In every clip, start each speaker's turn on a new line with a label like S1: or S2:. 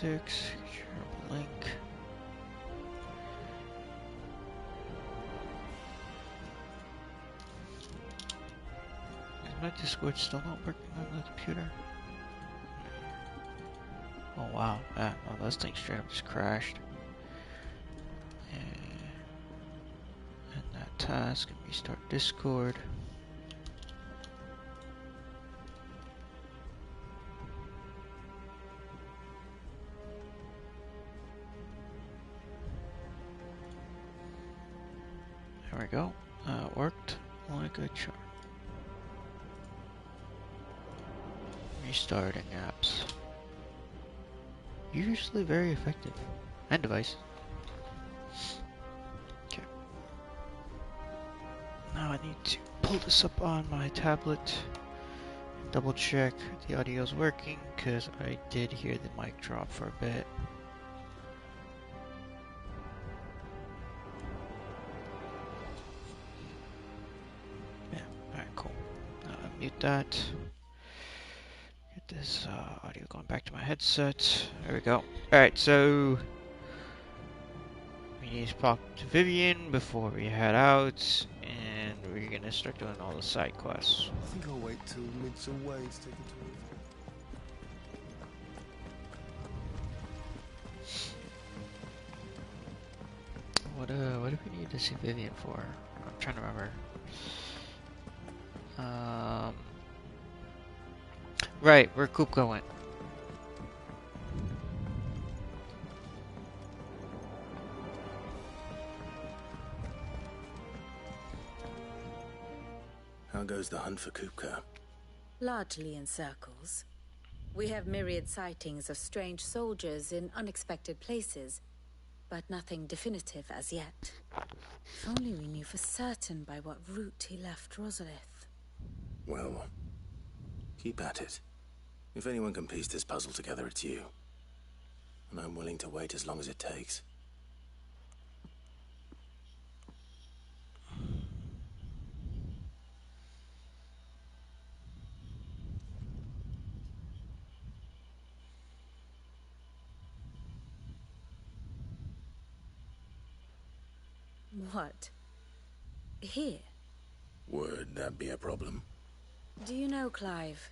S1: 6. Your link. Is my Discord still not working on the computer? Oh wow, no, this thing straight up just crashed. And that task, and restart Discord. There we go. It worked like a charm. Restarting apps. Usually very effective. And device. Okay. Now I need to pull this up on my tablet. Double check the audio's working, because I did hear the mic drop for a bit. Yeah, alright, cool. Now unmute that. Get this audio going back to my headset. There we go. Alright, so we need to talk to Vivian before we head out, and we're gonna start doing all the side quests.
S2: I think I'll wait till mid's away to take it to me.
S1: What do we need to see Vivian for? I'm trying to remember. Right, where Kupka went.
S2: How goes the hunt for Kupka?
S3: Largely in circles. We have myriad sightings of strange soldiers in unexpected places, but nothing definitive as yet. If only we knew for certain by what route he left Rosalith.
S2: Well, keep at it. If anyone can piece this puzzle together, it's you. And I'm willing to wait as long as it takes.
S3: What? Here?
S2: Would that be a problem?
S3: Do you know, Clive?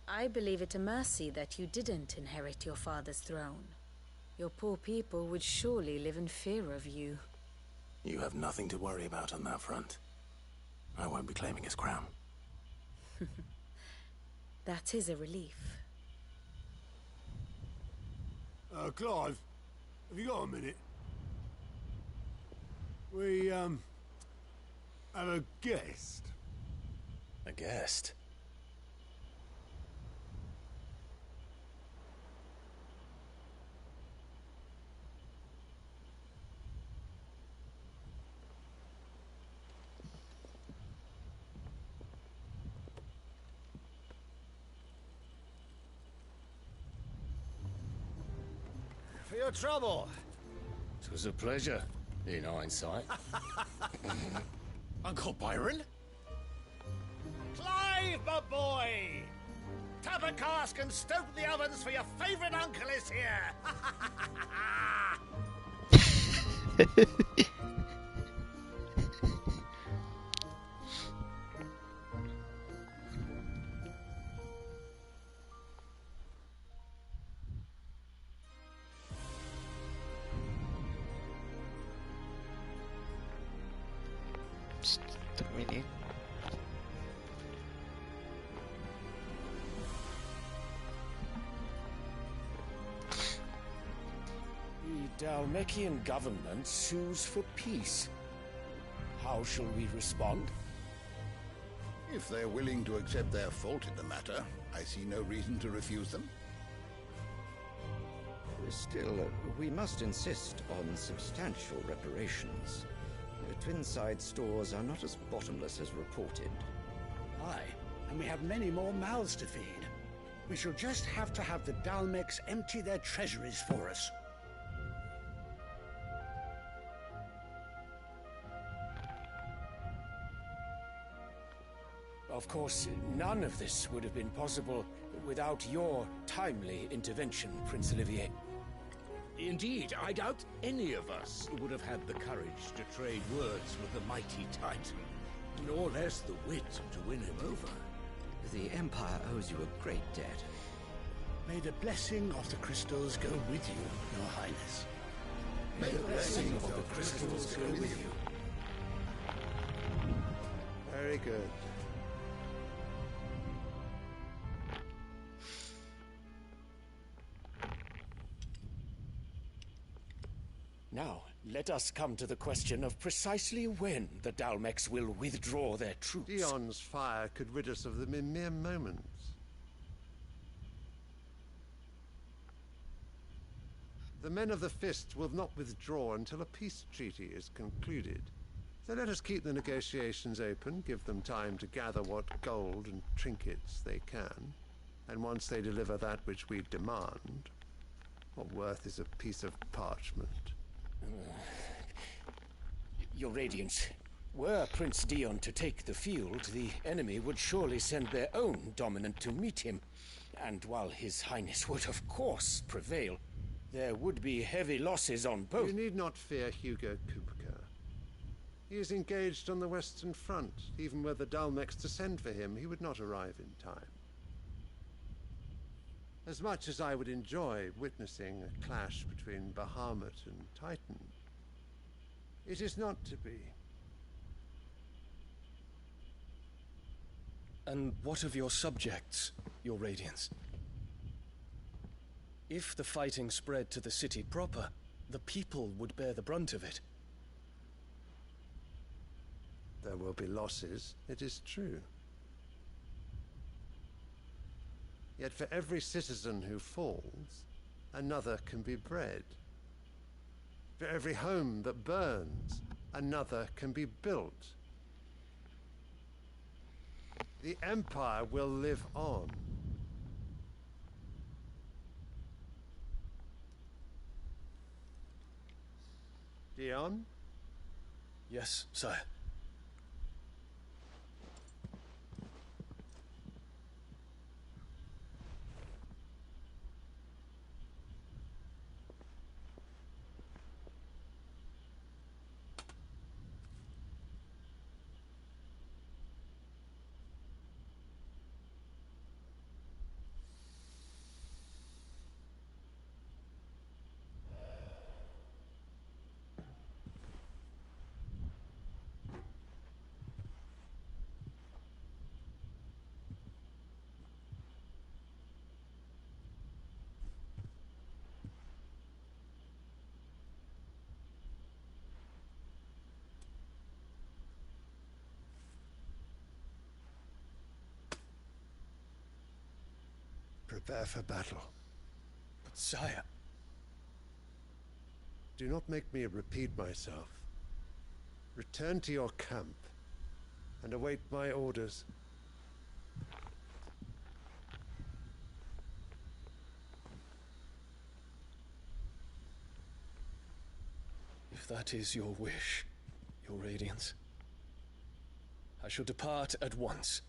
S3: I believe it a mercy that you didn't inherit your father's throne. Your poor people would surely live in fear of you.
S2: You have nothing to worry about on that front. I won't be claiming his crown.
S3: That is a relief.
S4: Clive, have you got a minute? We, have a guest.
S2: A guest?
S4: For your trouble.
S5: It was a pleasure, in hindsight.
S4: Uncle Byron? Clive, my boy! Tap a cask and stoke the ovens, for your favourite uncle is here!
S1: We need.
S5: The Dalmekian government sues for peace. How shall we respond?
S6: If they're willing to accept their fault in the matter, I see no reason to refuse them.
S7: Still, we must insist on substantial reparations. Twinside stores are not as bottomless as reported.
S8: Aye, and we have many more mouths to feed. We shall just have to have the Dalmeks empty their treasuries for us.
S5: Of course, none of this would have been possible without your timely intervention, Prince Olivier. Indeed, I doubt any of us would have had the courage to trade words with the mighty Titan, nor less the wit to win him over.
S7: The Empire owes you a great debt.
S8: May the blessing of the crystals go with you, Your Highness.
S5: May the blessing of the crystals go with you.
S9: Very good.
S5: Now, let us come to the question of precisely when the Dalmex will withdraw their troops.
S9: Dion's fire could rid us of them in mere moments. The men of the Fist will not withdraw until a peace treaty is concluded. So let us keep the negotiations open, give them time to gather what gold and trinkets they can. And once they deliver that which we demand, what worth is a piece of parchment?
S5: Your Radiance, were Prince Dion to take the field, the enemy would surely send their own dominant to meet him. And while His Highness would of course prevail, there would be heavy losses on both.
S9: You need not fear Hugo Kupka. He is engaged on the Western Front. Even were the Dalmex to send for him, he would not arrive in time. As much as I would enjoy witnessing a clash between Bahamut and Titan, it is not to be.
S10: And what of your subjects, Your Radiance? If the fighting spread to the city proper, the people would bear the brunt of it.
S9: There will be losses, it is true. Yet for every citizen who falls, another can be bred. For every home that burns, another can be built. The Empire will live on. Dion?
S10: Yes, sire.
S9: Prepare for battle.
S10: But sire...
S9: Do not make me repeat myself. Return to your camp and await my orders.
S10: If that is your wish, Your Radiance, I shall depart at once.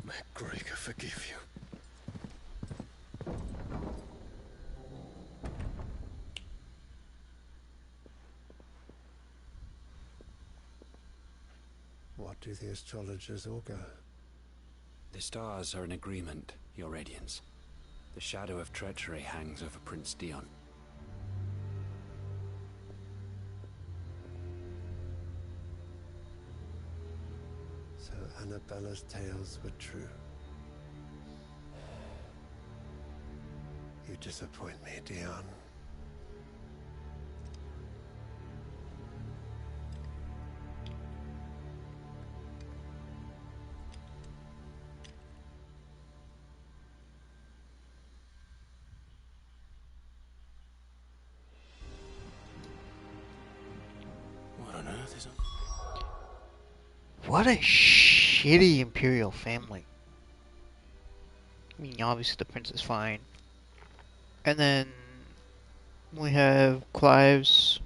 S10: May Gregor forgive you.
S9: What do the astrologers augur?
S11: The stars are in agreement, Your Radiance. The shadow of treachery hangs over Prince Dion.
S9: So Annabella's tales were true. You disappoint me, Dion.
S2: What on earth is on?
S1: What a shitty Imperial family. I mean, obviously the prince is fine. And then We have Clive's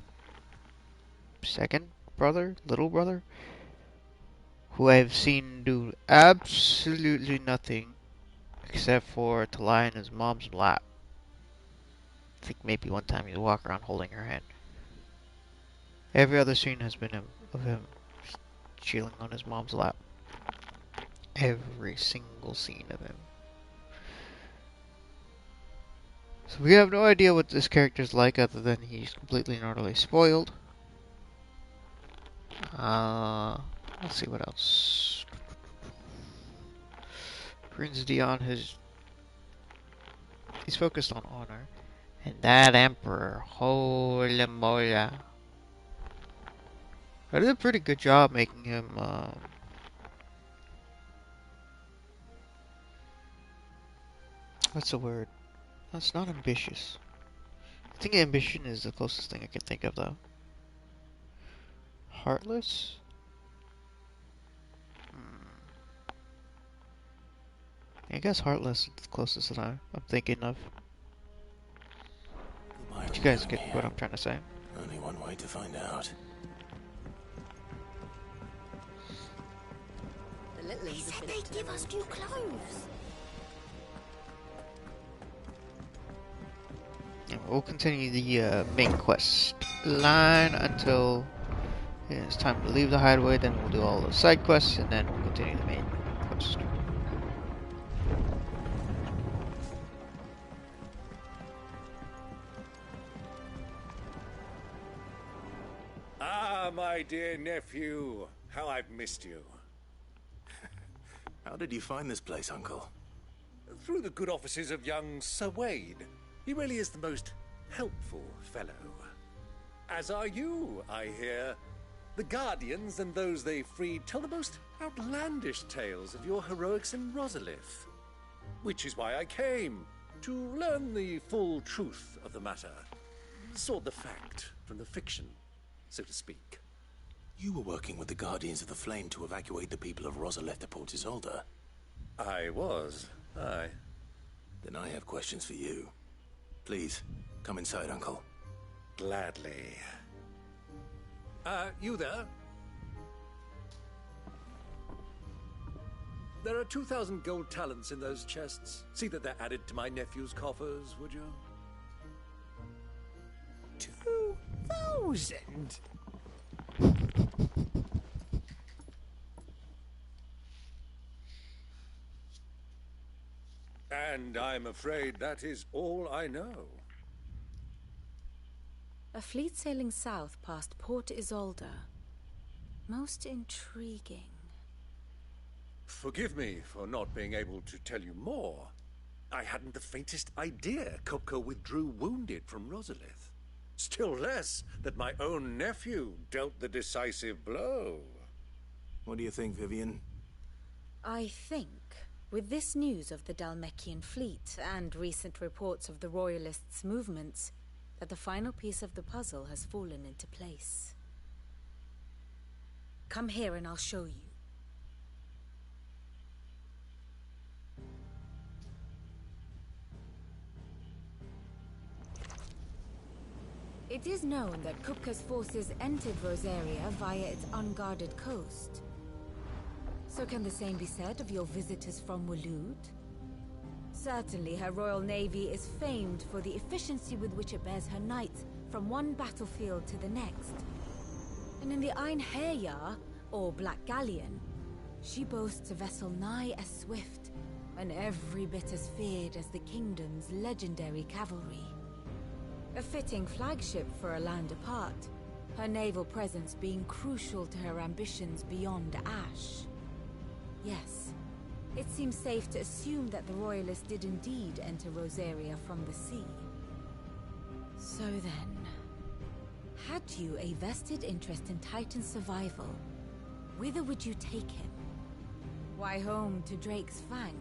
S1: second brother, little brother, who I've seen do absolutely nothing except for to lie in his mom's lap. I think maybe one time he'd walk around holding her hand. Every other scene has been of him chilling on his mom's lap. Every single scene of him. So we have no idea what this character's like other than he's completely and utterly spoiled. Let's see what else. Prince Dion he's focused on honor. And that emperor, holy moly. I did a pretty good job making him, what's the word? That's not ambitious. I think ambition is the closest thing I can think of, though. Heartless? I guess heartless is the closest that I'm thinking of. But you guys get what I'm trying to say.
S2: Only one way to find out.
S3: The little
S12: They said they'd give us new clothes.
S1: And we'll continue the main quest line until it's time to leave the hideaway. Then we'll do all the side quests, and then we'll continue the main quest.
S4: Ah, my dear nephew, how I've missed you.
S2: How did you find this place, Uncle?
S4: Through the good offices of young Sir Wade. He really is the most helpful fellow. As are you, I hear. The Guardians and those they freed tell the most outlandish tales of your heroics in Rosalith. Which is why I came, to learn the full truth of the matter. Sort the fact from the fiction, so to speak.
S2: You were working with the Guardians of the Flame to evacuate the people of Rosalith to Port Isolde.
S4: I was, aye.
S2: Then I have questions for you. Please, come inside, Uncle.
S4: Gladly. You there? There are 2,000 gold talents in those chests. See that they're added to my nephew's coffers, would you?
S12: 2,000?
S4: And I'm afraid that is all I know.
S3: A fleet sailing south past Port Isolde. Most intriguing.
S4: Forgive me for not being able to tell you more. I hadn't the faintest idea Kupka withdrew wounded from Rosalith. Still less that my own nephew dealt the decisive blow.
S2: What do you think, Vivian?
S3: I think, with this news of the Dhalmekian fleet and recent reports of the Royalists' movements, that the final piece of the puzzle has fallen into place. Come here and I'll show you. It is known that Kupka's forces entered Rosaria via its unguarded coast. So can the same be said of your visitors from Waloed? Certainly her Royal Navy is famed for the efficiency with which it bears her knights from one battlefield to the next. And in the Einherjar, or Black Galleon, she boasts a vessel nigh as swift and every bit as feared as the kingdom's legendary cavalry. A fitting flagship for a land apart, her naval presence being crucial to her ambitions beyond Ash. Yes, it seems safe to assume that the Royalists did indeed enter Rosaria from the sea. So then, had you a vested interest in Titan's survival, whither would you take him? Why, home to Drake's Fang,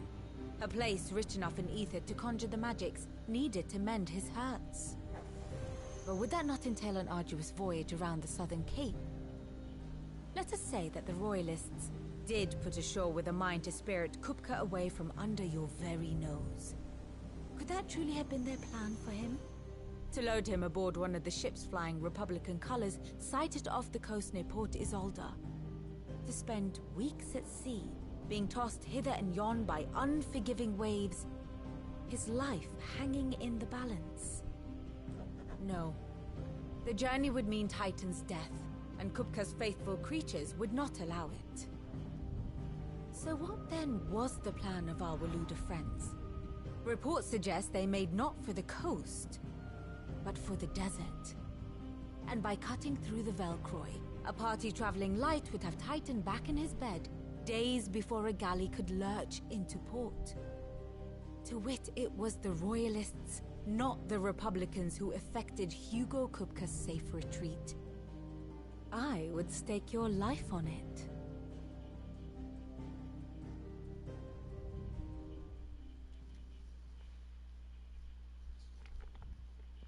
S3: a place rich enough in ether to conjure the magics needed to mend his hurts. But would that not entail an arduous voyage around the southern cape? Let us say that the Royalists did put ashore with a mind to spirit Kupka away from under your very nose. Could that truly have been their plan for him? to load him aboard one of the ships flying Republican colors sighted off the coast near Port Isolde. To spend weeks at sea, being tossed hither and yon by unforgiving waves, his life hanging in the balance. No. The journey would mean Titan's death, and Kupka's faithful creatures would not allow it. So what then was the plan of our Waluda friends? Reports suggest they made not for the coast, but for the desert. And by cutting through the Velcroy, a party traveling light would have Titan back in his bed days before a galley could lurch into port. To wit, it was the Royalists, not the Republicans, who effected Hugo Kupka's safe retreat. I would stake your life on it.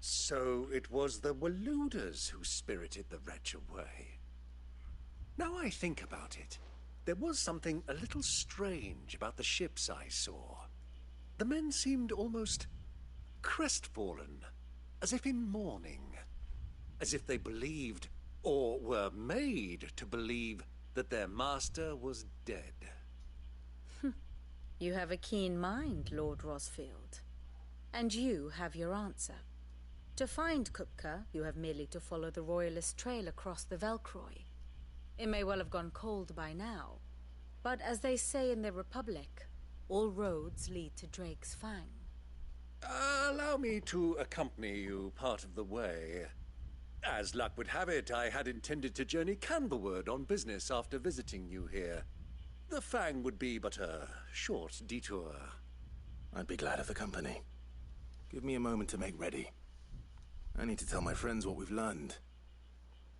S4: So it was the Waludas who spirited the wretch away. Now I think about it, there was something a little strange about the ships I saw. The men seemed almost crestfallen, as if in mourning, as if they believed, or were made to believe, that their master was dead.
S3: You have a keen mind, Lord Rosfield. And you have your answer. To find Kupka, you have merely to follow the Royalist trail across the Velcroy. It may well have gone cold by now, but as they say in the Republic, all roads lead to Drake's Fang.
S4: Allow me to accompany you part of the way. As luck would have it, I had intended to journey Canberward on business after visiting you here. The Fang would be but a short detour.
S2: I'd be glad of the company. Give me a moment to make ready. I need to tell my friends what we've learned,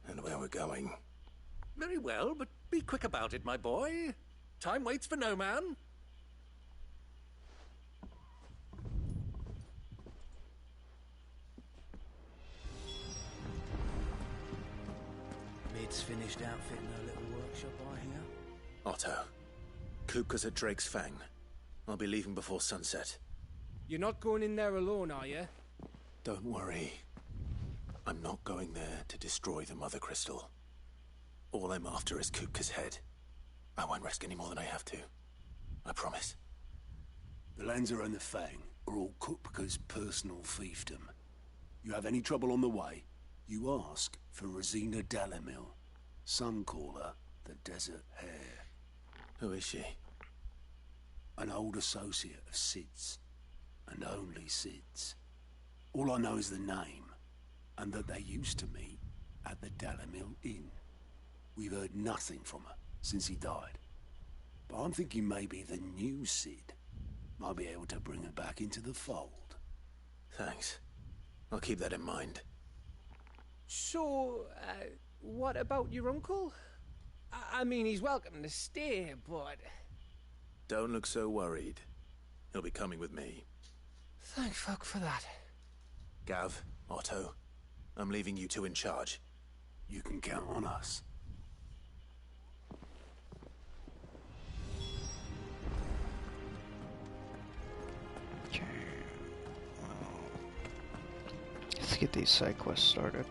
S2: and where we're going.
S4: Very well, but be quick about it, my boy. Time waits for no man.
S13: Mid's finished outfitting her little workshop, I hear.
S2: Otto, Kupka's at Drake's Fang. I'll be leaving before sunset.
S14: You're not going in there alone, are you?
S2: Don't worry. I'm not going there to destroy the Mother Crystal. All I'm after is Kupka's head. I won't risk any more than I have to. I promise.
S15: The Lancer and the Fang are all Kupka's personal fiefdom. You have any trouble on the way, you ask for Rosina Dalamil. Some call her the Desert Hare.
S2: Who is she?
S15: An old associate of Sid's. And only Sid's. All I know is the name, and that they used to meet at the Dalamil Inn. We've heard nothing from her since he died. But I'm thinking maybe the new Sid might be able to bring her back into the fold.
S2: Thanks. I'll keep that in mind.
S14: So, what about your uncle? I mean, he's welcome to stay, but...
S2: Don't look so worried. He'll be coming with me.
S14: Thank fuck for that.
S2: Gav, Otto, I'm leaving you two in charge.
S15: You can count on us.
S1: Okay. Let's get these side quests started.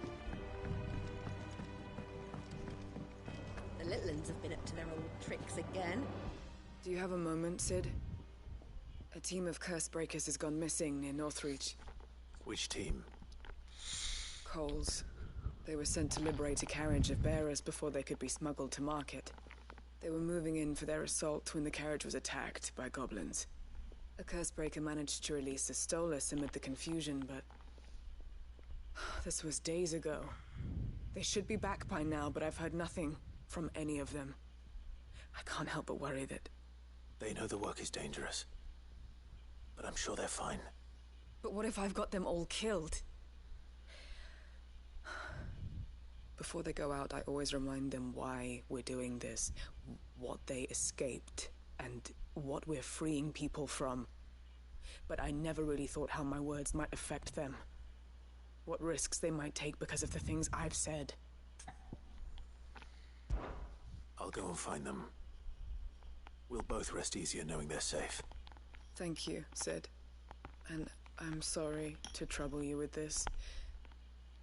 S16: The little ones have been up to their old tricks again.
S17: Do you have a moment, Sid? A team of curse breakers has gone missing near Northreach.
S2: Which team?
S17: Coles. They were sent to liberate a carriage of bearers before they could be smuggled to market. They were moving in for their assault when the carriage was attacked by goblins. A curse breaker managed to release a Stolas amid the confusion, but... this was days ago. They should be back by now, but I've heard nothing from any of them. I can't help but worry that...
S2: They know the work is dangerous. But I'm sure they're fine.
S17: But what if I've got them all killed? Before they go out, I always remind them why we're doing this, what they escaped, and what we're freeing people from. But I never really thought how my words might affect them. What risks they might take because of the things I've said.
S2: I'll go and find them. We'll both rest easier knowing they're safe.
S17: Thank you, Sid. And I'm sorry to trouble you with this.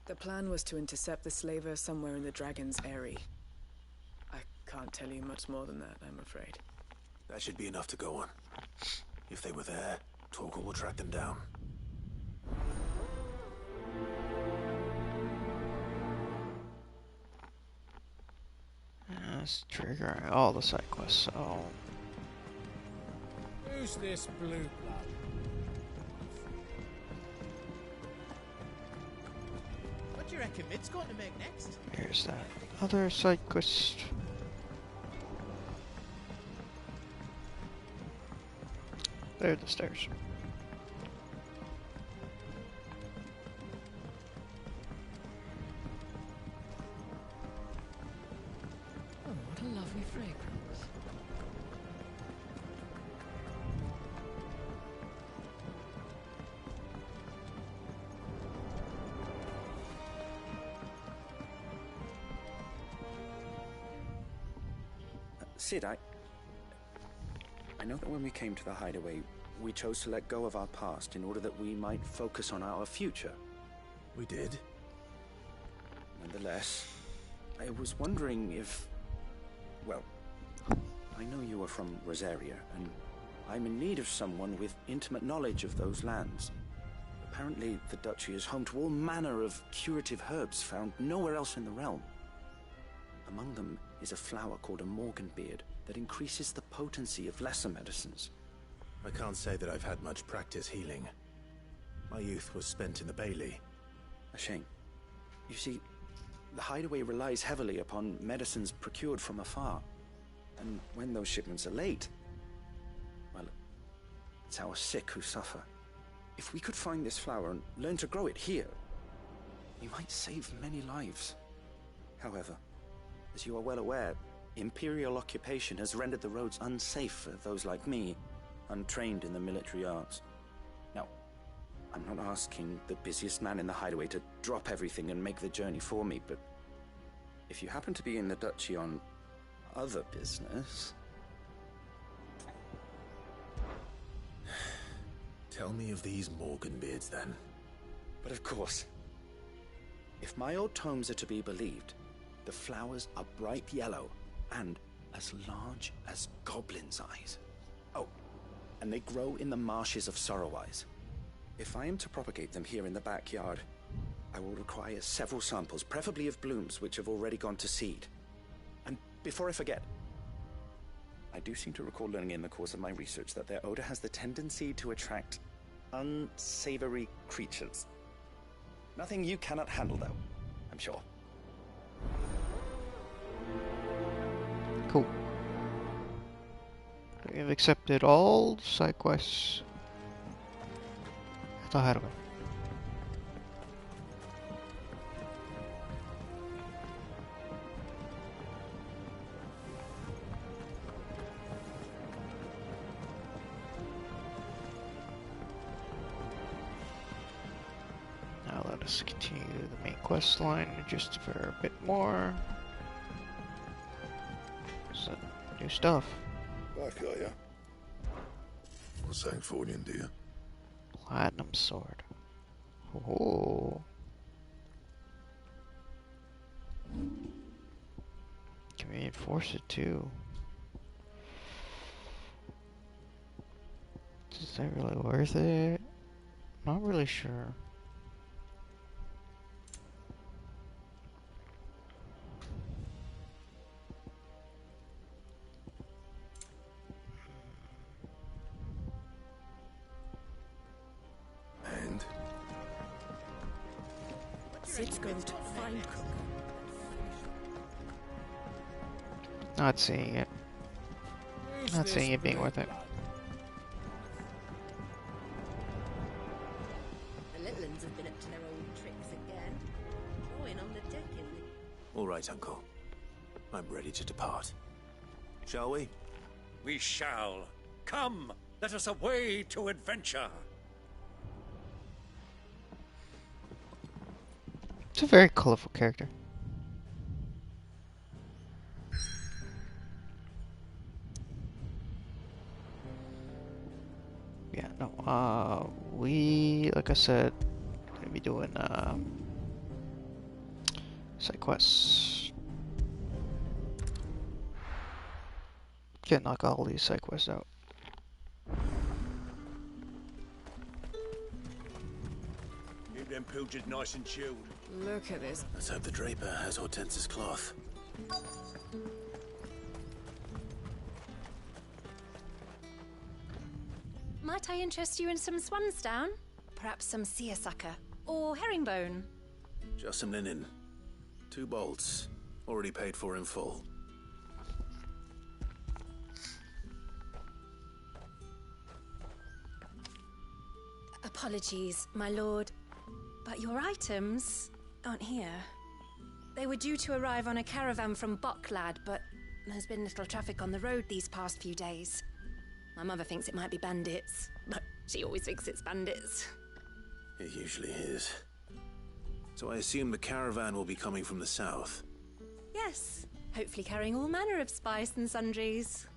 S17: The plan was to intercept the slaver somewhere in the Dragon's Eyrie. I can't tell you much more than that, I'm afraid.
S2: That should be enough to go on. If they were there, Torgal will track them down.
S1: Let's trigger all the side quests, so...
S18: Who's this blue blood?
S13: What do you reckon Mid's going to make next?
S1: Here's that other side quest. There are the stairs.
S19: Oh, what a lovely fragrance.
S7: Sid, I know that when we came to the hideaway, we chose to let go of our past in order that we might focus on our future.
S2: We did.
S7: Nonetheless, I was wondering if... Well, I know you are from Rosaria, and I'm in need of someone with intimate knowledge of those lands. Apparently, the duchy is home to all manner of curative herbs found nowhere else in the realm. Among them is a flower called a morganbeard that increases the potency of lesser medicines.
S2: I can't say that I've had much practice healing. My youth was spent in the Bailey.
S7: A shame. You see, the hideaway relies heavily upon medicines procured from afar. And when those shipments are late, well, it's our sick who suffer. If we could find this flower and learn to grow it here, we might save many lives. However, as you are well aware, Imperial occupation has rendered the roads unsafe for those like me, untrained in the military arts. Now, I'm not asking the busiest man in the hideaway to drop everything and make the journey for me, but if you happen to be in the duchy on other business...
S2: Tell me of these Morganbeards, then.
S7: But of course. If my old tomes are to be believed, the flowers are bright yellow and as large as goblins' eyes. Oh, and they grow in the marshes of Sorrowise. If I am to propagate them here in the backyard, I will require several samples, preferably of blooms which have already gone to seed. And before I forget, I do seem to recall learning in the course of my research that their odor has the tendency to attract unsavory creatures. Nothing you cannot handle, though, I'm sure.
S1: Cool. We have accepted all side quests at the hideaway. Now let us continue the main quest line just for a bit more. Some new stuff.
S6: Back, are ya? What's Sancfordian, do you?
S1: Platinum sword. Oh. Can reinforce it too. Is that really worth it? Not really sure.
S2: And?
S12: Sid's going to find Cook.
S1: Not seeing it. Not seeing it being worth it.
S16: The little ones have been up to their old tricks again. Drawing on the deck, isn't it?
S2: All right, Uncle. I'm ready to depart. Shall we?
S4: We shall. Come, let us away to adventure.
S1: It's a very colorful character. Yeah, no, we, like I said, gonna be doing Side quests. Can't knock all these side quests out.
S15: Keep them pilchards nice and chilled.
S17: Look at this.
S2: Let's hope the Draper has Hortense's cloth.
S20: Might I interest you in some swansdown? Perhaps some seersucker or herringbone?
S2: Just some linen. 2 bolts. Already paid for in full.
S20: Apologies, my lord, but your items aren't here. They were due to arrive on a caravan from Boklad, but there's been little traffic on the road these past few days. My mother thinks it might be bandits, but she always thinks it's bandits.
S2: It usually is. So I assume the caravan will be coming from the south.
S20: Yes, hopefully carrying all manner of spice and sundries.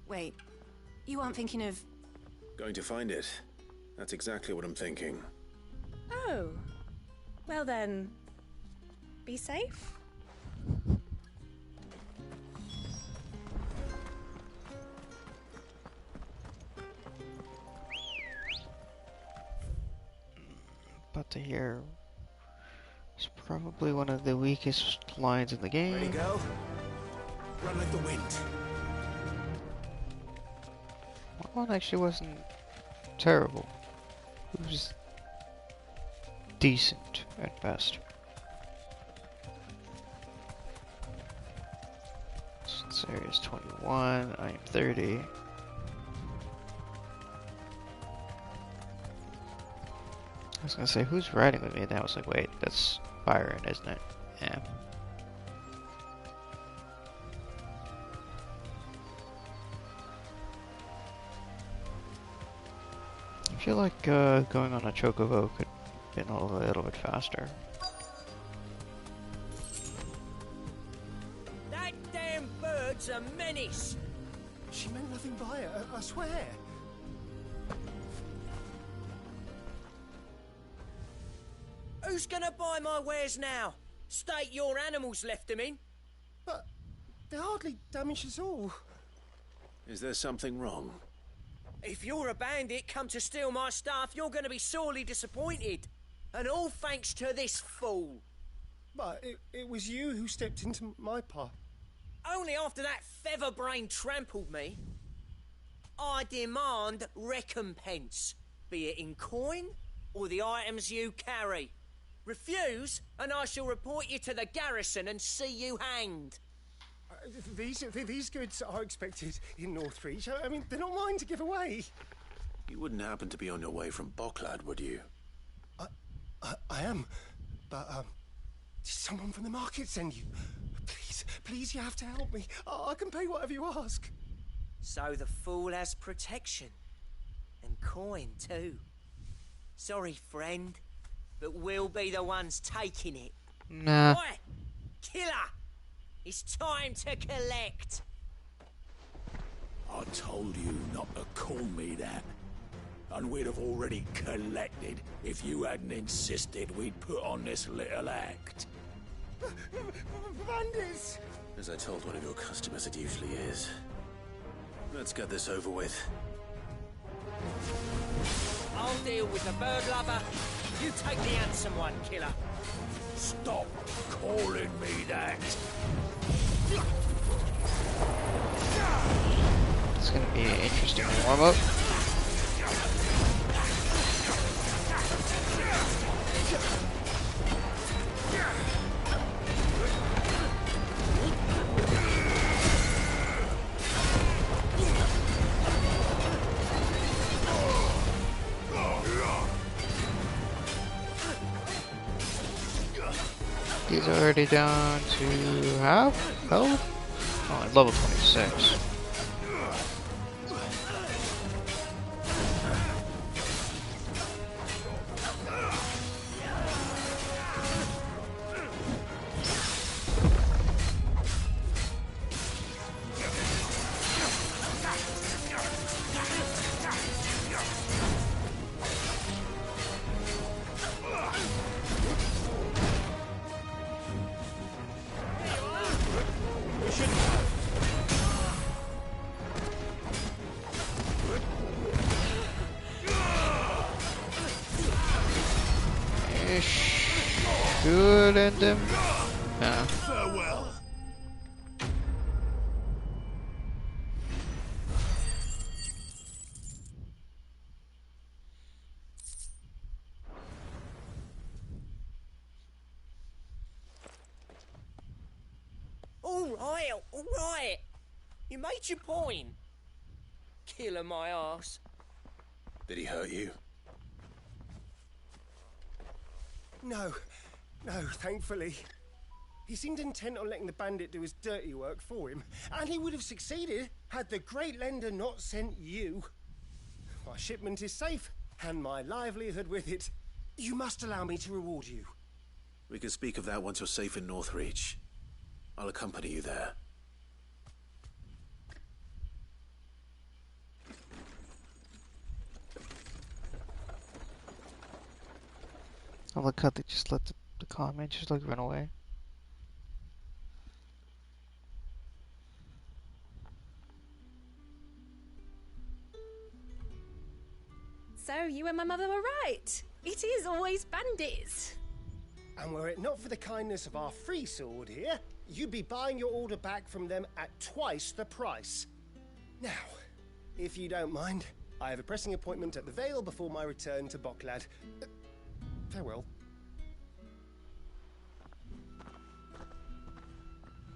S20: Wait, you aren't thinking of...
S2: Going to find it. That's exactly what I'm thinking.
S20: Oh, well then, be safe.
S1: But to hear is probably one of the weakest lines in the game.
S15: Ready to go? Run like the wind.
S1: That one actually wasn't terrible. It was decent at best. This area is 21, I am 30. I was gonna say, who's riding with me? And I was like, wait, that's Byron, isn't it? Yeah. I feel like going on a chocobo could have been a little bit faster.
S14: That damn bird's a menace! She meant nothing by it, I swear. Who's gonna buy my wares now? State your animals left them in. But they're hardly damaged at all.
S2: Is there something wrong?
S14: If you're a bandit come to steal my stuff, you're gonna be sorely disappointed. And all thanks to this fool.
S21: But it was you who stepped into my path.
S14: Only after that feather-brain trampled me. I demand recompense, be it in coin or the items you carry. Refuse, and I shall report you to the garrison and see you hanged.
S21: These goods are expected in Northreach. I mean, they're not mine to give away.
S2: You wouldn't happen to be on your way from Boklad, would you?
S21: I am, but did someone from the market send you? Please, you have to help me. I can pay whatever you ask.
S14: So the fool has protection. And coin, too. Sorry, friend, but we'll be the ones taking it.
S1: Nah.
S14: Oi! Killer! It's time to collect!
S15: I told you not to call me that. And we'd have already collected if you hadn't insisted we'd put on this little act.
S21: Bandits!
S2: As I told one of your customers, it usually is. Let's get this over with.
S14: I'll deal with the bird lover. You take the handsome one, killer.
S15: Stop calling me that.
S1: It's gonna be an interesting warm-up. He's already down to half health? Oh, at level 26. could end him. Yeah.
S15: Farewell.
S14: All right. You made your point. Killing my ass.
S2: Did he hurt you?
S21: No, thankfully. He seemed intent on letting the bandit do his dirty work for him, and he would have succeeded had the great lender not sent you. My shipment is safe, and my livelihood with it. You must allow me to reward you.
S2: We can speak of that once you're safe in Northreach. I'll accompany you there.
S1: I like how they just let the comment just like run away.
S20: So, you and my mother were right. It is always bandits.
S21: And were it not for the kindness of our free sword here, you'd be buying your order back from them at twice the price. Now, if you don't mind, I have a pressing appointment at the Vale before my return to Boklad. Farewell.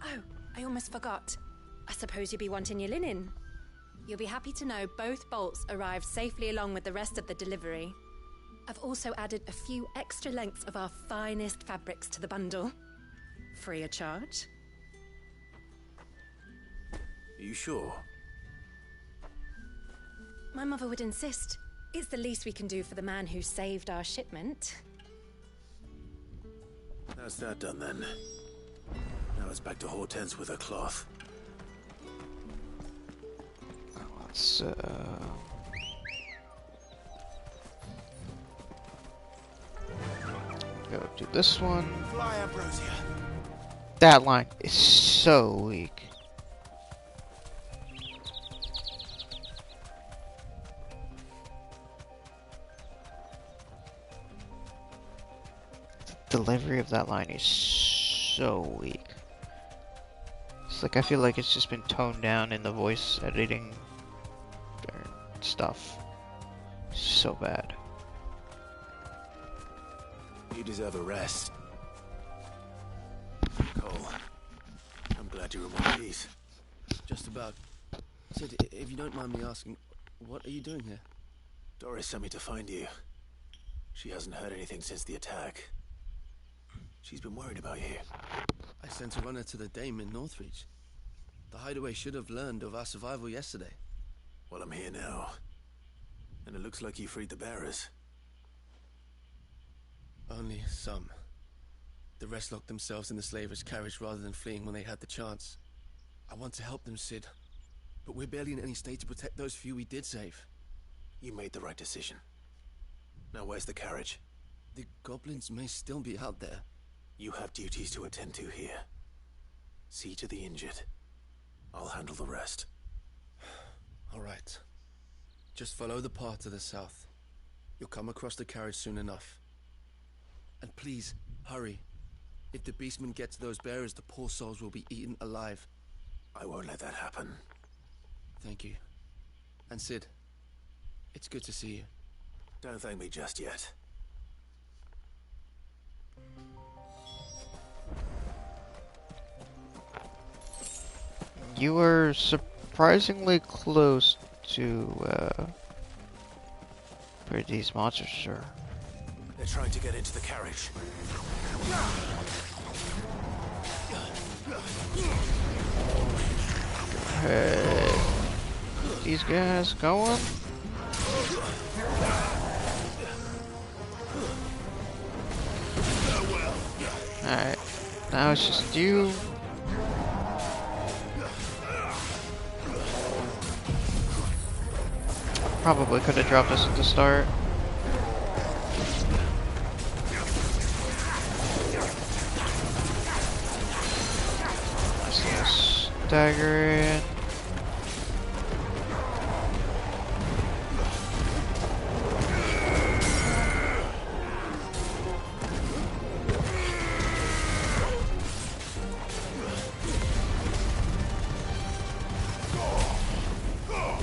S20: Oh, I almost forgot. I suppose you'll be wanting your linen. You'll be happy to know both bolts arrived safely along with the rest of the delivery. I've also added a few extra lengths of our finest fabrics to the bundle. Free of charge.
S2: Are you sure?
S20: My mother would insist. It's the least we can do for the man who saved our shipment.
S2: That's that done then. Now it's back to Hortense with her cloth.
S1: Let's go do this one.
S15: Fly, Ambrosia.
S1: That line is so weak. The delivery of that line is so weak. It's like I feel like it's just been toned down in the voice editing stuff. So bad.
S2: You deserve a rest. Cole, I'm glad you're in one piece.
S8: Just about. Sid, if you don't mind me asking, what are you doing here?
S2: Doris sent me to find you. She hasn't heard anything since the attack. She's been worried about you.
S8: I sent a runner to the Dame in Northreach. The hideaway should have learned of our survival yesterday.
S2: Well, I'm here now. And it looks like you freed the bearers.
S8: Only some. The rest locked themselves in the slaver's carriage rather than fleeing when they had the chance. I want to help them, Sid. But we're barely in any state to protect those few we did save.
S2: You made the right decision. Now where's the carriage?
S8: The goblins may still be out there.
S2: You have duties to attend to here. See to the injured. I'll handle the rest.
S8: All right. Just follow the path to the south. You'll come across the carriage soon enough. And please, hurry. If the beastman gets those bearers, the poor souls will be eaten alive.
S2: I won't let that happen.
S8: Thank you. And Sid, it's good to see you.
S2: Don't thank me just yet.
S1: You were surprisingly close to where these monsters are.
S2: They're trying to get into the carriage.
S1: Hey, these guys going? Alright, now it's just you. Probably could have dropped us at the start. Nice little stagger in.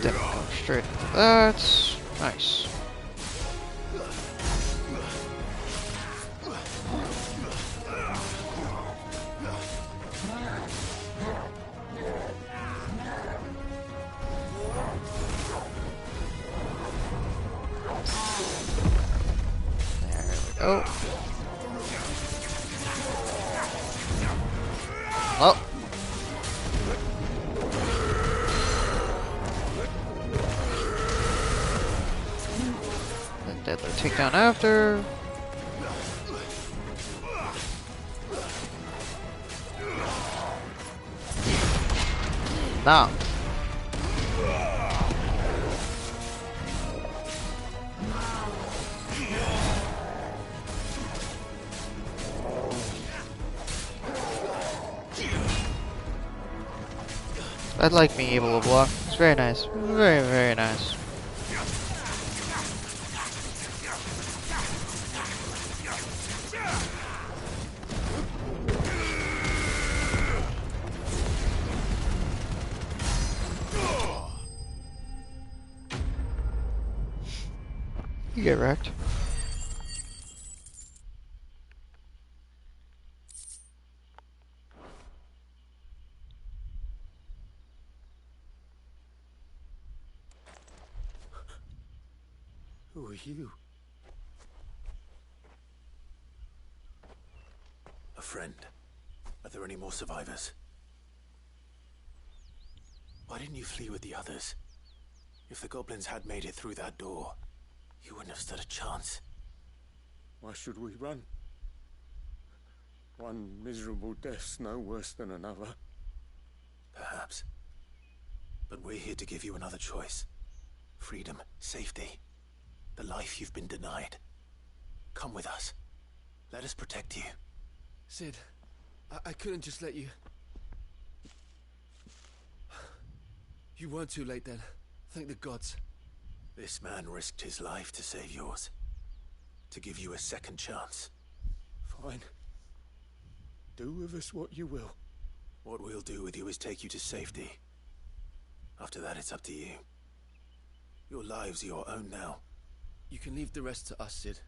S1: instead of going straight into that. Nice. Oh. Oh. Then deadly takedown after. Now. I'd like being able to block. It's very nice. Very, very nice. You get wrecked.
S2: Who are you? A friend. Are there any more survivors? Why didn't you flee with the others? If the goblins had made it through that door, you wouldn't have stood a chance.
S21: Why should we run? One miserable death's no worse than another.
S2: Perhaps. But we're here to give you another choice. Freedom, safety, the life you've been denied. Come with us. Let us protect you.
S8: Sid, I couldn't just let you... You weren't too late then. Thank the gods.
S2: This man risked his life to save yours. To give you a second chance.
S21: Fine. Do with us what you will.
S2: What we'll do with you is take you to safety. After that, it's up to you. Your lives are your own now.
S8: You can leave the rest to us, Sid.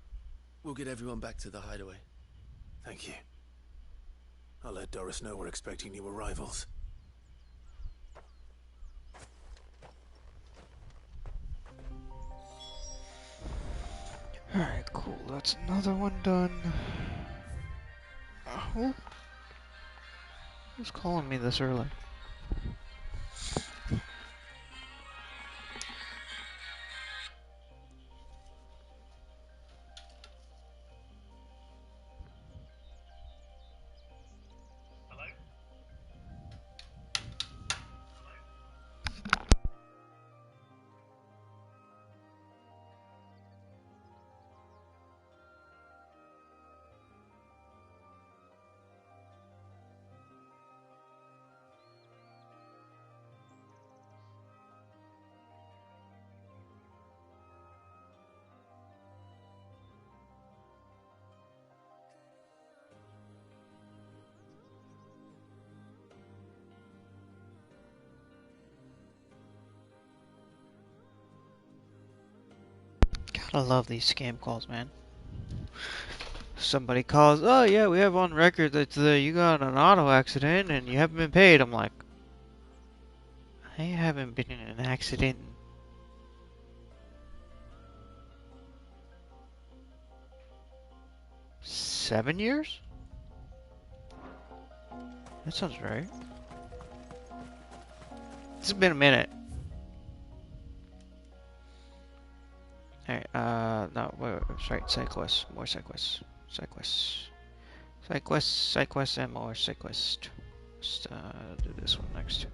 S8: We'll get everyone back to the hideaway.
S2: Thank you. I'll let Doris know we're expecting new arrivals.
S1: Alright, cool. That's another one done. Who's calling me this early? Gotta love these scam calls, man. Somebody calls, oh yeah, we have on record that you got in an auto accident and you haven't been paid. I'm like, I haven't been in an accident. 7 years? That sounds right. It's been a minute. Alright, no, wait, sorry, side quests, more side quests, side quests, side quests, side quests, and more side quests. Let's do this one next.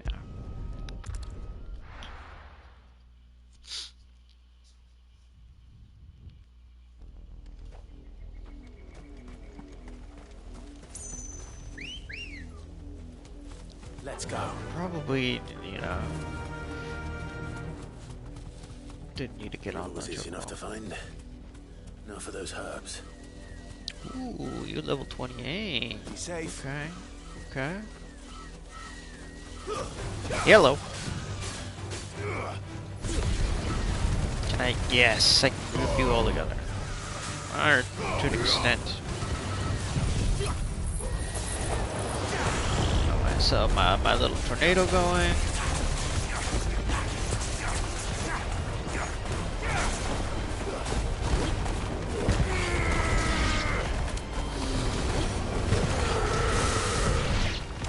S1: Yeah.
S2: Let's go.
S1: Probably, you know, didn't need to get on
S2: was
S1: that.
S2: easy enough to find. Now for those herbs.
S1: Ooh, you're level 28.
S2: Be safe.
S1: Okay. Okay. Yellow. Can I? Yes, I can group you all together. Or to an extent. So my little tornado going.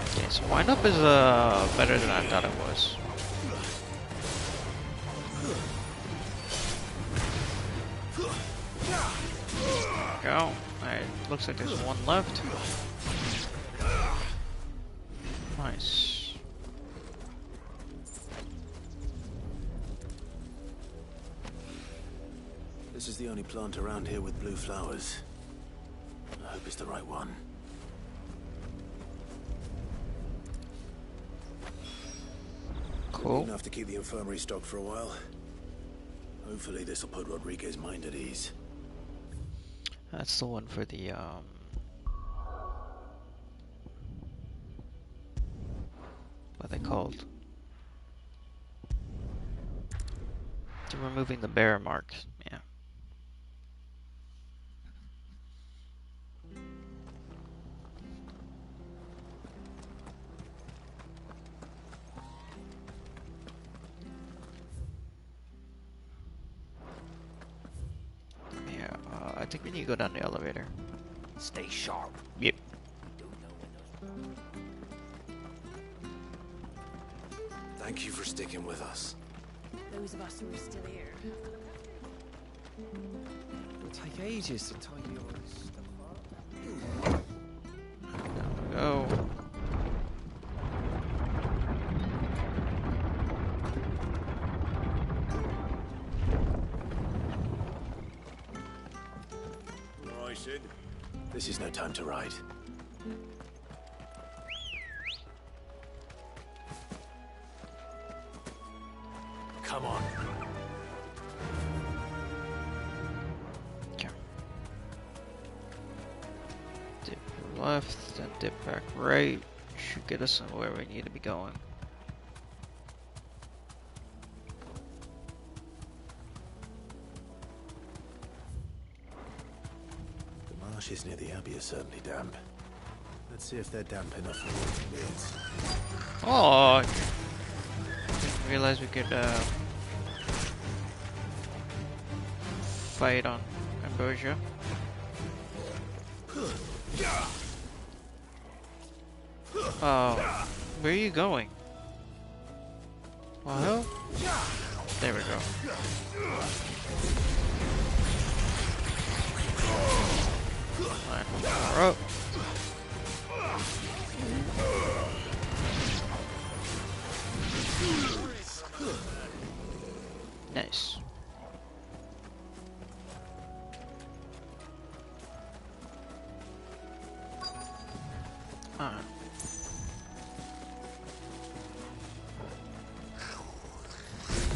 S1: Okay, so wind-up is better than I thought it was. There we go. Alright, looks like there's one left. Nice.
S2: This is the only plant around here with blue flowers. I hope it's the right one.
S1: Cool.
S2: Enough to keep the infirmary stocked for a while. Hopefully this will put Rodriguez's mind at ease.
S1: That's the one for the what are they called? To removing the bear marks. Yeah. Yeah, I think we need to go down the elevator.
S14: Stay sharp.
S1: Yep.
S2: Thank you for sticking with us.
S16: Those of us who are still here.
S7: It'll take ages to tidy all this stuff up.
S1: Down we go.
S2: Right, Sid. This is no time to ride. Come on.
S1: Okay. Dip left, then dip back right. Should get us somewhere we need to be going.
S2: The marshes near the Abbey are certainly damp. Let's see if they're damp enough for the kids.
S1: Oh! Didn't realize we could fight on Ambrosia. Oh, where are you going? Well, there we go. Line up. Nice.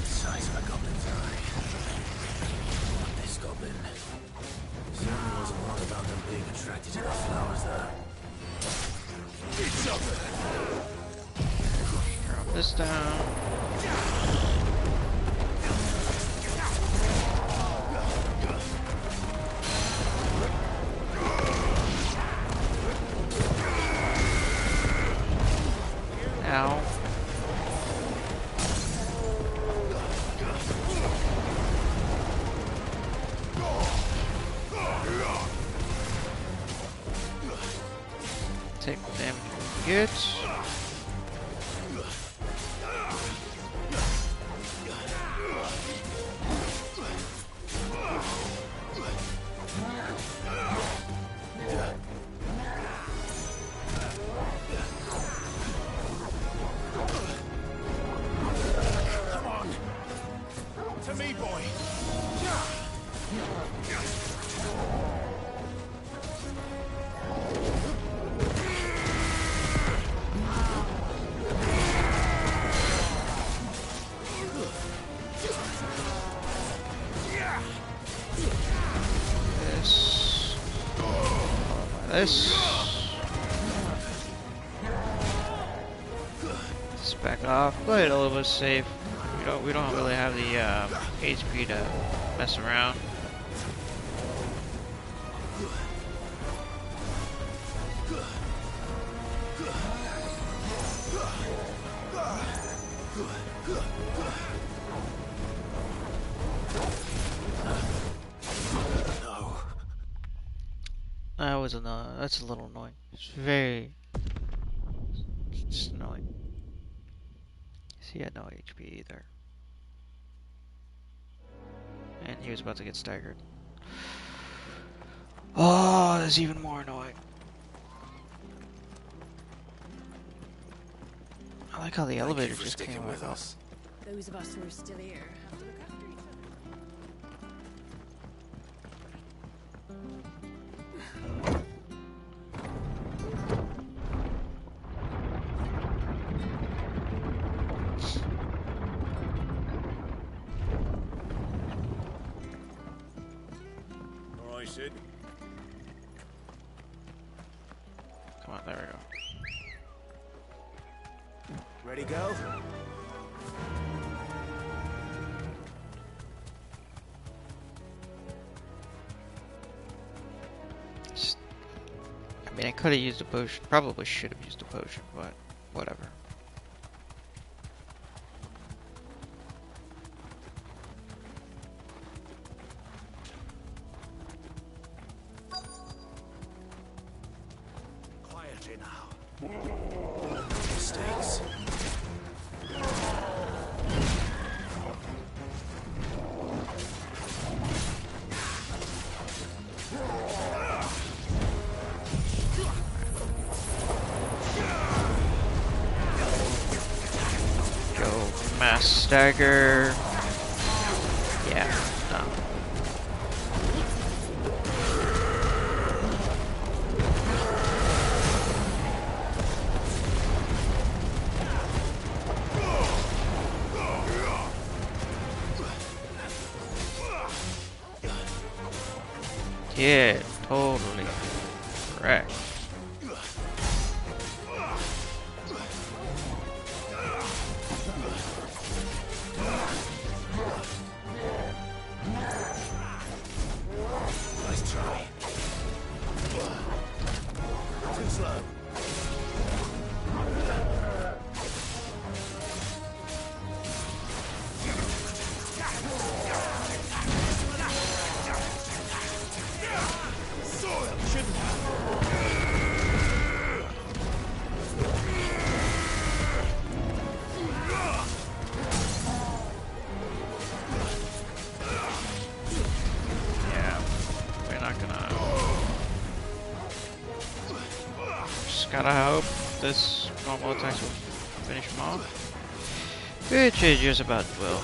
S2: Size of a goblin's eye. Not this goblin. Certainly wasn't wrong about them being attracted to the flowers, though. It's up there.
S1: Drop this down. Ow. Take the damage we get.
S2: Come on! To me, boy!
S1: This. Let's back off. Play it a little bit safe. We we don't really have the HP to mess around. That was that's a little annoying. It's very just annoying. He had no HP either. And he was about to get staggered. Oh, that's even more annoying. I like how the elevator just came with us.
S16: Those of us who are still here have to look after each other.
S4: All right, Sid.
S1: Come on, there we go.
S2: Ready, go?
S1: I mean, I could have used a potion. Probably should have used a potion, but whatever.
S2: Quietly now. Mistakes.
S1: Go mass stagger. Yeah, no. Yeah, totally correct.
S2: Nice try. Too slow.
S1: Yeah, we're not gonna. Just gotta hope this normal attacks will finish him off. Which is just about will.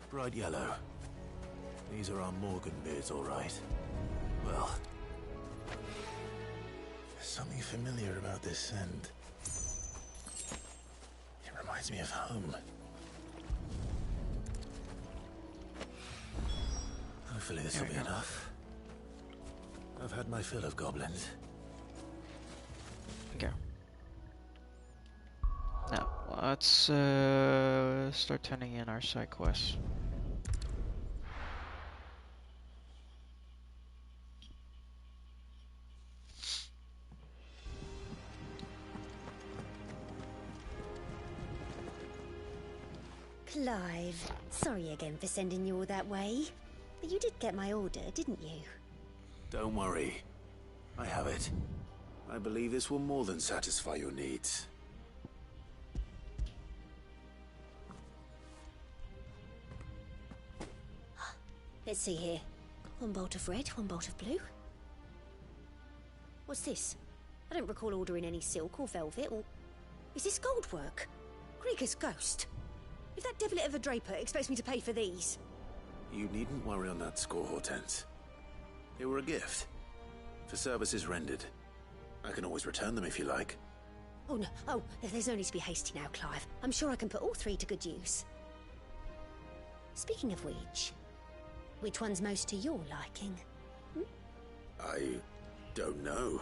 S2: Bright yellow. These are our Morgan beards, all right. Well, there's something familiar about this scent. It reminds me of home. Hopefully this will be enough. I've had my fill of goblins.
S1: Okay. Now, let's start turning in our side quests.
S5: Clive, sorry again for sending you all that way. But you did get my order, didn't you?
S2: Don't worry. I have it. I believe this will more than satisfy your needs.
S5: Let's see here. One bolt of red, one bolt of blue. What's this? I don't recall ordering any silk or velvet or... Is this gold work? Krieger's ghost. If that devil of a draper expects me to pay for these...
S2: You needn't worry on that score, Hortense. They were a gift. For services rendered. I can always return them if you like.
S5: Oh, no. Oh, there's no need to be hasty now, Clive. I'm sure I can put all three to good use. Speaking of which one's most to your liking? Hmm?
S2: I don't know.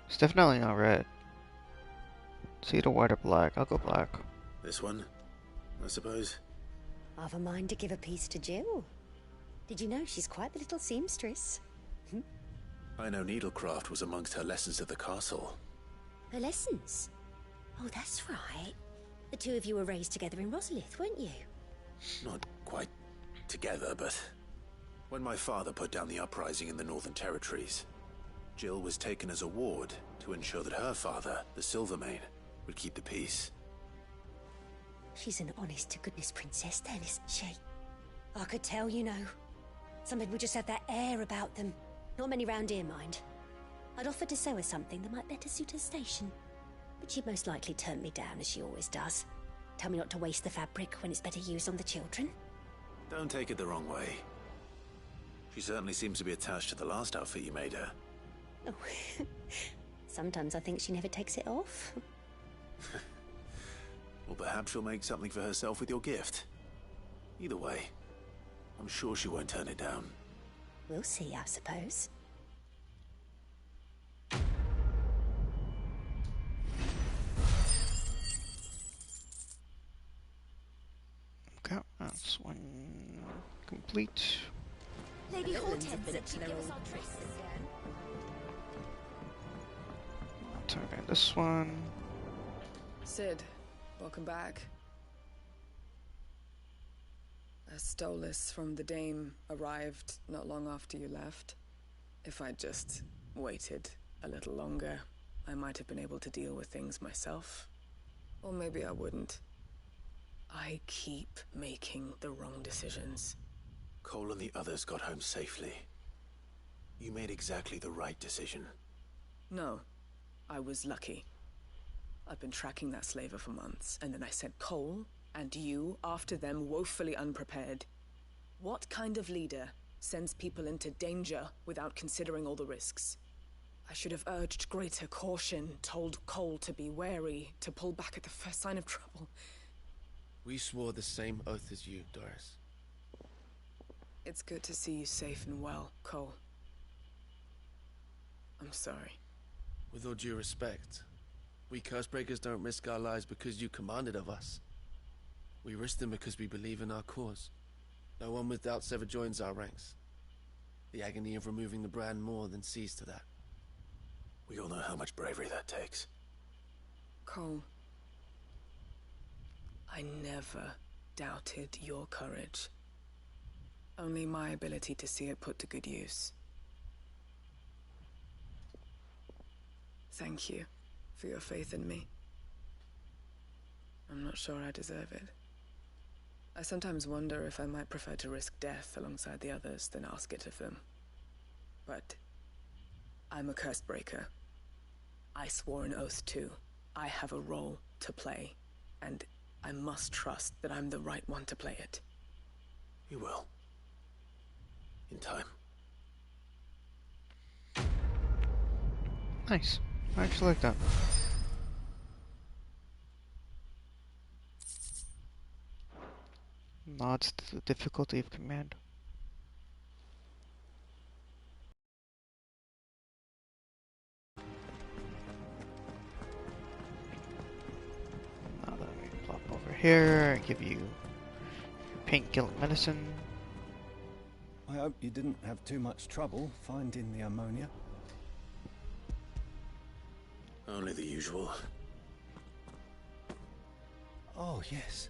S1: It's definitely not red. It's either white or black. I'll go black.
S2: This one, I suppose.
S5: I've a mind to give a piece to Jill. Did you know she's quite the little seamstress?
S2: I know needlecraft was amongst her lessons at the castle.
S5: Her lessons? Oh, that's right. The two of you were raised together in Rosalith, weren't you?
S2: Not quite together, but when my father put down the uprising in the Northern Territories, Jill was taken as a ward to ensure that her father, the Silvermane, would keep the peace.
S5: She's an honest-to-goodness princess then, isn't she? I could tell, you know. Some people just have that air about them. Not many round here, mind. I'd offered to sew her something that might better suit her station. But she'd most likely turn me down, as she always does. Tell me not to waste the fabric when it's better used on the children.
S2: Don't take it the wrong way. She certainly seems to be attached to the last outfit you made her.
S5: Oh, sometimes I think she never takes it off.
S2: Well, perhaps she'll make something for herself with your gift. Either way, I'm sure she won't turn it down.
S5: We'll see, I suppose.
S1: Okay, that's one complete.
S5: Lady Hortense,
S16: been up to their old tricks again.
S1: I'll turn in this one.
S17: Sid, welcome back. A Stolas from the Dame arrived not long after you left. If I'd just waited a little longer, I might have been able to deal with things myself. Or maybe I wouldn't. I keep making the wrong decisions.
S2: Cole and the others got home safely. You made exactly the right decision.
S17: No, I was lucky. I've been tracking that slaver for months, and then I sent Cole and you after them woefully unprepared. What kind of leader sends people into danger without considering all the risks? I should have urged greater caution, told Cole to be wary, to pull back at the first sign of trouble.
S8: We swore the same oath as you, Doris.
S17: It's good to see you safe and well, Cole. I'm sorry.
S8: With all due respect, we Cursebreakers don't risk our lives because you commanded of us. We risk them because we believe in our cause. No one with doubts ever joins our ranks. The agony of removing the brand more than sees to that.
S2: We all know how much bravery that takes.
S17: Cole, I never doubted your courage. Only my ability to see it put to good use. Thank you for your faith in me. I'm not sure I deserve it. I sometimes wonder if I might prefer to risk death alongside the others than ask it of them. But I'm a Cursebreaker. I swore an oath too. I have a role to play, and I must trust that I'm the right one to play it.
S2: You will. In time.
S1: Nice. I actually like that. Nods to the difficulty of command. Now let me plop over here and give you your painkilling medicine.
S10: I hope you didn't have too much trouble finding the ammonia.
S2: Only the usual.
S10: Oh, yes.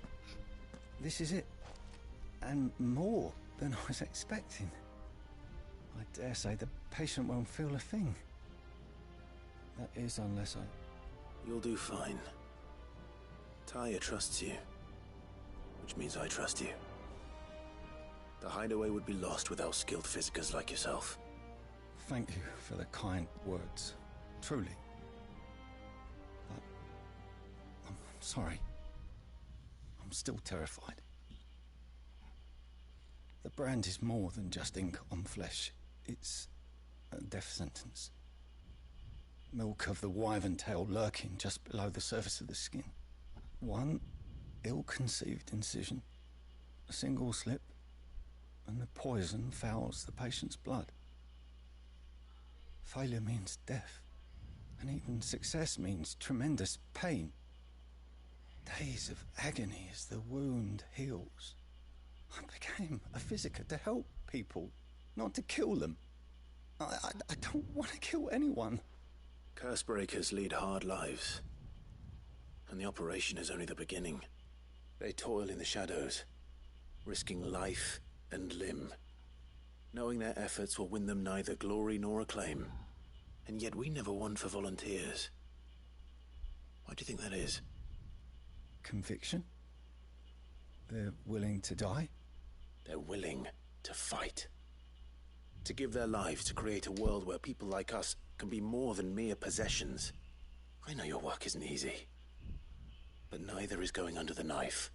S10: This is it. And more than I was expecting. I dare say the patient won't feel a thing. That is, unless I...
S2: You'll do fine. Talia trusts you. Which means I trust you. The hideaway would be lost without skilled physicers like yourself.
S10: Thank you for the kind words. Truly. But... I'm sorry. I'm still terrified. The brand is more than just ink on flesh. It's a death sentence. Milk of the wyvern tail lurking just below the surface of the skin. One ill-conceived incision, a single slip, and the poison fouls the patient's blood. Failure means death, and even success means tremendous pain. Days of agony as the wound heals. I became a physiker to help people, not to kill them. I don't want to kill anyone.
S2: Cursebreakers lead hard lives. And the operation is only the beginning. They toil in the shadows, risking life and limb, knowing their efforts will win them neither glory nor acclaim. And yet we never won for volunteers. Why do you think that is?
S10: Conviction? They're willing to die?
S2: They're willing to fight. To give their lives to create a world where people like us can be more than mere possessions. I know your work isn't easy. But neither is going under the knife.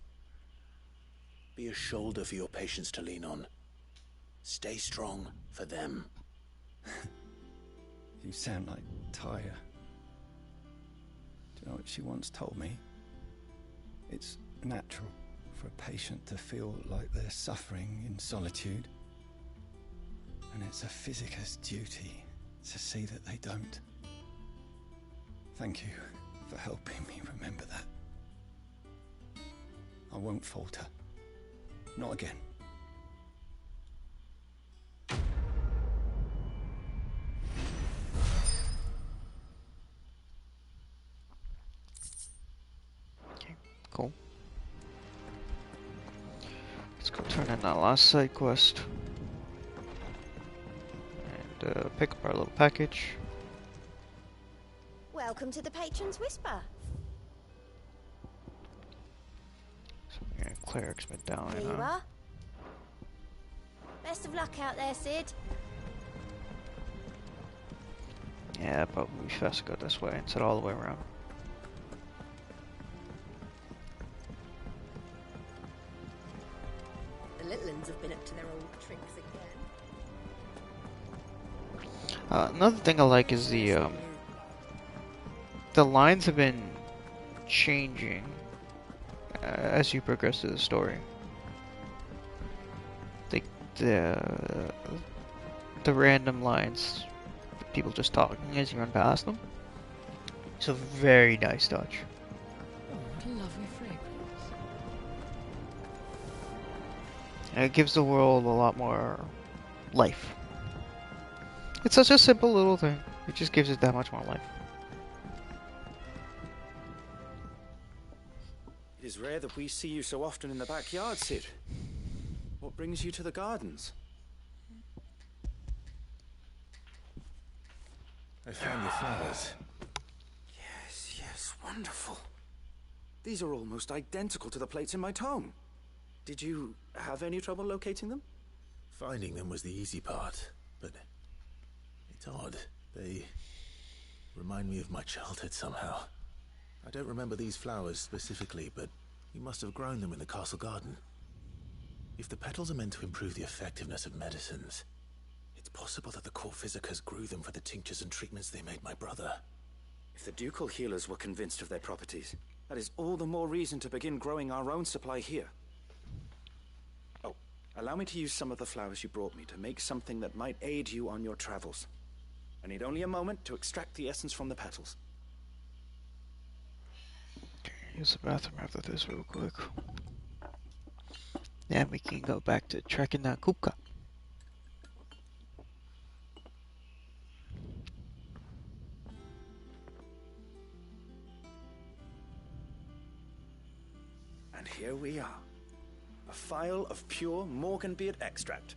S2: Be a shoulder for your patients to lean on. Stay strong for them.
S10: You sound like Tyre. Do you know what she once told me? It's natural for a patient to feel like they're suffering in solitude. And it's a physiker's duty to see that they don't. Thank you for helping me remember that. I won't falter. Not again.
S1: Okay, cool. Let's go turn in that last side quest. And pick up our little package.
S5: Welcome to the Patron's Whisper.
S1: Yeah, cleric's been down.
S5: Here you are. Best of luck out there, Sid.
S1: Yeah, probably best to go this way instead of all the way around.
S16: The little ones have been up to their old tricks again.
S1: Another thing I like is the lines have been changing as you progress through the story. The random lines, people just talking as you run past them. It's a very nice touch.
S19: Oh, what a lovely fragrance.
S1: And it gives the world a lot more life. It's such a simple little thing. It just gives it that much more life.
S7: It is rare that we see you so often in the backyard, Sid. What brings you to the gardens?
S2: I found your flowers.
S7: Yes, wonderful. These are almost identical to the plates in my tome. Did you have any trouble locating them?
S2: Finding them was the easy part, but it's odd. They remind me of my childhood somehow. I don't remember these flowers specifically, but you must have grown them in the castle garden. If the petals are meant to improve the effectiveness of medicines, it's possible that the court physicers grew them for the tinctures and treatments they made my brother.
S7: If the ducal healers were convinced of their properties, that is all the more reason to begin growing our own supply here. Oh, allow me to use some of the flowers you brought me to make something that might aid you on your travels. I need only a moment to extract the essence from the petals.
S1: Use the bathroom after this real quick. Then we can go back to trekking that Kupka.
S7: And here we are. A phial of pure Morganbeard extract.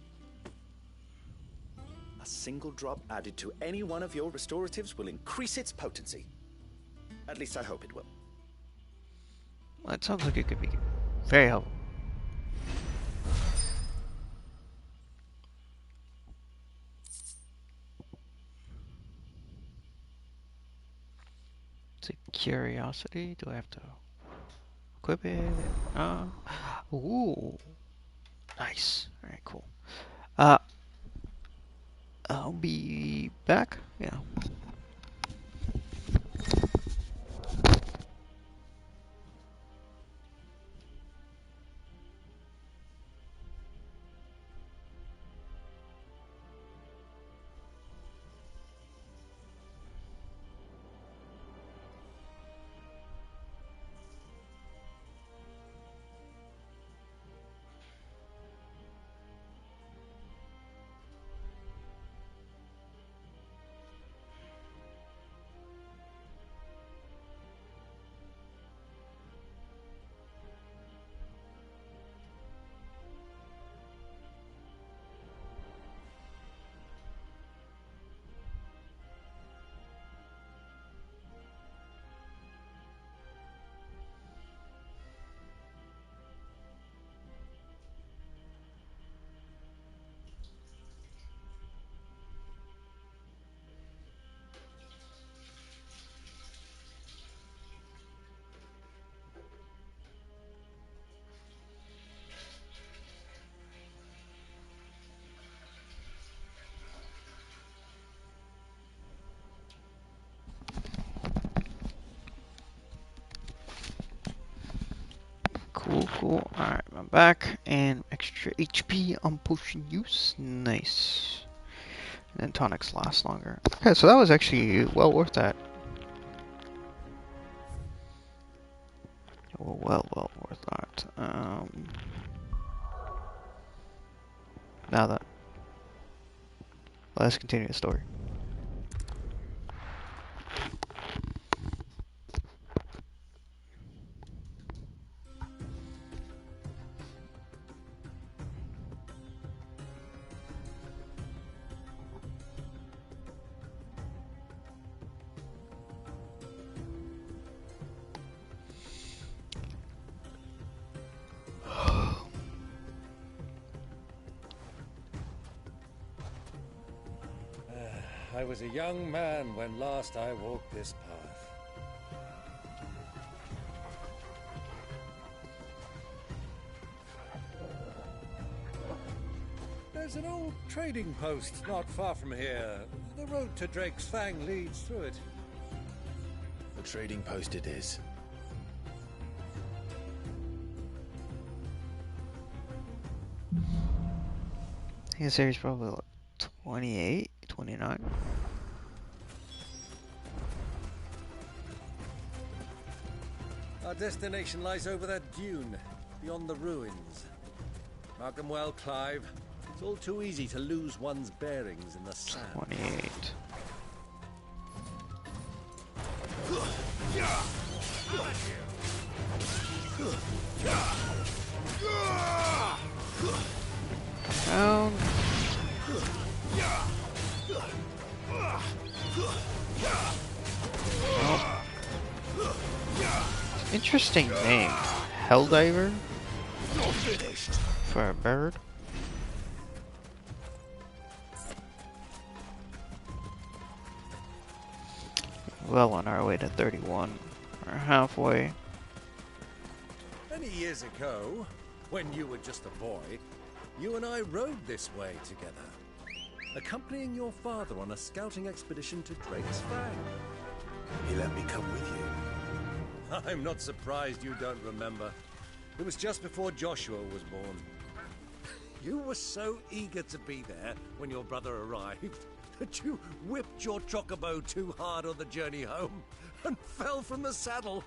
S7: A single drop added to any one of your restoratives will increase its potency. At least I hope it will.
S1: Well, it sounds like it could be very helpful. It's a curiosity. Do I have to equip it? Ooh. Nice. Alright, cool. I'll be back. Yeah. Cool. Alright, I'm back. And extra HP on potion use. Nice. And then tonics last longer. Okay, so that was actually well worth that. Well worth that. Now that. Let's continue the story.
S4: I was a young man when last I walked this path. There's an old trading post not far from here. The road to Drake's Fang leads through it.
S2: The trading post it is.
S1: I think the series probably like 28, 29.
S4: Our destination lies over that dune, beyond the ruins. Mark 'em well, Clive. It's all too easy to lose one's bearings in the sand.
S1: 28. Down. Oh. Interesting name. Helldiver? For a bird? Well on our way to 31. We're halfway.
S4: Many years ago, when you were just a boy, you and I rode this way together, accompanying your father on a scouting expedition to Drake's Fang.
S2: He let me come with you.
S4: I'm not surprised you don't remember. It was just before Joshua was born. You were so eager to be there when your brother arrived that you whipped your chocobo too hard on the journey home and fell from the saddle.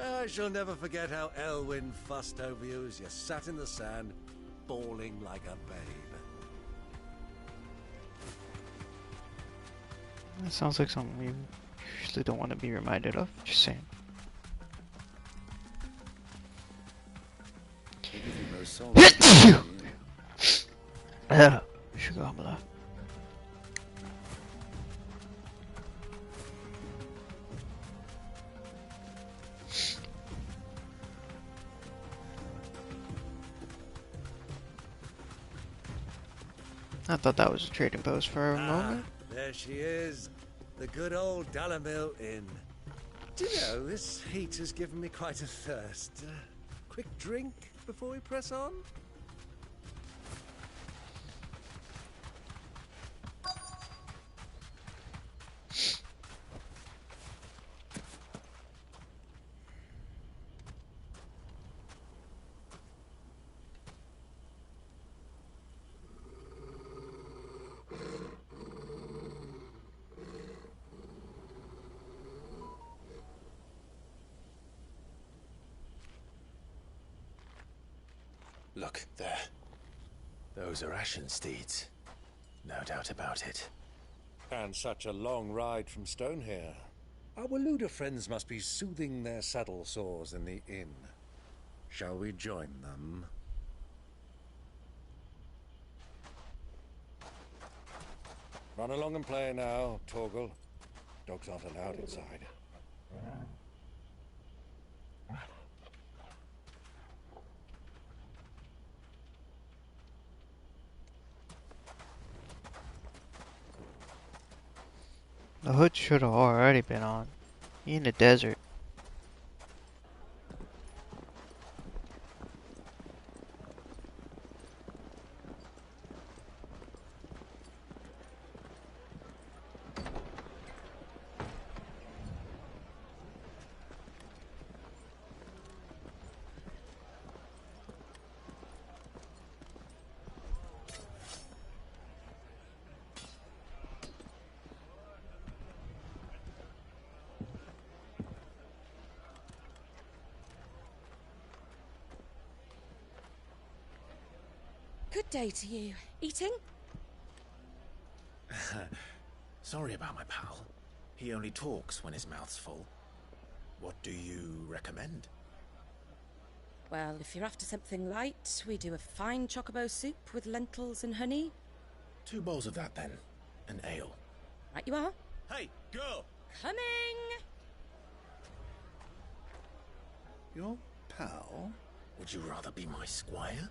S4: I shall never forget how Elwyn fussed over you as you sat in the sand, bawling like a babe.
S1: That sounds like something you usually don't want to be reminded of. Just saying. Sugar on my left. I thought that was a trading post for a moment.
S4: There she is, the good old Dalamil Inn. Do you know, this heat has given me quite a thirst. Quick drink before we press on?
S2: Look, there. Those are Ashen steeds. No doubt about it.
S4: And such a long ride from Stone here. Our Waluda friends must be soothing their saddle sores in the inn. Shall we join them? Run along and play now, Torgal. Dogs aren't allowed inside.
S1: The hood should have already been on. You in the desert.
S16: Good day to you. Eating?
S2: Sorry about my pal. He only talks when his mouth's full. What do you recommend?
S16: Well, if you're after something light, we do a fine chocobo soup with lentils and honey.
S2: 2 bowls of that, then. An ale.
S16: Right you are.
S2: Hey, girl!
S16: Coming!
S6: Your pal?
S2: Would you rather be my squire?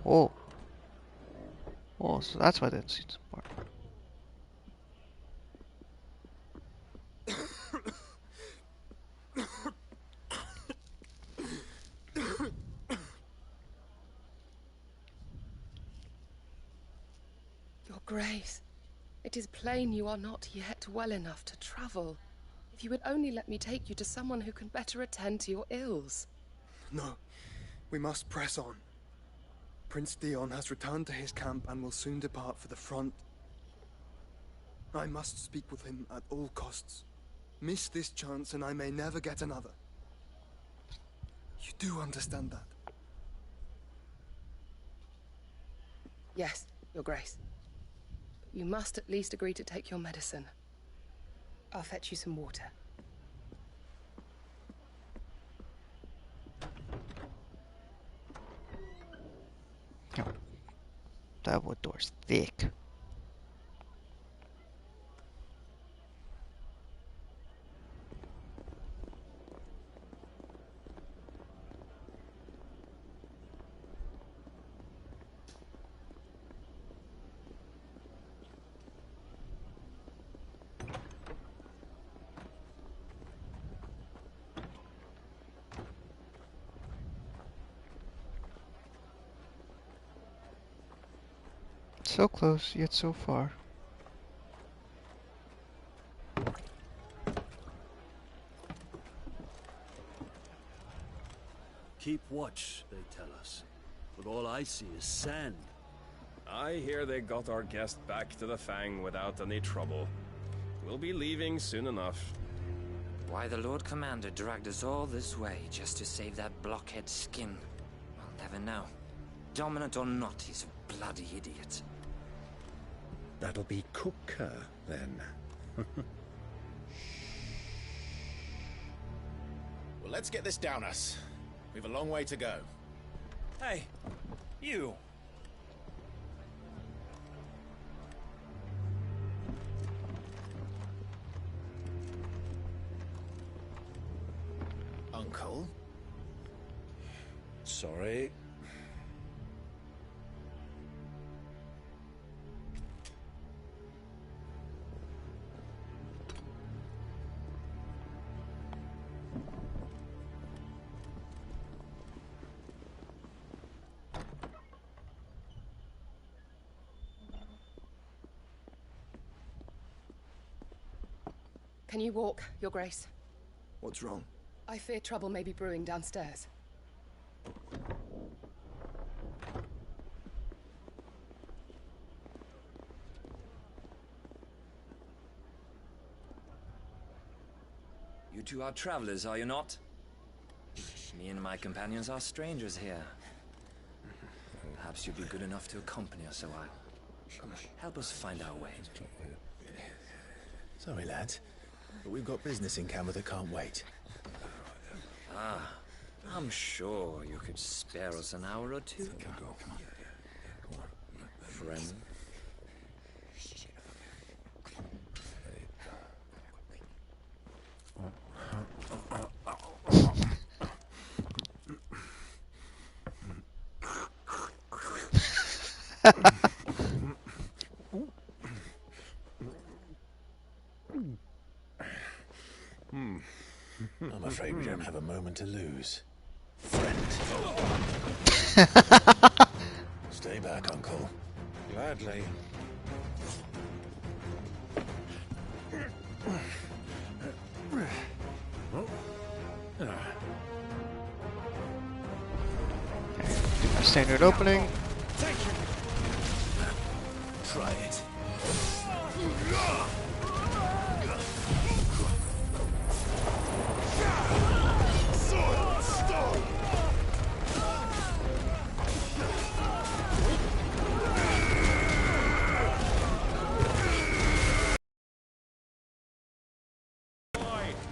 S1: Oh. Oh, so that's why they didn't see some part.
S19: Your Grace, it is plain you are not yet well enough to travel. If you would only let me take you to someone who can better attend to your ills.
S11: No, we must press on. Prince Dion has returned to his camp and will soon depart for the front. I must speak with him at all costs. Miss this chance and I may never get another. You do understand that?
S19: Yes, Your Grace. But you must at least agree to take your medicine. I'll fetch you some water.
S1: That wood door's thick. So close, yet so far.
S15: Keep watch, they tell us. But all I see is sand.
S22: I hear they got our guest back to the Fang without any trouble. We'll be leaving soon enough.
S23: Why the Lord Commander dragged us all this way just to save that blockhead skin, I'll never know. Dominant or not, he's a bloody idiot.
S24: That'll be Cooker, then.
S2: Well, let's get this down us. We've a long way to go.
S14: Hey, you.
S2: Uncle?
S24: Sorry.
S19: Can you walk, Your Grace?
S11: What's wrong?
S19: I fear trouble may be brewing downstairs.
S23: You two are travelers, are you not? Me and my companions are strangers here. Perhaps you'd be good enough to accompany us a while. Help us find our way.
S2: Sorry, lads, but we've got business in camera that can't wait.
S23: Ah, I'm sure you could spare us an hour or two. Friend.
S2: I'm afraid we don't have a moment to lose. Friend. Stay back, Uncle.
S4: Gladly.
S1: Standard opening.
S2: Try it.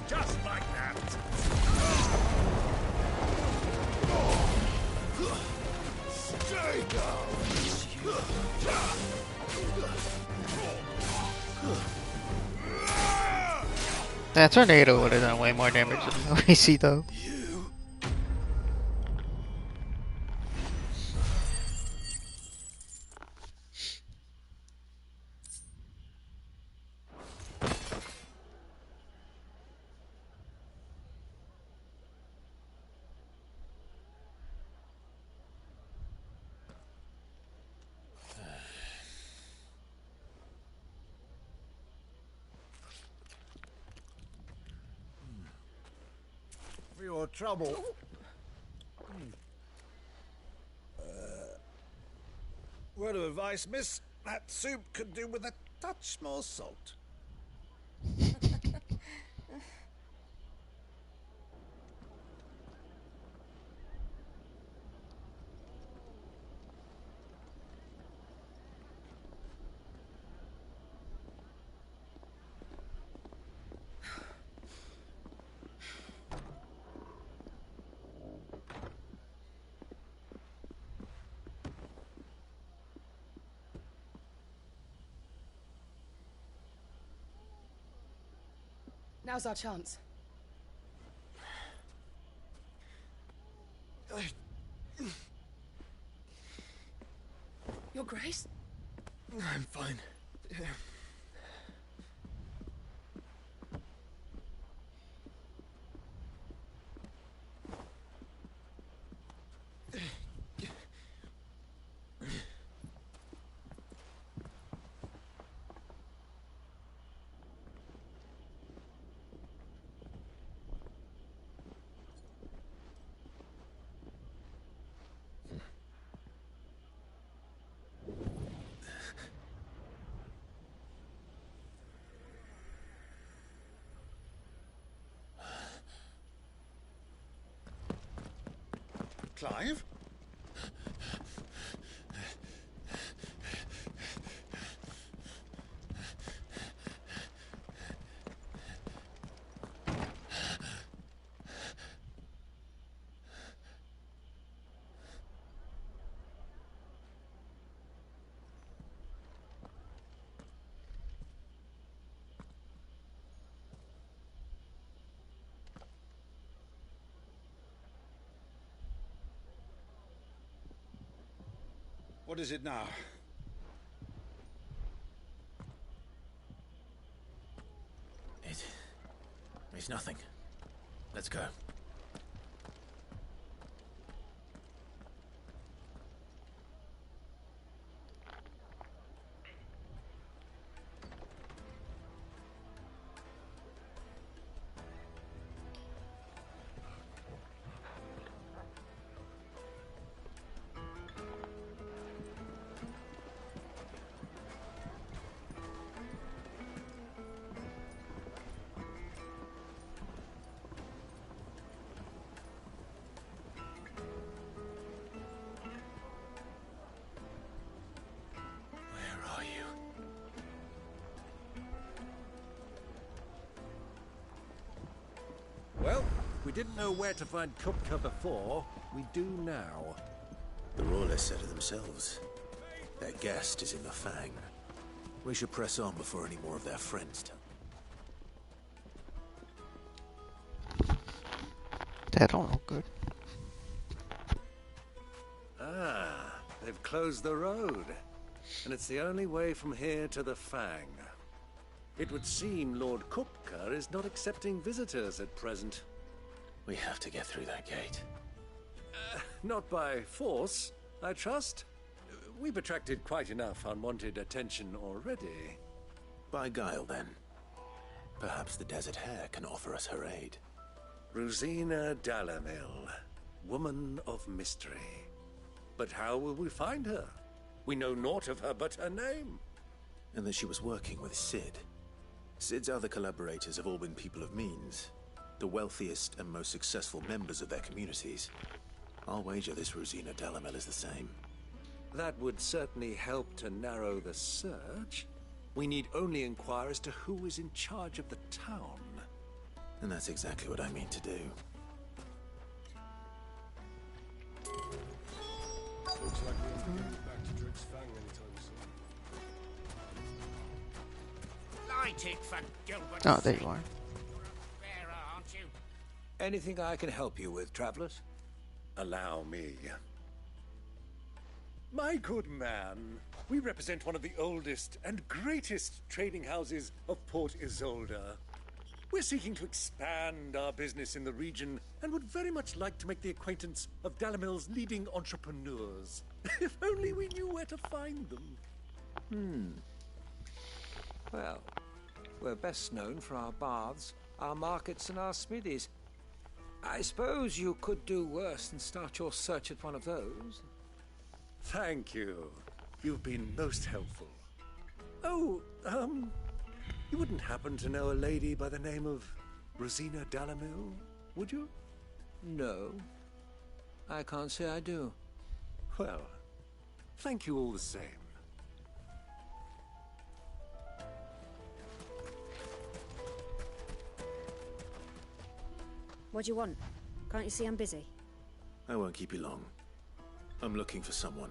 S4: Just like that.
S2: Stay down.
S1: That tornado would have done way more damage than the AC though.
S4: For your trouble. Word of advice, miss. That soup could do with a touch more salt.
S19: Now's our chance. Your Grace?
S11: I'm fine.
S4: Clive? What is it now?
S2: It's nothing. Let's go.
S4: Well, we didn't know where to find Kupka before. We do now.
S2: The Rawlers said it themselves. Their guest is in the Fang. We should press on before any more of their friends turn.
S1: That don't look good.
S4: Ah, they've closed the road. And it's the only way from here to the Fang. It would seem Lord Kupka is not accepting visitors at present.
S2: We have to get through that gate.
S4: Not by force, I trust. we've attracted quite enough unwanted attention already.
S2: By guile, then. Perhaps the Desert Hare can offer us her aid.
S4: Rosina Dalamil, woman of mystery. But how will we find her? We know naught of her but her name.
S2: And that she was working with Cid. Cid's other collaborators have all been people of means, the wealthiest and most successful members of their communities. I'll wager this Rosina Dalamil is the same.
S4: That would certainly help to narrow the search. We need only inquire as to who is in charge of the town.
S2: And that's exactly what I mean to do.
S22: Looks like we have to get back to Drix Fang anytime soon.
S3: Light it for Gilbert's
S1: Oh, there
S3: sake.
S1: you are.
S3: Bearer, aren't you?
S4: Anything I can help you with, travelers? Allow me. My good man, we represent one of the oldest and greatest trading houses of Port Isolde. We're seeking to expand our business in the region and would very much like to make the acquaintance of Dalamil's leading entrepreneurs. If only we knew where to find them.
S9: Well, we're best known for our baths, our markets, and our smithies. I suppose you could do worse than start your search at one of those.
S4: Thank you. You've been most helpful. Oh, you wouldn't happen to know a lady by the name of Rosina Dalamil, would you?
S9: No, I can't say I do.
S4: Well, thank you all the same.
S5: What do you want? Can't you see I'm busy?
S2: I won't keep you long. I'm looking for someone.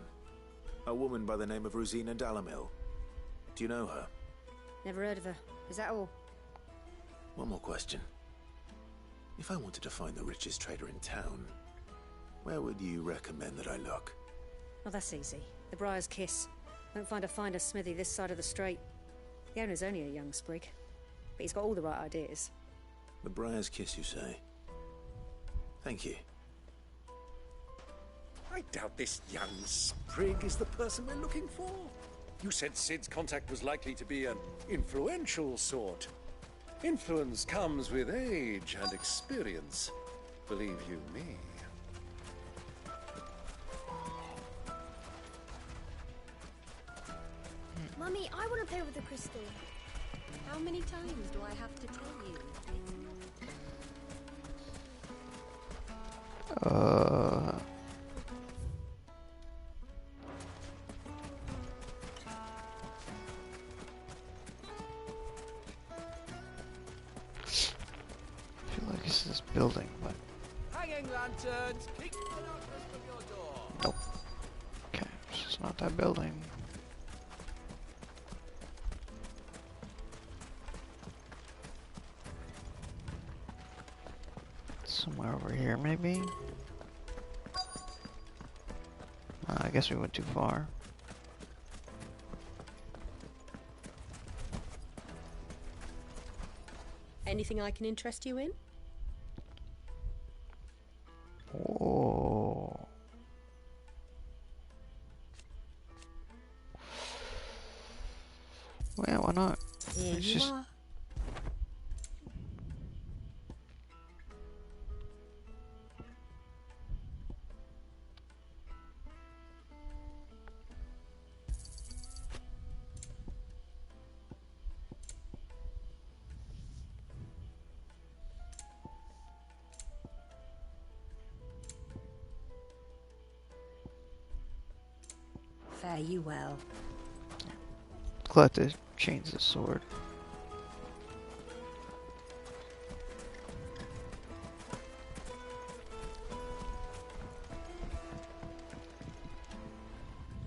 S2: A woman by the name of Rosina Dalamil. Do you know her?
S5: Never heard of her. Is that all?
S2: One more question. If I wanted to find the richest trader in town, where would you recommend that I look?
S5: Oh, that's easy. The Briar's Kiss. Won't find a finer smithy this side of the strait. The owner's only a young sprig, but he's got all the right ideas.
S2: The Briar's Kiss, you say? Thank you.
S4: I doubt this young sprig is the person we're looking for. You said Cid's contact was likely to be an influential sort. Influence comes with age and experience, believe you me.
S13: Mummy, I want to play with the crystal. How many times do I have to tell you?
S1: I feel like it's this building, but
S9: Hanging lanterns, keep the darkness from your door.
S1: nope. Okay, it's not that building. Somewhere over here, maybe? I guess we went too far.
S20: Anything I can interest you in?
S1: Oh. Well, why not?
S20: Here
S1: Let's
S20: you
S1: just
S20: are. Fare you well.
S1: glad to change the sword.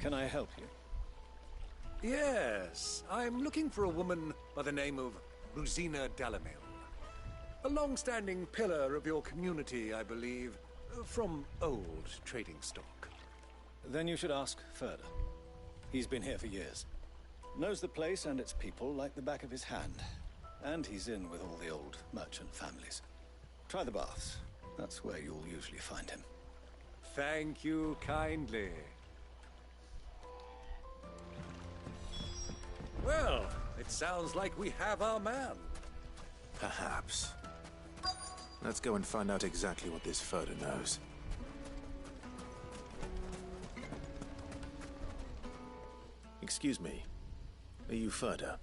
S10: Can I help you?
S4: Yes, I'm looking for a woman by the name of Rosina Dalamil. A long-standing pillar of your community, I believe, from old trading stock.
S10: Then you should ask further. He's been here for years. Knows the place and its people like the back of his hand. And he's in with all the old merchant families. Try the baths. That's where you'll usually find him.
S4: Thank you kindly. Well, it sounds like we have our man.
S2: Perhaps. Let's go and find out exactly what this Furder knows. Excuse me. Are you Furder?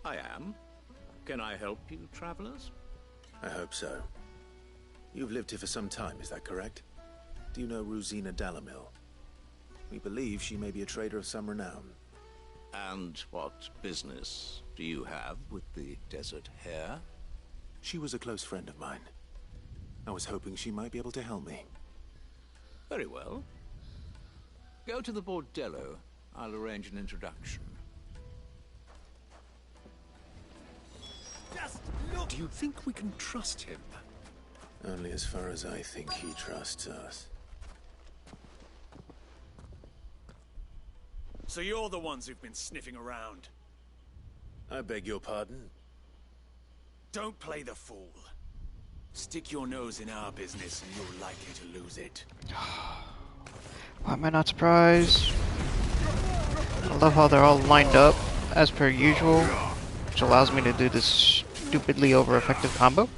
S8: I am. Can I help you, travelers?
S2: I hope so. You've lived here for some time, is that correct? Do you know Rosina Dalamil? We believe she may be a trader of some renown.
S8: And what business do you have with the Desert Hare?
S2: She was a close friend of mine. I was hoping she might be able to help me.
S8: Very well. Go to the bordello. I'll arrange an introduction.
S4: Just look! Do you think we can trust him?
S2: Only as far as I think he trusts us.
S4: So you're the ones who've been sniffing around?
S2: I beg your pardon?
S4: Don't play the fool. Stick your nose in our business and you're likely to lose it.
S1: Why am I not surprised? I love how they're all lined up, as per usual, which allows me to do this stupidly over-effective combo.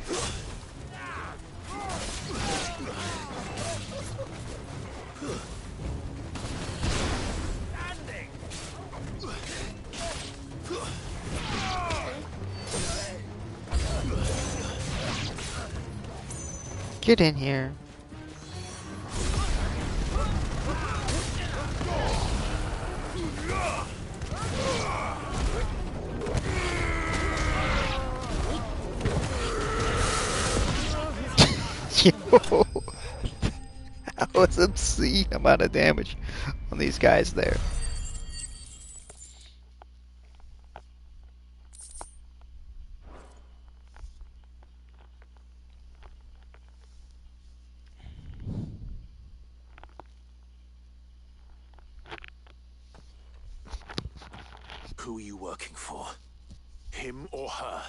S1: Get in here. Yo, that was obscene amount of damage on these guys there.
S2: Who are you working for? Him or her?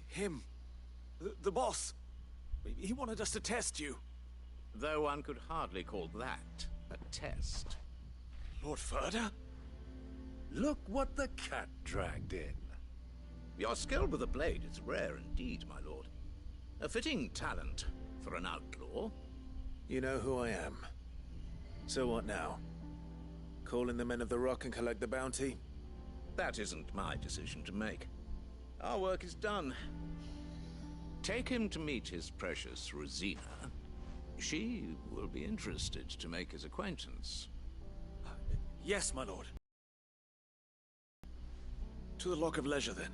S4: Him. The boss. He wanted us to test you.
S8: Though one could hardly call that a test.
S4: Lord Furder?
S8: Look what the cat dragged in. Your skill with the blade is rare indeed, my lord. A fitting talent for an outlaw.
S2: You know who I am. So what now? Call in the Men of the Rock and collect the bounty?
S8: That isn't my decision to make. Our work is done. Take him to meet his precious Rosina. She will be interested to make his acquaintance.
S4: Yes, my lord. To the Lock of Leisure, then.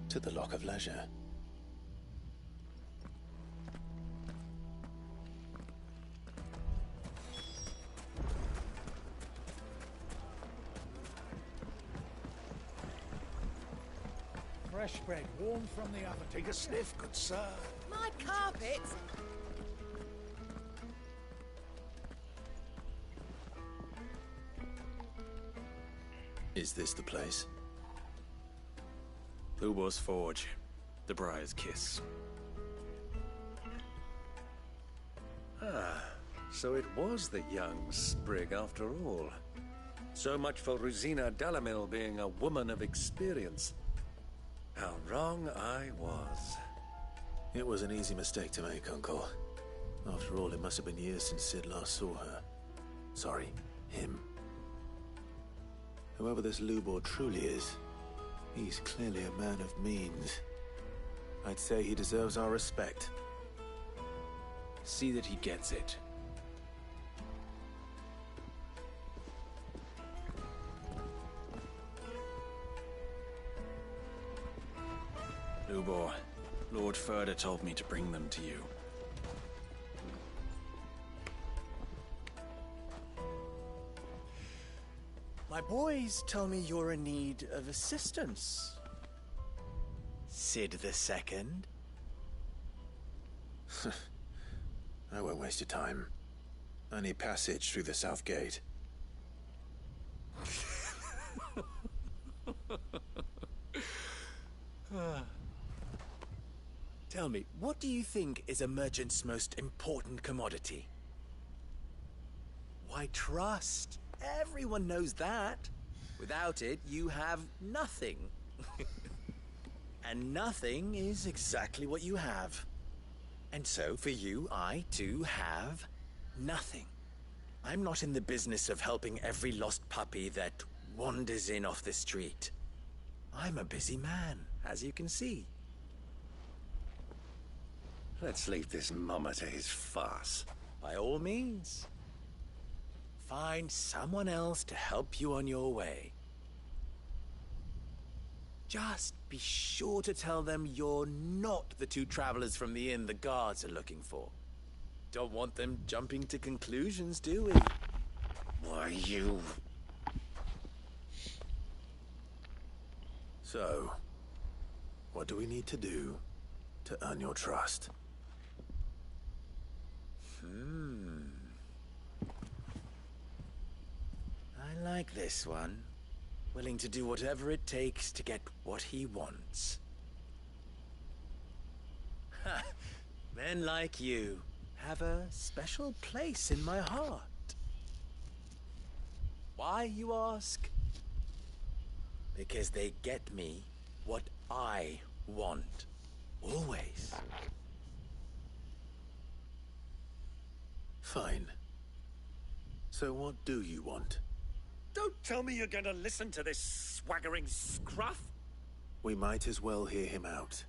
S2: To the Lock of Leisure.
S12: Fresh bread, warm from the oven.
S4: Take a sniff, good sir.
S13: My carpet!
S2: Is this the place?
S4: Lubor's Forge. The Briar's Kiss. Ah, so it was the young sprig after all. So much for Rosina Dalamil being a woman of experience. How wrong I was.
S2: It was an easy mistake to make, Uncle. After all, it must have been years since Sid last saw her. Sorry, him. Whoever this Lubor truly is, he's clearly a man of means. I'd say he deserves our respect.
S4: See that he gets it. Lubor, Lord Furder told me to bring them to you.
S18: My boys tell me you're in need of assistance. Sid the Second?
S2: I won't waste your time. I need passage through the south gate.
S18: Tell me, what do you think is a merchant's most important commodity? Why, trust. Everyone knows that. Without it, you have nothing. And nothing is exactly what you have. And so, for you, I, too, have nothing. I'm not in the business of helping every lost puppy that wanders in off the street. I'm a busy man, as you can see.
S4: Let's leave this mummer to his farce.
S18: By all means. Find someone else to help you on your way. Just be sure to tell them you're not the two travelers from the inn the guards are looking for. Don't want them jumping to conclusions, do we?
S4: Why, you...
S2: So, what do we need to do to earn your trust?
S18: I like this one. Willing to do whatever it takes to get what he wants. Ha! Men like you have a special place in my heart. Why, you ask? Because they get me what I want. Always.
S2: Fine. So what do you want?
S4: Don't tell me you're going to listen to this swaggering scruff.
S2: We might as well hear him out.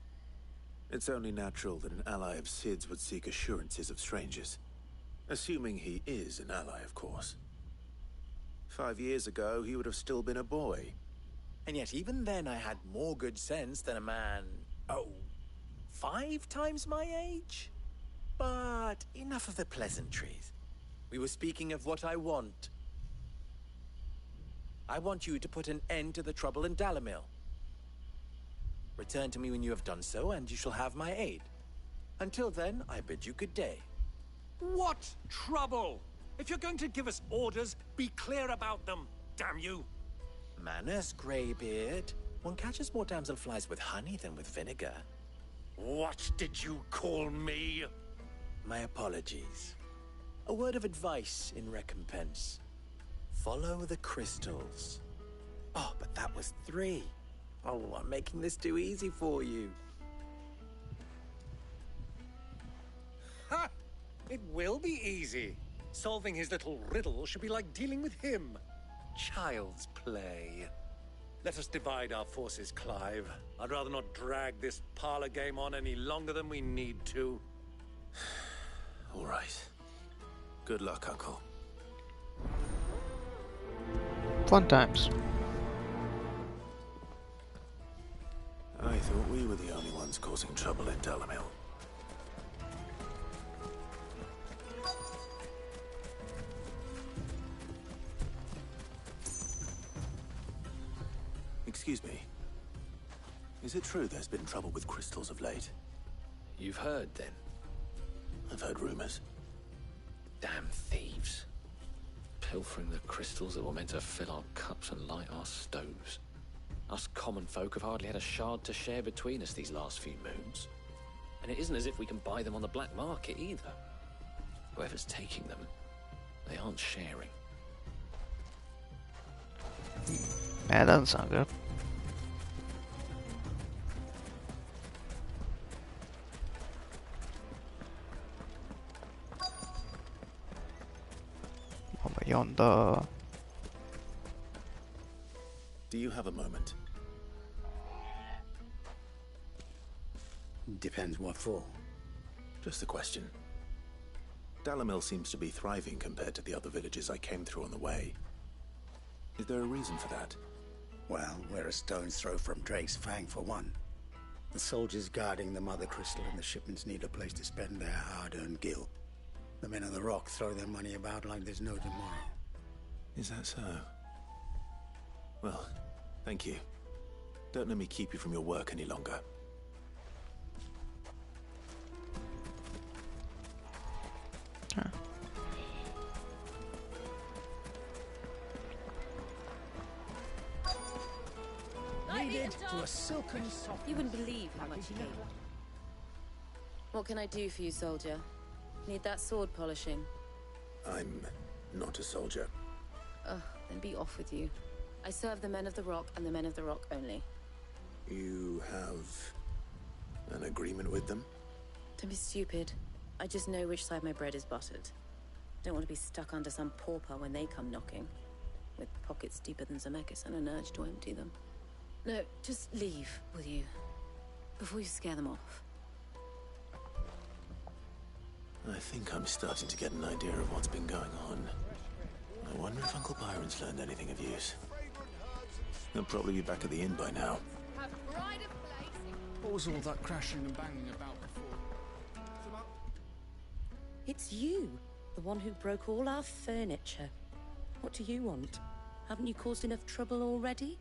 S2: It's only natural that an ally of Sid's would seek assurances of strangers. Assuming he is an ally, of course. 5 years ago, he would have still been a boy.
S18: And yet even then I had more good sense than a man, 5 times my age? But enough of the pleasantries. We were speaking of what I want. I want you to put an end to the trouble in Dalamil. Return to me when you have done so, and you shall have my aid. Until then, I bid you good day.
S4: What trouble? If you're going to give us orders, be clear about them, damn you!
S18: Manners, Greybeard. One catches more damselflies with honey than with vinegar.
S4: What did you call me?
S18: My apologies. A word of advice in recompense. Follow the crystals. Oh, but that was 3. Oh, I'm making this too easy for you.
S4: Ha! It will be easy. Solving his little riddle should be like dealing with him. Child's play. Let us divide our forces, Clive. I'd rather not drag this parlor game on any longer than we need to.
S2: All right. Good luck, Uncle.
S1: Fun times.
S2: I thought we were the only ones causing trouble in Dalamil. Excuse me. Is it true there's been trouble with crystals of late?
S7: You've heard, then?
S2: I've heard rumors.
S7: Damn thieves. Pilfering the crystals that were meant to fill our cups and light our stoves. Us common folk have hardly had a shard to share between us these last few moons. And it isn't as if we can buy them on the black market either. Whoever's taking them, they aren't sharing.
S1: That doesn't sound good. Over yonder.
S2: Do you have a moment?
S15: Depends what for.
S2: Just a question. Dalamil seems to be thriving compared to the other villages I came through on the way. Is there a reason for that?
S15: Well, we're a stone's throw from Drake's Fang, for one. The soldiers guarding the Mother Crystal and the shipments need a place to spend their hard-earned gil. The men of the Rock throw their money about like there's no tomorrow.
S2: Is that so? Well, thank you. Don't let me keep you from your work any longer.
S12: Needed to a silken soft.
S16: You wouldn't believe how much he gave. What can I do for you, soldier? Need that sword polishing?
S2: I'm not a soldier.
S6: Ugh, then be off with you. I serve the men of the Rock and the men of the Rock only.
S2: You have an agreement with them?
S6: Don't be stupid. I just know which side my bread is buttered. Don't want to be stuck under some pauper when they come knocking. With pockets deeper than Zemeckis and an urge to empty them. No, just leave, will you? Before you scare them off.
S2: I think I'm starting to get an idea of what's been going on. I wonder if Uncle Byron's learned anything of use. He'll probably be back at the inn by now.
S16: What was all that crashing and banging about before?
S14: It's you, the one who broke all our furniture. What do you want? Haven't you caused enough trouble already?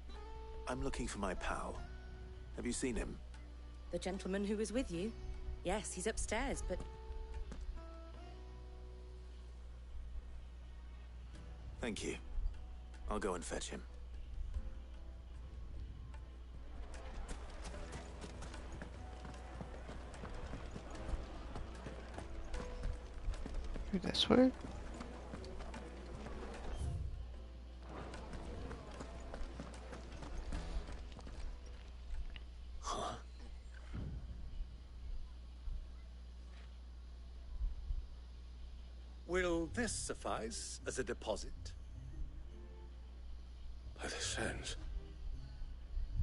S2: I'm looking for my pal. Have you seen him?
S14: The gentleman who was with you? Yes, he's upstairs, but...
S2: Thank you. I'll go and fetch him.
S1: This way?
S2: Huh?
S4: Will this suffice as a deposit?
S17: By the sands.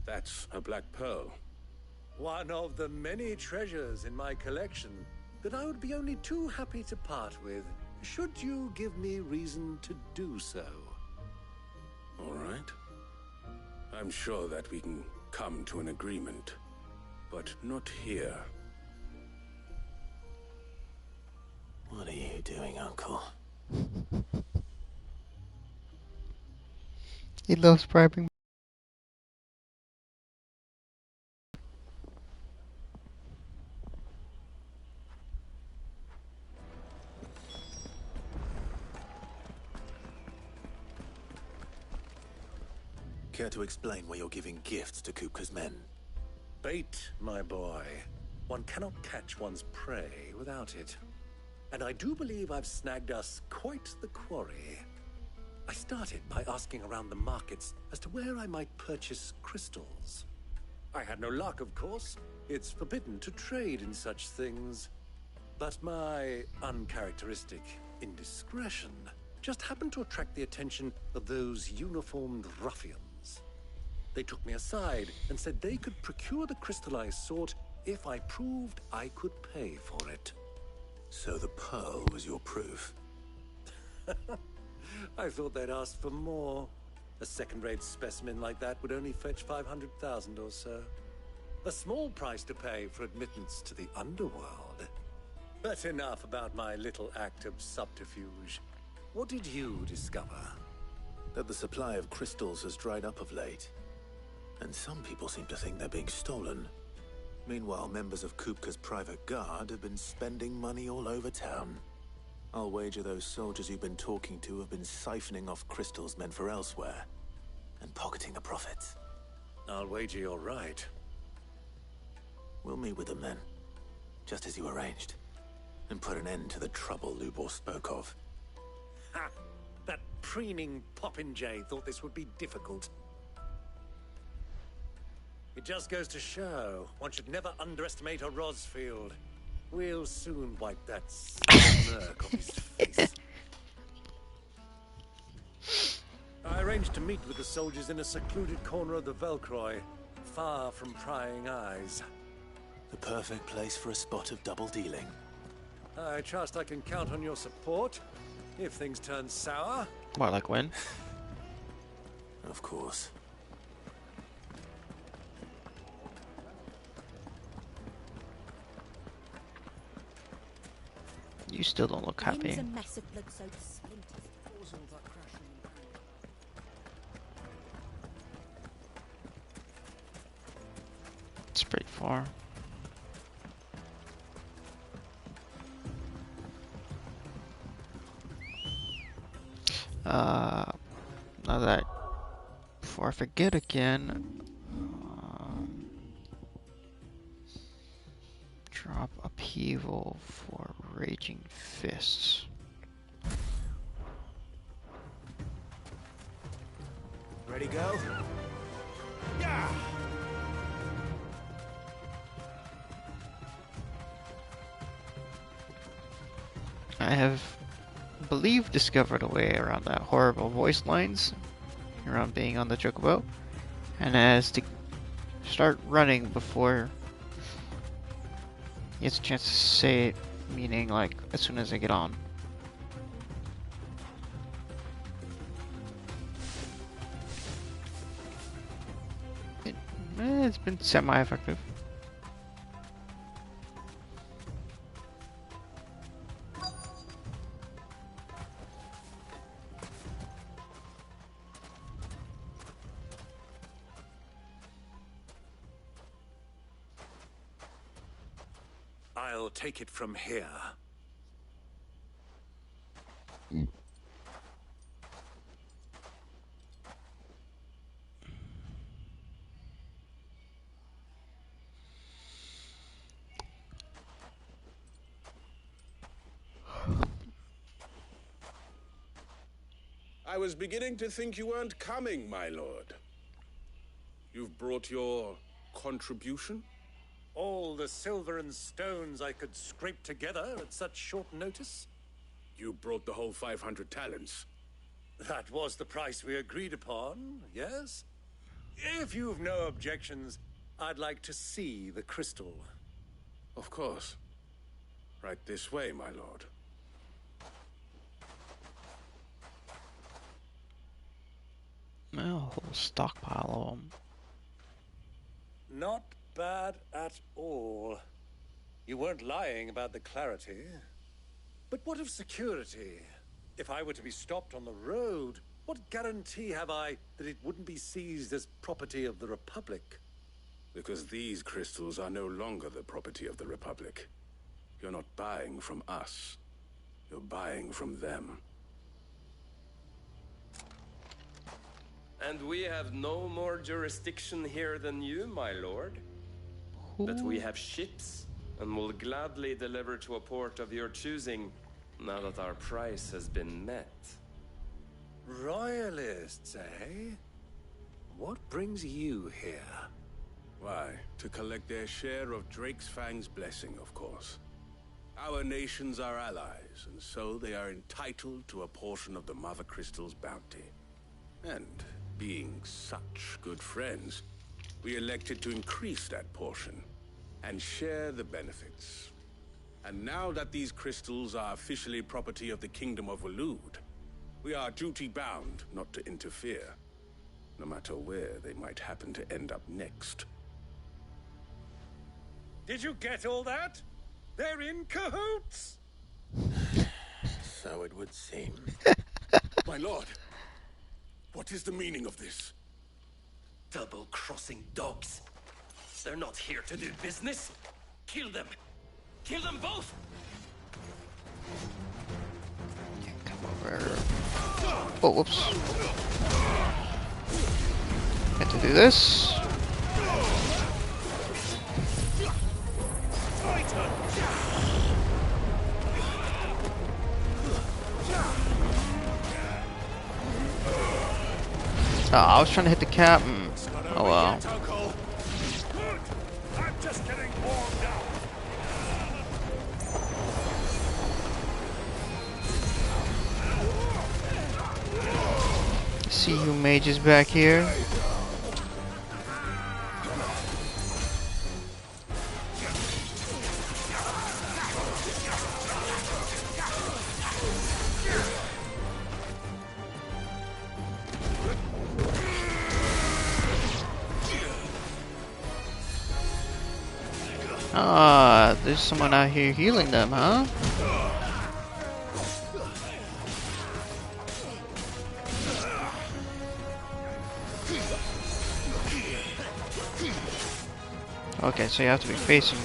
S17: That's a black pearl.
S4: One of the many treasures in my collection that I would be only too happy to part with, should you give me reason to do so.
S17: All right. I'm sure that we can come to an agreement, but not here.
S2: What are you doing, Uncle?
S1: He loves bribing.
S2: Care to explain why you're giving gifts to Kupka's men?
S4: Bait, my boy. One cannot catch one's prey without it. And I do believe I've snagged us quite the quarry. I started by asking around the markets as to where I might purchase crystals. I had no luck, of course. It's forbidden to trade in such things. But my uncharacteristic indiscretion just happened to attract the attention of those uniformed ruffians. They took me aside and said they could procure the crystal I sought if I proved I could pay for it.
S2: So the pearl was your proof?
S4: I thought they'd ask for more. A second-rate specimen like that would only fetch 500,000 or so. A small price to pay for admittance to the underworld. But enough about my little act of subterfuge. What did you discover?
S2: That the supply of crystals has dried up of late. And some people seem to think they're being stolen. Meanwhile, members of Kupka's private guard have been spending money all over town. I'll wager those soldiers you've been talking to have been siphoning off crystals meant for elsewhere, and pocketing the profits.
S4: I'll wager you're right.
S2: We'll meet with them then, just as you arranged, and put an end to the trouble Lubor spoke of.
S4: Ha! That preening popinjay thought this would be difficult. It just goes to show one should never underestimate a Rosfield. We'll soon wipe that smirk off his face. I arranged to meet with the soldiers in a secluded corner of the Velcroy, far from prying eyes.
S2: The perfect place for a spot of double dealing.
S4: I trust I can count on your support if things turn sour.
S1: What, like when?
S2: Of course.
S1: You still don't look happy.
S14: It's a mess of blood-soaked splinters.
S1: It's pretty far. Now that, before I forget again, drop upheaval for raging fists.
S18: Ready, go?
S4: Yeah!
S1: I have, believe, discovered a way around that horrible voice lines around being on the chocobo, and as to start running before he gets a chance to say it, meaning like as soon as I get on. It's been semi-effective.
S4: I'll take it from here.
S17: I was beginning to think you weren't coming, my lord. You've brought your contribution?
S4: All the silver and stones I could scrape together at such short notice?
S17: You brought the whole 500 talents.
S4: That was the price we agreed upon, yes? If you've no objections, I'd like to see the crystal.
S17: Of course. Right this way, my lord.
S1: A whole stockpile of them.
S4: Not bad at all. You weren't lying about the clarity. But what of security? If I were to be stopped on the road, what guarantee have I that it wouldn't be seized as property of the Republic?
S17: Because these crystals are no longer the property of the Republic. You're not buying from us. You're buying from them.
S22: And we have no more jurisdiction here than you, my lord. But we have ships, and will gladly deliver to a port of your choosing, now that our price has been met.
S4: Royalists, eh? What brings you here?
S17: Why, to collect their share of Drake's Fang's blessing, of course. Our nations are allies, and so they are entitled to a portion of the Mother Crystal's bounty. And being such good friends, we elected to increase that portion and share the benefits. And now that these crystals are officially property of the Kingdom of Waloed, we are duty-bound not to interfere, no matter where they might happen to end up next.
S4: Did you get all that? They're in cahoots!
S15: So it would seem.
S17: My lord, what is the meaning of this?
S19: Double-crossing dogs. They're not here to do business. Kill them. Kill them both!
S1: Come over. Oh, whoops. Had to do this. Oh, I was trying to hit the cap. Oh well.
S4: I'm just getting warmed up.
S1: See who mage is back here. Ah, there's someone out here healing them, huh? Okay, so you have to be facing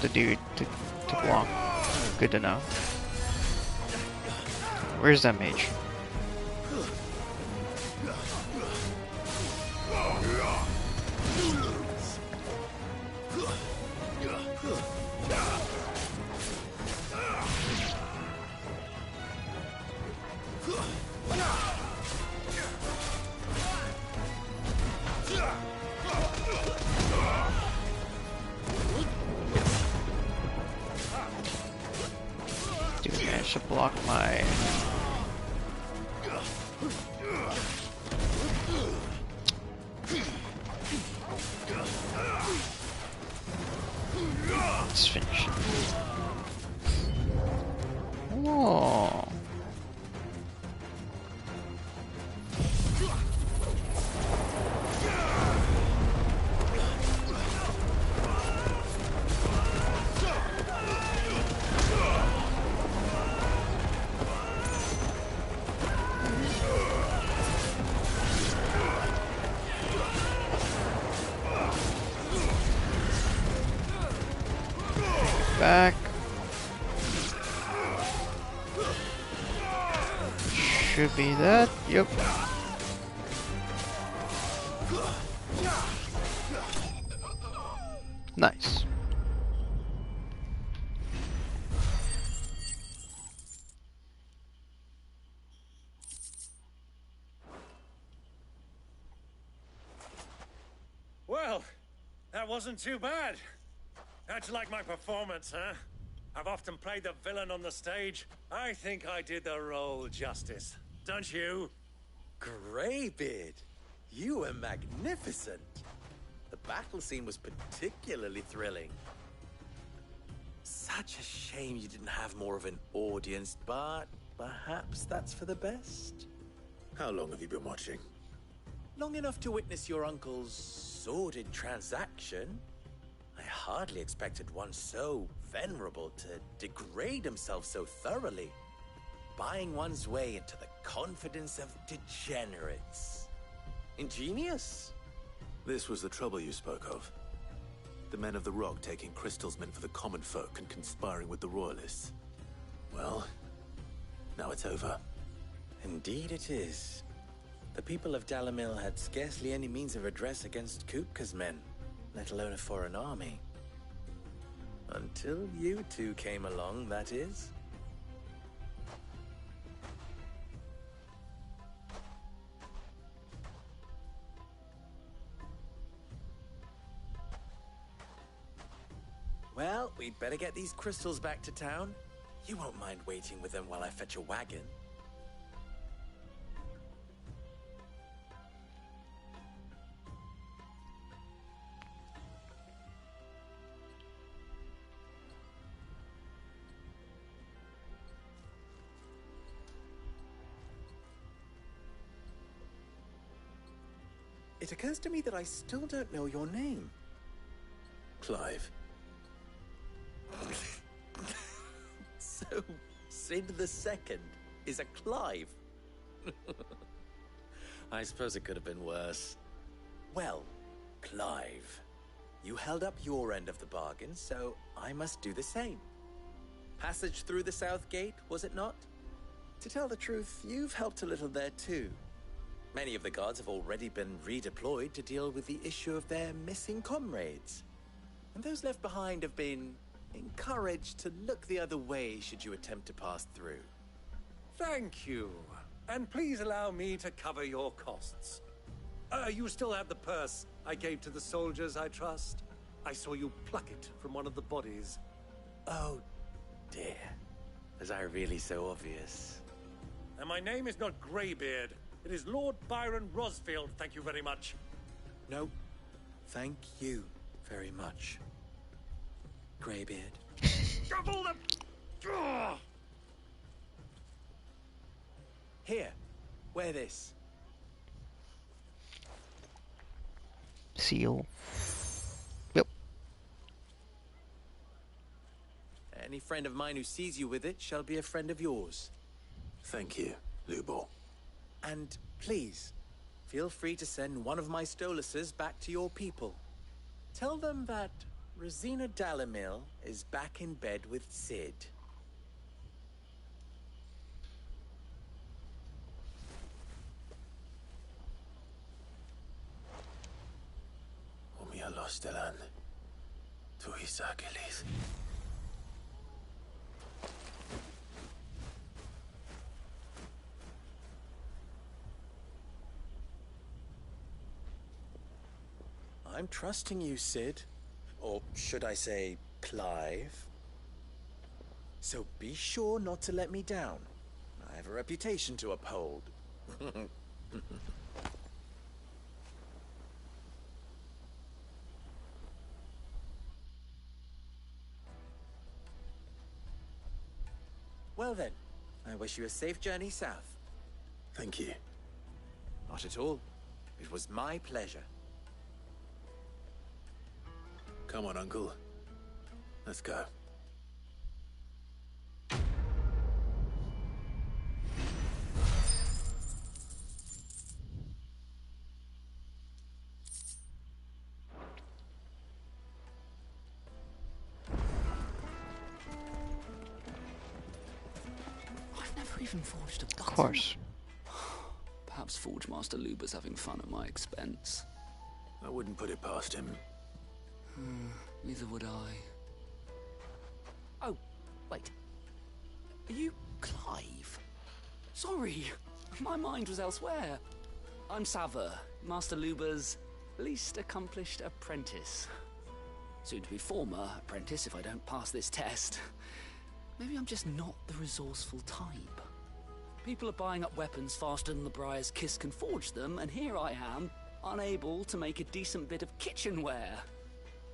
S1: the dude to block. Good to know. Where's that mage? unlock my... Let's finish it. Oh. Back. Should be that. Yep. Nice.
S4: Well, that wasn't too bad. How'd you like my performance, huh? I've often played the villain on the stage. I think I did the role justice. Don't you?
S18: Greybeard, you were magnificent. The battle scene was particularly thrilling. Such a shame you didn't have more of an audience, but perhaps that's for the best.
S2: How long have you been watching?
S18: Long enough to witness your uncle's sordid transaction. I hardly expected one so venerable to degrade himself so thoroughly. Buying one's way into the confidence of degenerates. Ingenious.
S2: This was the trouble you spoke of. The men of the Rock taking crystals meant for the common folk and conspiring with the Royalists. Well, now it's over.
S18: Indeed it is. The people of Dalamil had scarcely any means of redress against Kupka's men, let alone a foreign army. Until you two came along, that is. Well, we'd better get these crystals back to town. You won't mind waiting with them while I fetch a wagon. It occurs to me that I still don't know your name.
S2: Clive.
S18: So, Sid the Second is a Clive. I suppose it could have been worse. Well, Clive, you held up your end of the bargain, so I must do the same. Passage through the South Gate, was it not? To tell the truth, you've helped a little there too. Many of the guards have already been redeployed to deal with the issue of their missing comrades. And those left behind have been encouraged to look the other way should you attempt to pass through.
S4: Thank you. And please allow me to cover your costs. You still have the purse I gave to the soldiers, I trust? I saw you pluck it from one of the bodies.
S18: Oh, dear. Was I really so obvious?
S4: And my name is not Greybeard. It is Lord Byron Rosfield, thank you very much.
S18: No, thank you very much, Greybeard.
S4: Double the...
S18: Here, wear this.
S1: Seal. Yep.
S18: Any friend of mine who sees you with it shall be a friend of yours.
S2: Thank you, Lubo.
S18: And please, feel free to send one of my Stoluses back to your people. Tell them that Rosina Dalamil is back in bed with Sid.
S2: Omia Lostelan. Tuis Achilles.
S18: I'm trusting you, Sid. Or should I say, Clive. So be sure not to let me down. I have a reputation to uphold. Well then, I wish you a safe journey south.
S15: Thank you.
S18: Not at all. It was my pleasure.
S15: Come on, Uncle. Let's go.
S11: I've never even forged a button.
S1: Of course.
S11: Perhaps Forge Master Luber's having fun at my expense.
S15: I wouldn't put it past him.
S11: Neither would I. Oh, wait. Are you Clive? Sorry, my mind was elsewhere. I'm Saver, Master Luber's least accomplished apprentice. Soon to be former apprentice if I don't pass this test. Maybe I'm just not the resourceful type. People are buying up weapons faster than the Briar's Kiss can forge them, and here I am, unable to make a decent bit of kitchenware.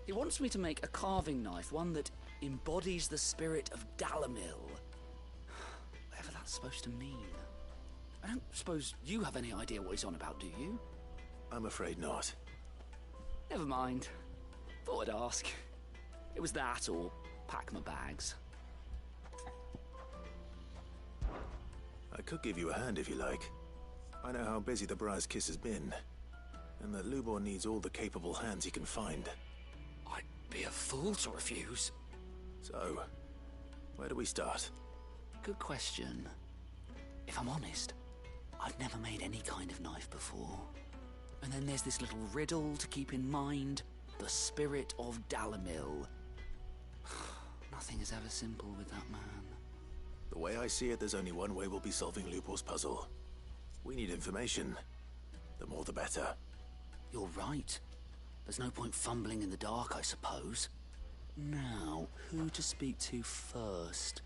S11: He wants me to make a carving knife, one that embodies the spirit of Dalamil. Whatever that's supposed to mean. I don't suppose you have any idea what he's on about, do you?
S15: I'm afraid not.
S11: Never mind. Thought I'd ask. It was that or pack my bags.
S15: I could give you a hand if you like. I know how busy the Briar's Kiss has been, and that Lubor needs all the capable hands he can find.
S11: I'd be a fool to refuse.
S15: So, where do we start?
S11: Good question. If I'm honest, I've never made any kind of knife before. And then there's this little riddle to keep in mind. The spirit of Dalamil. Nothing is ever simple with that man.
S15: The way I see it, there's only one way we'll be solving Lubor's puzzle. We need information. The more the better.
S11: You're right. There's no point fumbling in the dark, I suppose. Now, who to speak to first?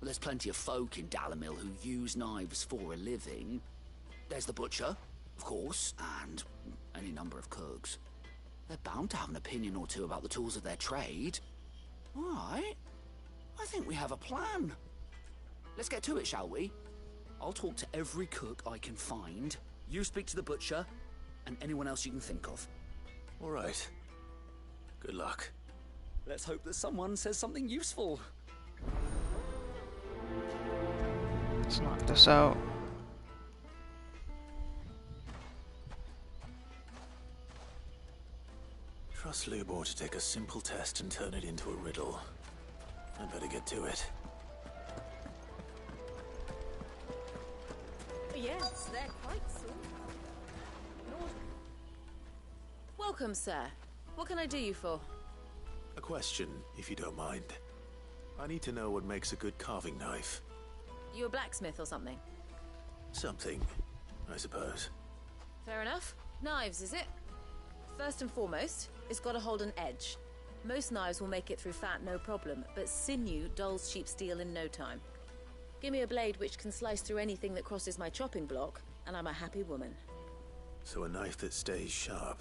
S11: Well, there's plenty of folk in Dalamil who use knives for a living. There's the butcher, of course, and any number of cooks. They're bound to have an opinion or two about the tools of their trade. All right. I think we have a plan. Let's get to it, shall we? I'll talk to every cook I can find. You speak to the butcher, and anyone else you can think of.
S15: All right. Good luck.
S11: Let's hope that someone says something useful.
S1: Let's knock this out.
S15: Trust Lubor to take a simple test and turn it into a riddle. I'd better get to it.
S6: Yes, they're quite sore. Welcome, sir. What can I do you for?
S15: A question, if you don't mind. I need to know what makes a good carving knife.
S6: You a blacksmith or something?
S15: Something, I suppose.
S6: Fair enough. Knives, is it? First and foremost, it's got to hold an edge. Most knives will make it through fat, no problem, but sinew dulls cheap steel in no time. Give me a blade which can slice through anything that crosses my chopping block, and I'm a happy woman.
S15: So a knife that stays sharp.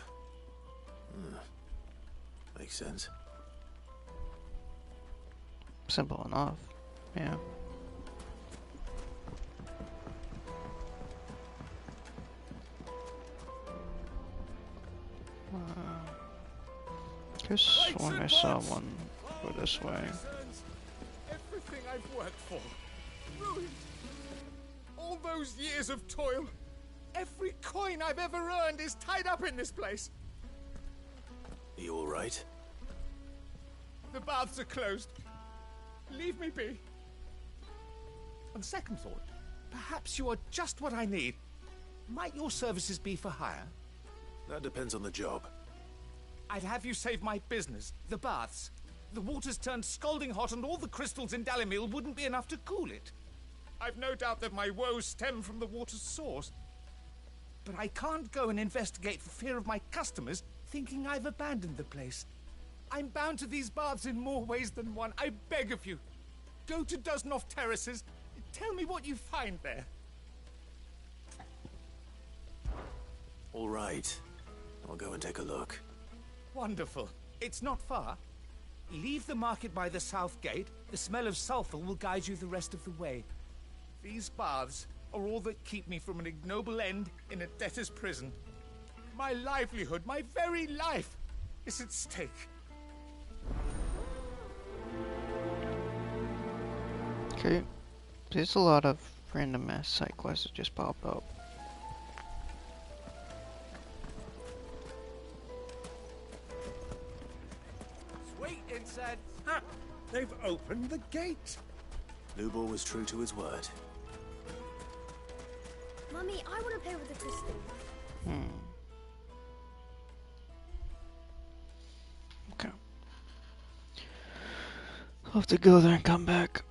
S15: Makes sense.
S1: Simple enough. Yeah. Just when I saw one go this way.
S12: Everything I've worked for, ruined. All those years of toil, every coin I've ever earned is tied up in this place.
S15: Are you all right?
S12: The baths are closed. Leave me be. On second thought, perhaps you are just what I need. Might your services be for hire?
S15: That depends on the job.
S12: I'd have you save my business, the baths. The water's turned scalding hot and all the crystals in Dalamil wouldn't be enough to cool it. I've no doubt that my woes stem from the water's source. But I can't go and investigate for fear of my customers thinking I've abandoned the place. I'm bound to these baths in more ways than one. I beg of you, Go to Dusnoff Terraces. Tell me what you find there.
S2: All right. I'll go and take a look.
S12: Wonderful. It's not far. Leave the market by the south gate. The smell of sulphur will guide you the rest of the way. These baths are all that keep me from an ignoble end in a debtor's prison. My livelihood, my very life, is at stake.
S1: Okay. There's a lot of random ass side quests that just popped up.
S4: Sweet incense! Ha! They've opened the gate!
S2: Lubor was true to his word.
S13: Mummy, I want to play with the crystal.
S1: Okay. I'll have to go there and come back.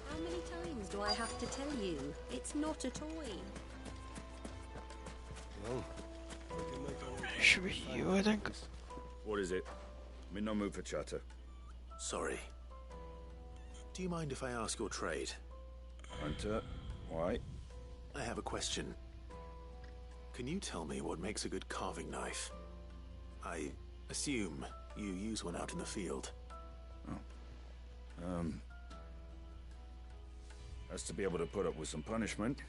S5: How many times do I have to tell you? It's not a toy.
S3: Well,
S1: should be you, I think.
S3: What is it? I'm in no mood for chatter.
S2: Sorry. Do you mind if I ask your trade?
S3: Hunter, why?
S2: I have a question. Can you tell me what makes a good carving knife? I assume you use one out in the field.
S3: Has to be able to put up with some punishment.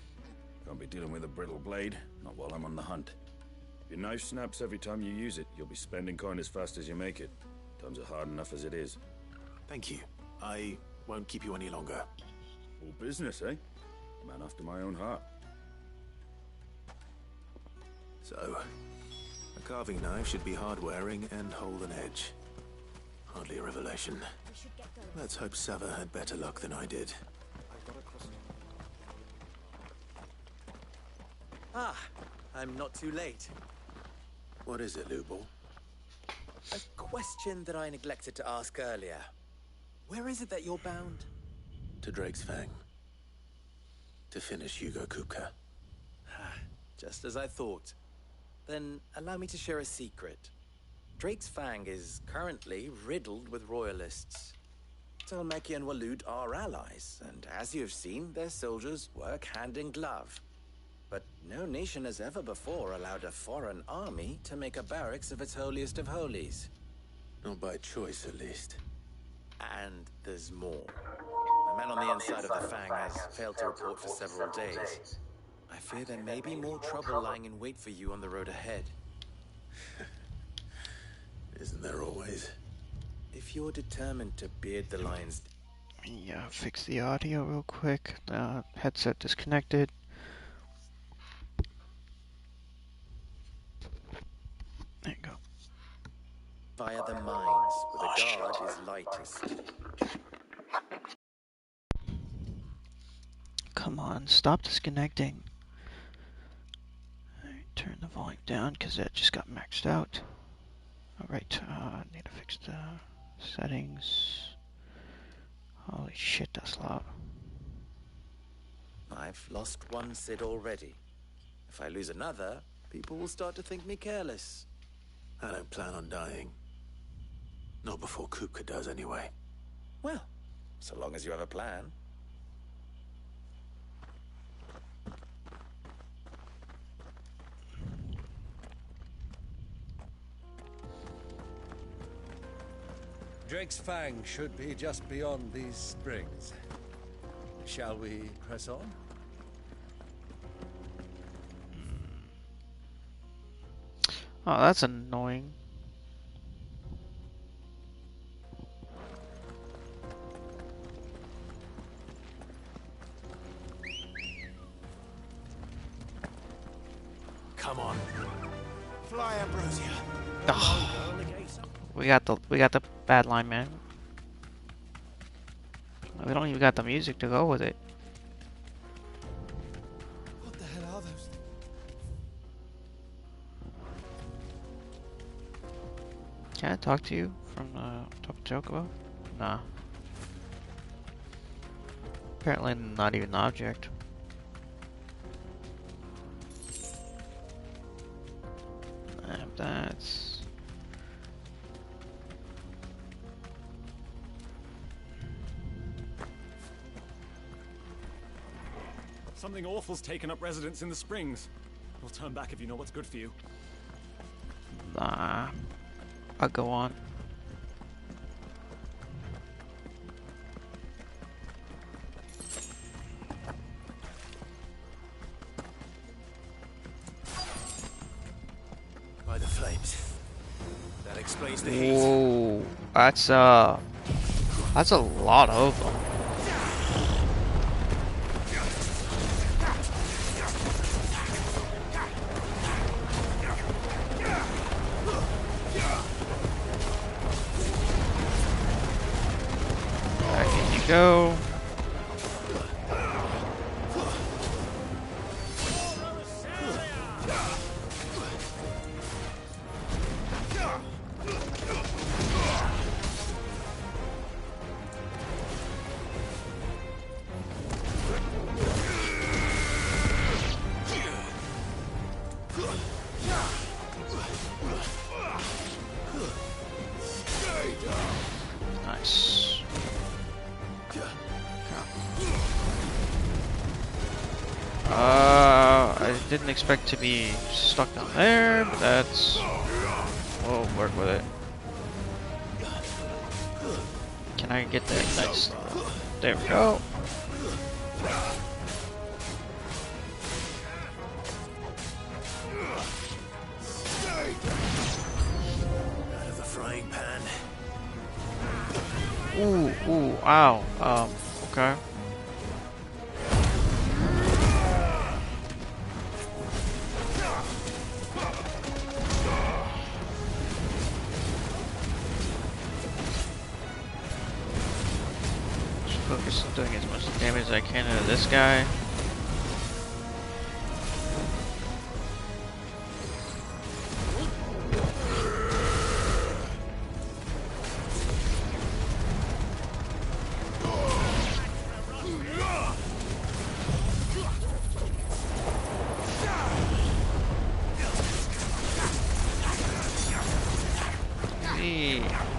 S3: Can't be dealing with a brittle blade, not while I'm on the hunt. If your knife snaps every time you use it, you'll be spending coin as fast as you make it. Times are hard enough as it is.
S2: Thank you. I won't keep you any longer.
S3: All business, eh? Man after my own heart.
S2: So, a carving knife should be hard-wearing and hold an edge. Hardly a revelation. Let's hope Sava had better luck than I did.
S18: Ah, I'm not too late.
S2: What is it, Lubor?
S18: A question that I neglected to ask earlier. Where is it that you're bound?
S2: To Drake's Fang. To finish Hugo Kupka.
S18: Just as I thought. Then allow me to share a secret. Drake's Fang is currently riddled with royalists. Talmeki and Waloed are allies, and as you have seen, their soldiers work hand in glove. But no nation has ever before allowed a foreign army to make a barracks of its holiest of holies.
S2: Not by choice, at least.
S18: And there's more. A man on the inside of the Fang has failed to report for several days. I fear there may be more trouble lying in wait for you on the road ahead.
S2: Isn't there always?
S18: If you're determined to beard the lion's...
S1: Yeah, fix the audio real quick. Headset disconnected. There you go.
S18: Via the mines, where the guard is lightest.
S1: Come on, stop disconnecting. Alright, turn the volume down because that just got maxed out. Alright, I need to fix the settings. Holy shit, that's loud.
S18: I've lost one Sid already. If I lose another, people will start to think me careless.
S2: I don't plan on dying. Not before Kupka does, anyway.
S18: Well, so long as you have a plan.
S4: Drake's Fang should be just beyond these springs. Shall we press on?
S1: Oh, that's annoying.
S2: Come on. Fly, Ambrosia.
S1: Oh, we got the bad line, man. We don't even got the music to go with it.
S4: What the hell are those?
S1: Can I talk to you from top of Chocobo? Nah. Apparently not even an object. That's...
S9: Something awful's taken up residence in the springs. We'll turn back if you know what's good for you.
S1: Nah. I'll go on.
S2: By the flames. That explains the heat.
S1: Whoa. That's a lot of them. Back in you go. Nice. I didn't expect to be stuck down there, but that's... We'll work with it. Can I get that next? There we go.
S2: Out of the frying pan.
S1: Ooh, ow. Okay. Just focus on doing as much damage as I can to this guy.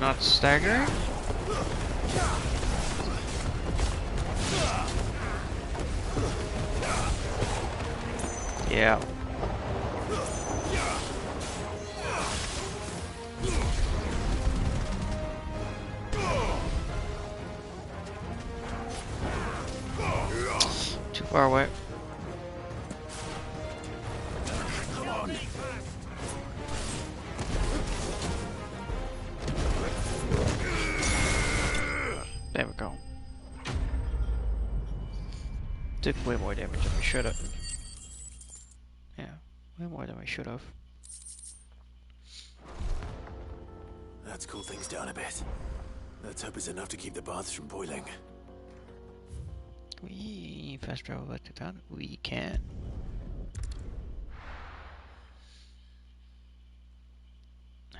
S1: Not staggering. Yeah. Too far away.
S2: Come on.
S1: There we go. Took way more damage than we should have. Yeah, way more than we should have.
S2: That's cooled things down a bit. Let's hope it's enough to keep the baths from boiling.
S1: We fast travel back to town. We can.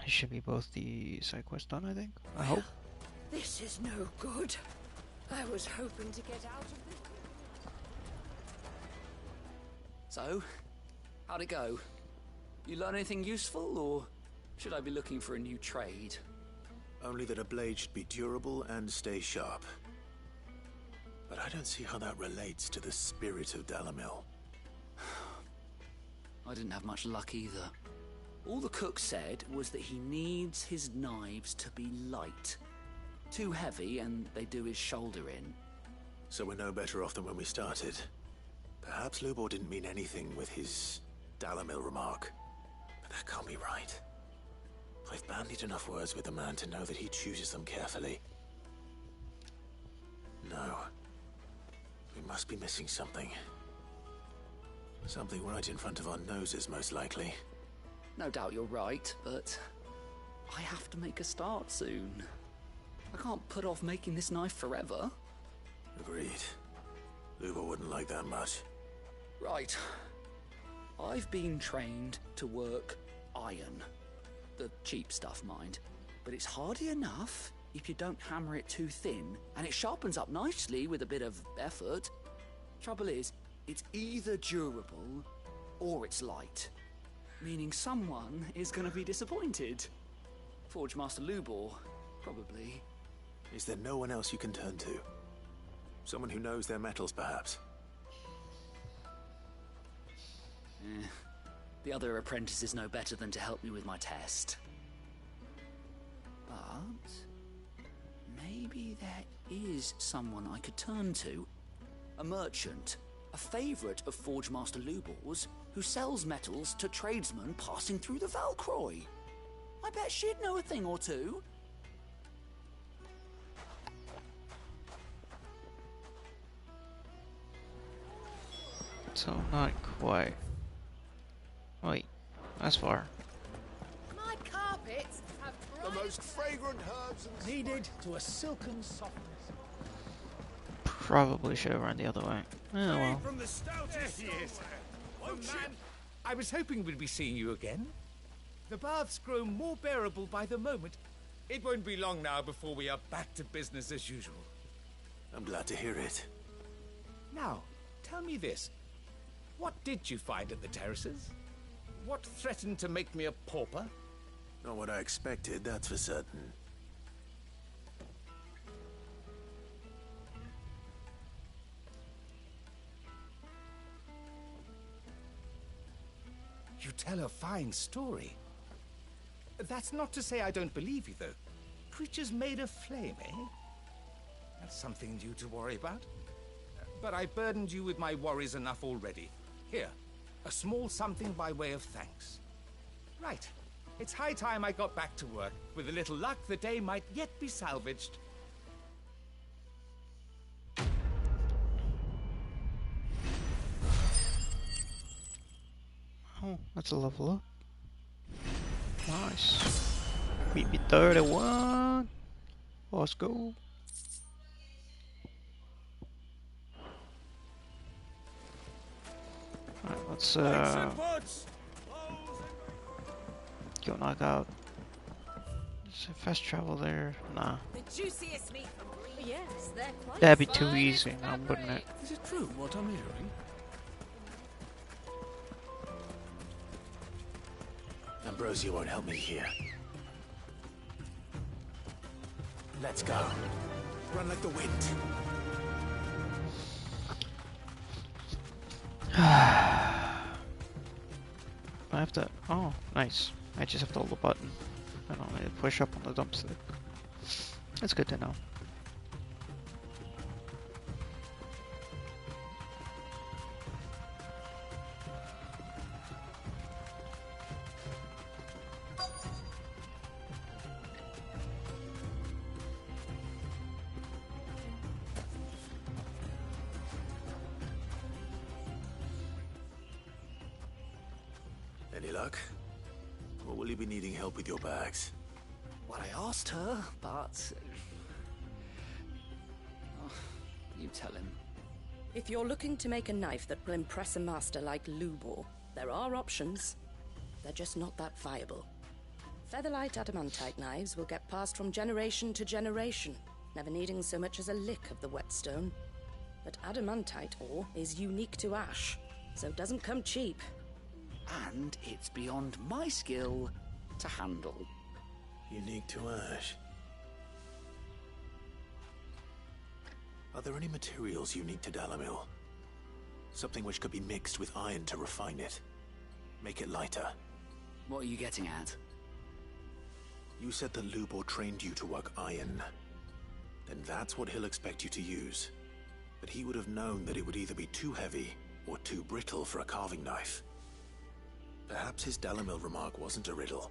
S1: It should be both the side quests done, I think. I hope.
S21: This is no good. I was hoping to get out of this.
S11: So, how'd it go? You learn anything useful, or should I be looking for a new trade?
S2: Only that a blade should be durable and stay sharp. But I don't see how that relates to the spirit of Dalamil.
S11: I didn't have much luck either. All the cook said was that he needs his knives to be light. Too heavy and they do his shoulder in.
S2: So we're no better off than when we started. Perhaps Lubor didn't mean anything with his Dalamil remark. But that can't be right. I've bandied enough words with the man to know that he chooses them carefully. No. We must be missing something. Something right in front of our noses, most likely.
S11: No doubt you're right, but I have to make a start soon. I can't put off making this knife forever.
S2: Agreed. Lubor wouldn't like that much.
S11: Right. I've been trained to work iron. The cheap stuff, mind. But it's hardy enough if you don't hammer it too thin, and it sharpens up nicely with a bit of effort. Trouble is, it's either durable or it's light. Meaning someone is going to be disappointed. Forge Master Lubor, probably.
S2: Is there no one else you can turn to? Someone who knows their metals, perhaps?
S11: The other apprentices know better than to help me with my test. But maybe there is someone I could turn to. A merchant, a favourite of Forge Master Lubor's, who sells metals to tradesmen passing through the Valcroy. I bet she'd know a thing or two.
S1: So not quite. Wait, that's far.
S21: My carpets have
S15: The most fragrant herbs and
S2: Kneaded to a silken softness.
S1: Probably should have run the other way. Oh well.
S12: From the stoutest. There he is. Oh, man, I was hoping we'd be seeing you again. The baths grow more bearable by the moment. It won't be long now before we are back to business as usual.
S2: I'm glad to hear it.
S12: Now, tell me this. What did you find at the terraces? What threatened to make me a pauper?
S2: Not what I expected, that's for certain.
S12: You tell a fine story. That's not to say I don't believe you, though. Creatures made of flame, eh? That's something new to worry about. But I burdened you with my worries enough already. Here, a small something by way of thanks. Right. It's high time I got back to work. With a little luck, the day might yet be salvaged.
S1: Oh, that's a level up. Nice. Beat me 31. Let's go. Alright, let's go knock out. Is there fast travel there? Nah.
S21: The juiciest meat from Greece. Yes, they're quite
S1: That'd be too
S21: fine
S1: easy
S21: as
S1: now,
S21: fabric.
S1: wouldn't it?
S15: Is it true what I'm hearing?
S2: Ambrosia won't help me here. Let's go. Run like the wind.
S1: I have to... Oh, nice. I just have to hold the button. I don't need to push up on the dump stick. That's good to know.
S2: Any luck? Or will you be needing help with your bags?
S11: Well, I asked her, but... Oh, you tell him.
S6: If you're looking to make a knife that will impress a master like Lubor, there are options. They're just not that viable. Featherlight adamantite knives will get passed from generation to generation, never needing so much as a lick of the whetstone. But adamantite ore is unique to ash, so it doesn't come cheap.
S11: And it's beyond my skill to handle.
S2: Unique to ash. Are there any materials unique to Dalamil? Something which could be mixed with iron to refine it. Make it lighter.
S11: What are you getting at?
S2: You said that Lubor trained you to work iron. Then that's what he'll expect you to use. But he would have known that it would either be too heavy or too brittle for a carving knife. Perhaps his Dalamil remark wasn't a riddle,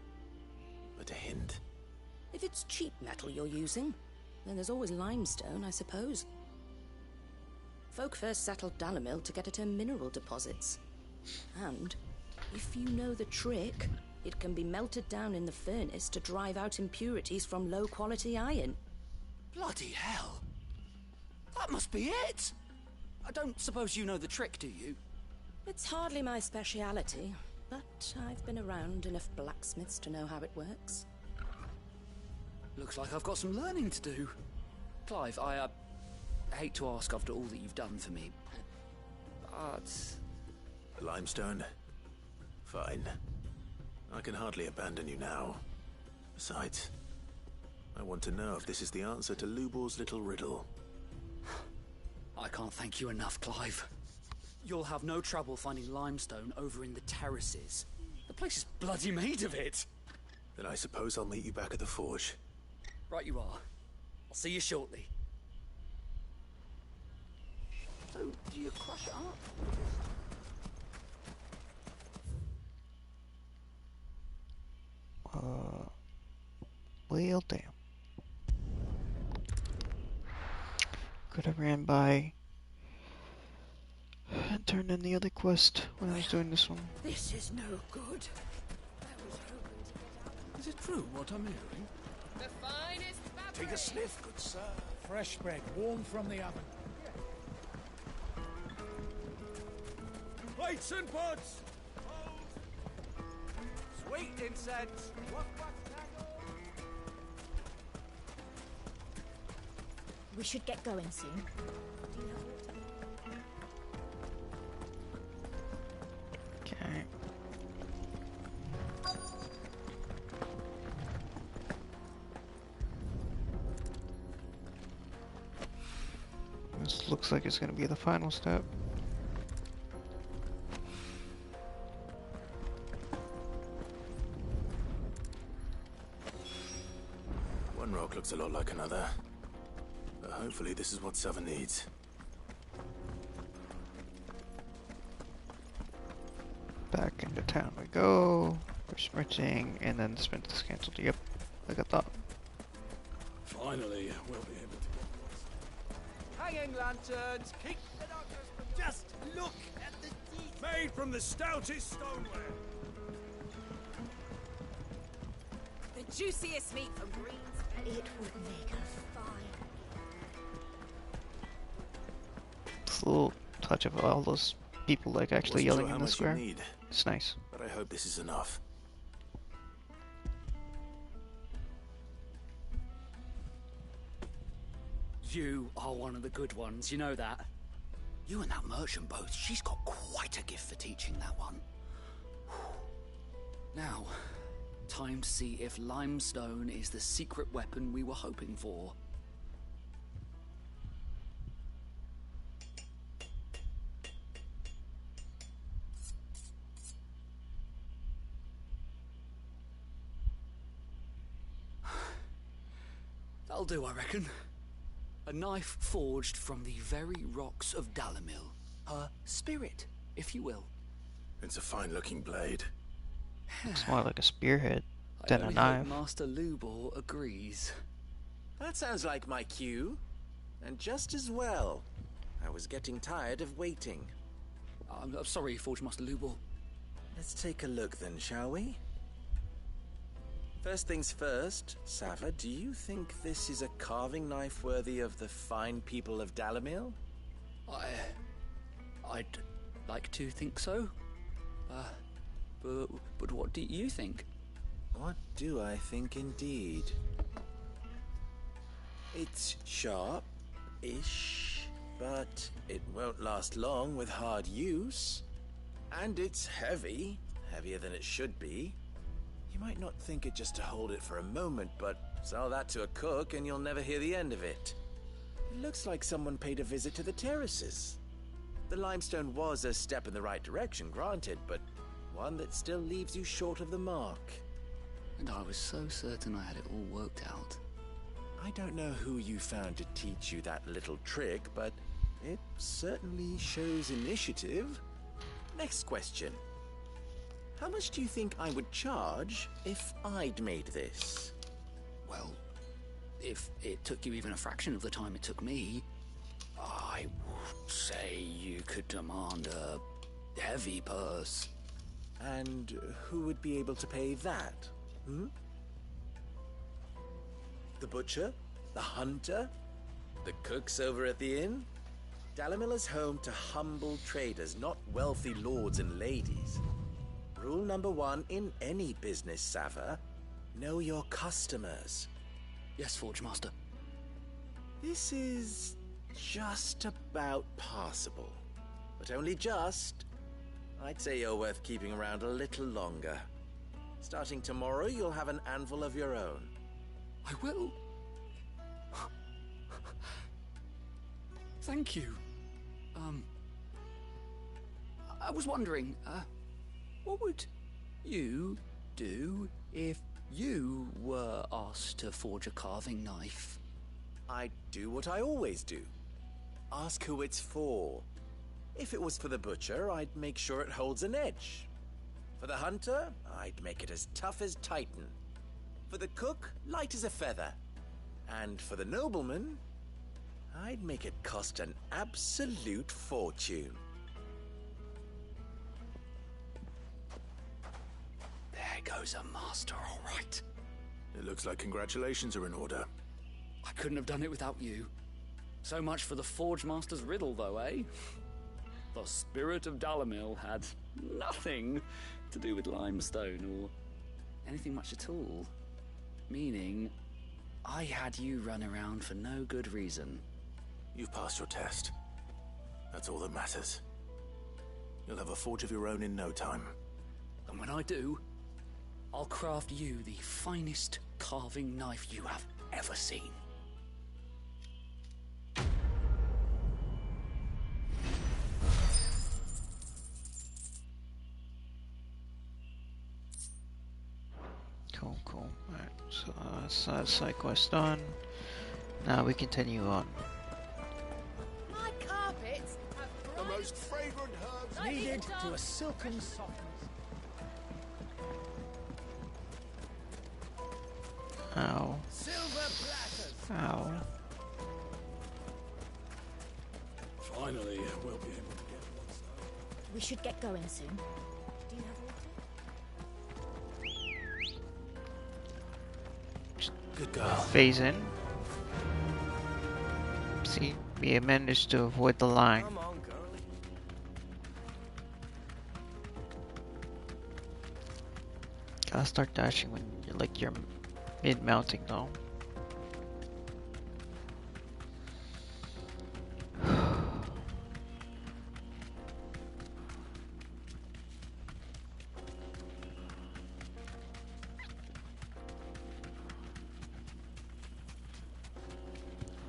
S2: but a hint.
S6: If it's cheap metal you're using, then there's always limestone, I suppose. Folk first settled Dalamil to get at her mineral deposits. And, if you know the trick, it can be melted down in the furnace to drive out impurities from low-quality iron.
S11: Bloody hell! That must be it! I don't suppose you know the trick, do you?
S6: It's hardly my speciality, but I've been around enough blacksmiths to know how it works.
S11: Looks like I've got some learning to do. Clive, I hate to ask after all that you've done for me, but...
S2: Limestone? Fine. I can hardly abandon you now. Besides, I want to know if this is the answer to Lubor's little riddle.
S11: I can't thank you enough, Clive. You'll have no trouble finding limestone over in the terraces. The place is bloody made of it.
S2: Then I suppose I'll meet you back at the forge.
S11: Right you are. I'll see you shortly. So, do you crush it up?
S1: Well, damn. Could have ran by and turned in the other quest when I was doing this one.
S21: This is no good.
S17: Is it true what I'm hearing?
S21: The finest
S17: Take a sniff, good sir.
S10: Fresh bread, warm from the oven.
S17: Plates and pots!
S12: Sweet incense.
S20: We should get going soon.
S1: Okay. This looks like it's going to be the final step.
S2: One rock looks a lot like another. But hopefully this is what Sava needs.
S1: Back into town we go. We're sprinting, and then the sprint is cancelled. Yep, like I thought.
S17: Finally, we'll be able to...
S12: Hanging lanterns. Keep the darkness. Just look at the teeth.
S17: Made from the stoutest stoneware.
S21: The juiciest meat from greens.
S20: It would make a fine.
S1: It's a little touch of all those people like actually
S2: Wasn't
S1: yelling
S2: sure
S1: in
S2: how
S1: the
S2: much you
S1: square.
S2: need,
S1: It's nice.
S2: but I hope this is enough.
S11: You are one of the good ones, you know that. You and that merchant both, she's got quite a gift for teaching, that one. Now, time to see if limestone is the secret weapon we were hoping for. That'll do, I reckon. A knife forged from the very rocks of Dalamil. Her spirit, if you will.
S2: It's a fine-looking blade.
S1: It's more like a spearhead
S11: I
S1: than a
S11: only
S1: knife.
S11: hope Master Lubor agrees.
S18: That sounds like my cue. And just as well. I was getting tired of waiting.
S11: I'm sorry, Forge Master Lubor.
S18: Let's take a look then, shall we? First things first, Sava, do you think this is a carving knife worthy of the fine people of Dalamil?
S11: I'd like to think so. But what do you think?
S18: What do I think indeed? It's sharp-ish, but it won't last long with hard use. And it's heavy, heavier than it should be. You might not think it just to hold it for a moment, but sell that to a cook and you'll never hear the end of it. It looks like someone paid a visit to the terraces. The limestone was a step in the right direction, granted, but one that still leaves you short of the mark.
S11: And I was so certain I had it all worked out.
S18: I don't know who you found to teach you that little trick, but it certainly shows initiative. Next question. How much do you think I would charge if I'd made this?
S11: Well, if it took you even a fraction of the time it took me, I would say you could demand a heavy purse.
S18: And who would be able to pay that? The butcher? The hunter? The cooks over at the inn? Dalamil is home to humble traders, not wealthy lords and ladies. Rule number one in any business, Sava, know your customers.
S11: Yes, Forge Master.
S18: This is just about passable, but only just. I'd say you're worth keeping around a little longer. Starting tomorrow, you'll have an anvil of your own.
S11: I will. Thank you. I was wondering, what would you do if you were asked to forge a carving knife?
S18: I'd do what I always do. Ask who it's for. If it was for the butcher, I'd make sure it holds an edge. For the hunter, I'd make it as tough as Titan. For the cook, light as a feather. And for the nobleman, I'd make it cost an absolute fortune.
S11: There goes a master, all right.
S2: It looks like congratulations are in order.
S11: I couldn't have done it without you. So much for the Forge Master's riddle, though, eh? The spirit of Dalamil had nothing to do with limestone or anything much at all. Meaning, I had you run around for no good reason.
S2: You've passed your test. That's all that matters. You'll have a forge of your own in no time.
S11: And when I do, I'll craft you the finest carving knife you have ever seen.
S1: Cool. Alright, so that's side quest done. Now we continue on.
S21: My carpets have
S15: The most fragrant herbs
S10: Needed to a silken softness.
S1: Ow.
S10: Silver platters.
S1: Ow.
S17: Finally, we'll be able to get one.
S20: We should get going soon. Do you have water?
S2: Good girl.
S1: Phase in. See, we managed to avoid the line.
S14: Come on, girlie.
S1: Gotta start dashing when you're mid-mounting though.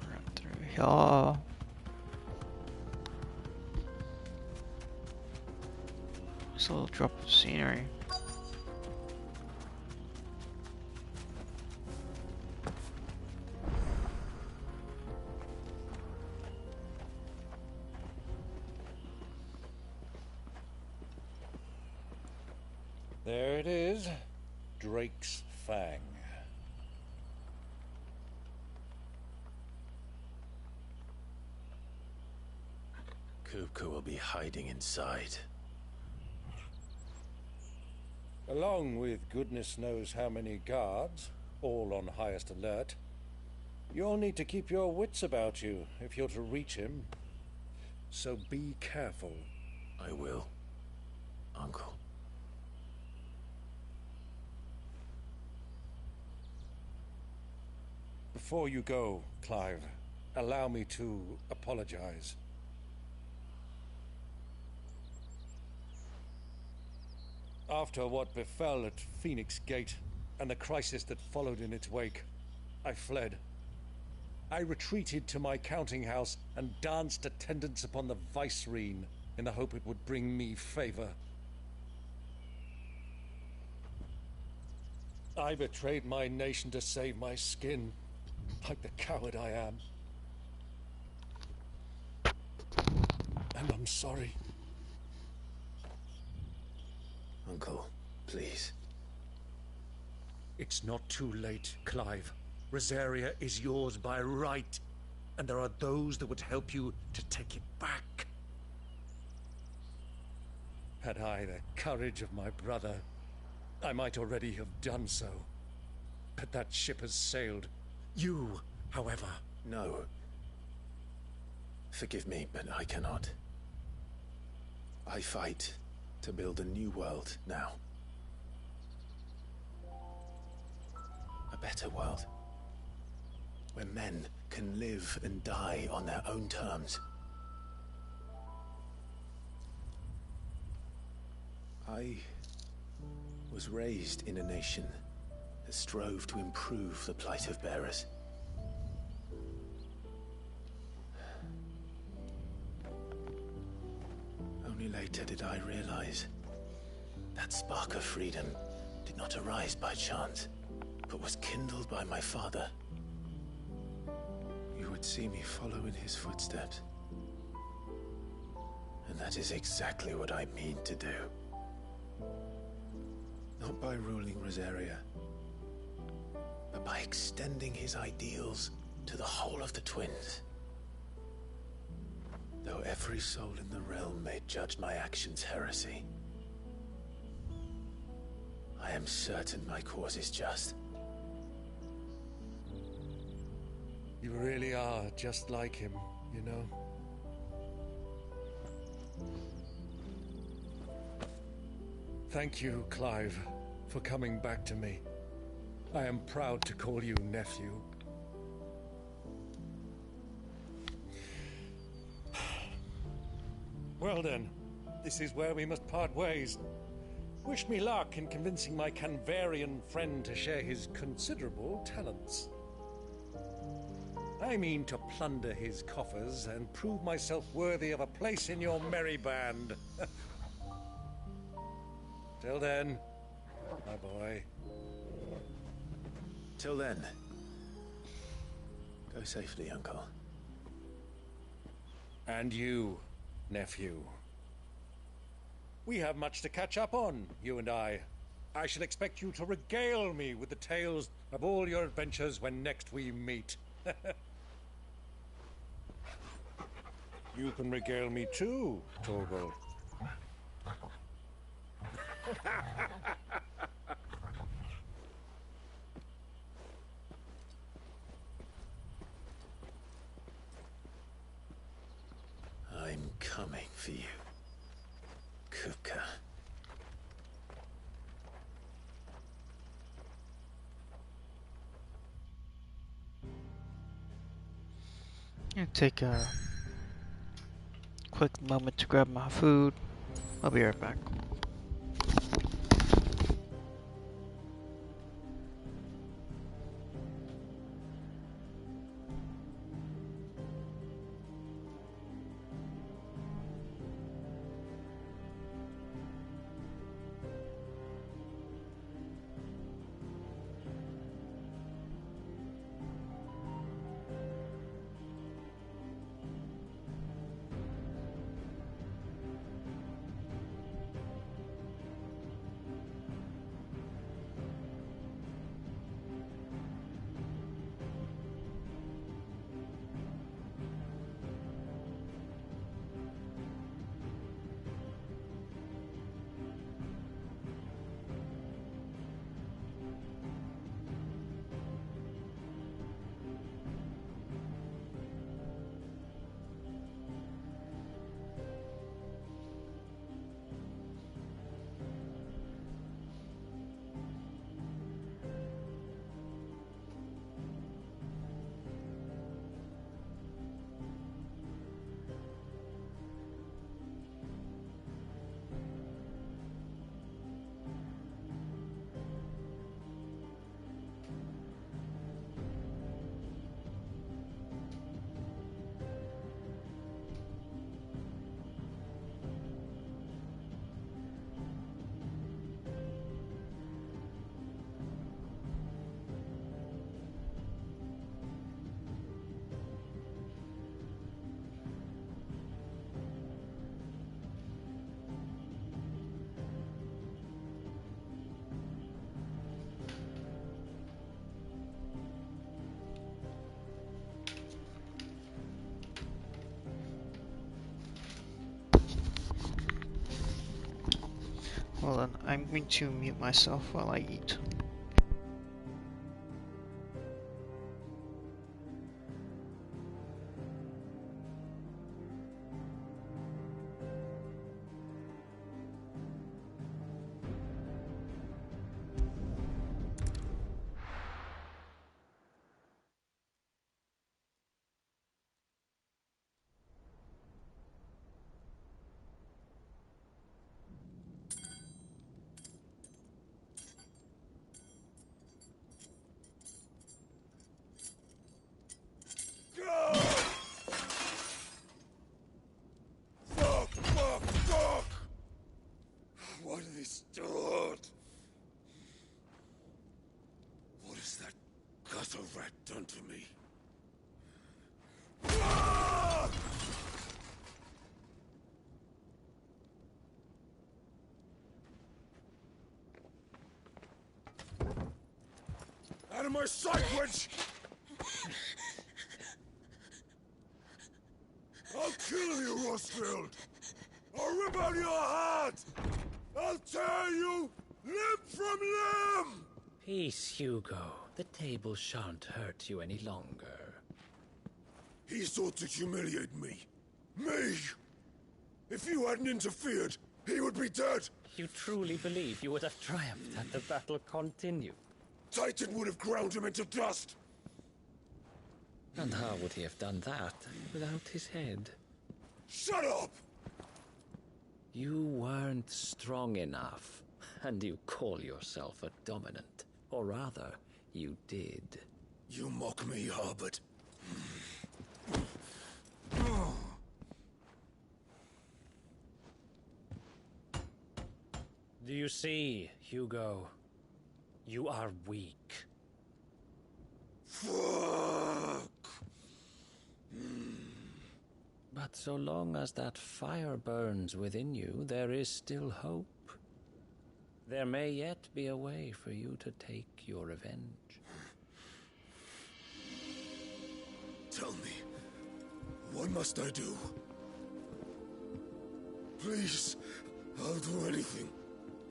S1: Run through here. Just a little drop of scenery.
S4: There it is. Drake's Fang.
S2: Kupka will be hiding inside.
S4: Along with goodness knows how many guards, all on highest alert. You'll need to keep your wits about you if you're to reach him. So be careful.
S2: I will, Uncle.
S4: Before you go, Clive, allow me to apologize. After what befell at Phoenix Gate and the crisis that followed in its wake, I fled. I retreated to my counting house and danced attendance upon the vicereine in the hope it would bring me favor. I betrayed my nation to save my skin, like the coward I am. And I'm sorry.
S2: Uncle, please.
S4: It's not too late, Clive. Rosaria is yours by right, and there are those that would help you to take it back. Had I the courage of my brother, I might already have done so. But that ship has sailed. You, however...
S2: No. Forgive me, but I cannot. I fight to build a new world now. A better world. Where men can live and die on their own terms. I was raised in a nation that strove to improve the plight of bearers. Only late later did I realize that spark of freedom did not arise by chance, but was kindled by my father. You would see me follow in his footsteps. And that is exactly what I mean to do. Not by ruling Rosaria, but by extending his ideals to the whole of the twins. Though every soul in the realm may judge my actions heresy, I am certain my cause is just.
S4: You really are just like him, you know? Thank you, Clive, for coming back to me. I am proud to call you nephew. Well then, this is where we must part ways. Wish me luck in convincing my Canvarian friend to share his considerable talents. I mean to plunder his coffers and prove myself worthy of a place in your merry band. Till then, my boy.
S2: Till then, go safely, Uncle.
S4: And you, nephew. We have much to catch up on, you and I. I shall expect you to regale me with the tales of all your adventures when next we meet. You can regale me too, Torgal.
S2: I'm coming for you, Kupka.
S1: Gonna take a quick moment to grab my food. I'll be right back. Well then, I'm going to mute myself while I eat.
S17: that done to me? Out of my sight, witch! I'll kill you, Rosfield! I'll rip out your heart! I'll tear you limb from limb!
S7: Peace, Hugo. The table shan't hurt you any longer.
S17: He sought to humiliate me. Me! If you hadn't interfered, he would be dead!
S7: You truly believe you would have triumphed had the battle continued?
S17: Titan would have ground him into dust!
S7: And how would he have done that without his head?
S17: Shut up!
S7: You weren't strong enough, and you call yourself a dominant. Or rather, you did.
S17: You mock me, Harbert.
S7: Do you see, Hugo? You are weak.
S17: Fuck!
S7: But so long as that fire burns within you, there is still hope. There may yet be a way for you to take your revenge.
S17: Tell me, what must I do? Please, I'll do anything.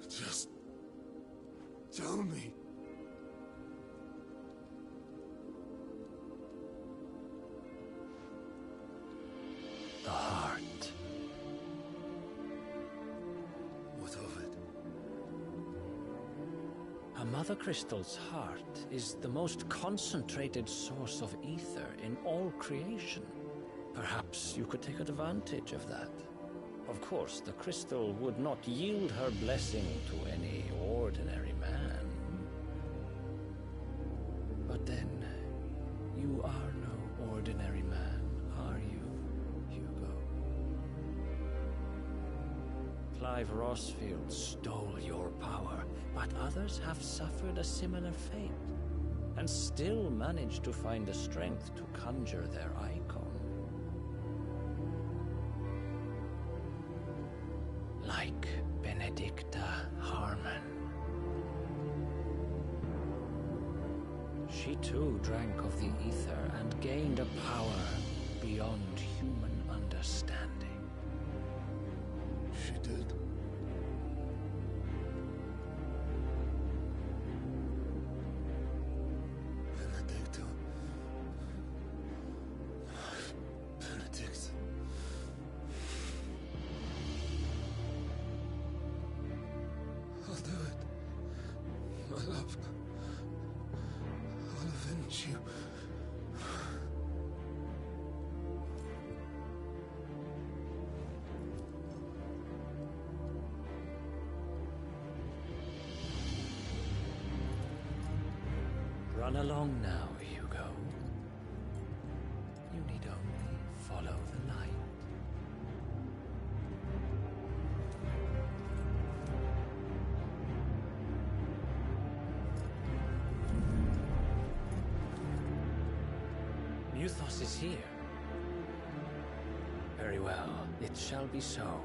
S17: Just tell me.
S7: The heart.
S17: What of it?
S7: A mother crystal's heart is the most concentrated source of ether in all creation. Perhaps you could take advantage of that. Of course, the crystal would not yield her blessing to any ordinary man. But then, you are no ordinary man, are you, Hugo? Clive Rosfield stole your power, but others have suffered a similar fate, and still managed to find the strength to conjure their icon. Like Benedicta Harmon. She too drank of the ether and gained a power beyond human understanding.
S17: She did. Benedicta. Benedict. I'll do it. My love. I'll avenge you.
S7: Run along now, Hugo. You need only follow the light. Muthos is here. Very well, it shall be so.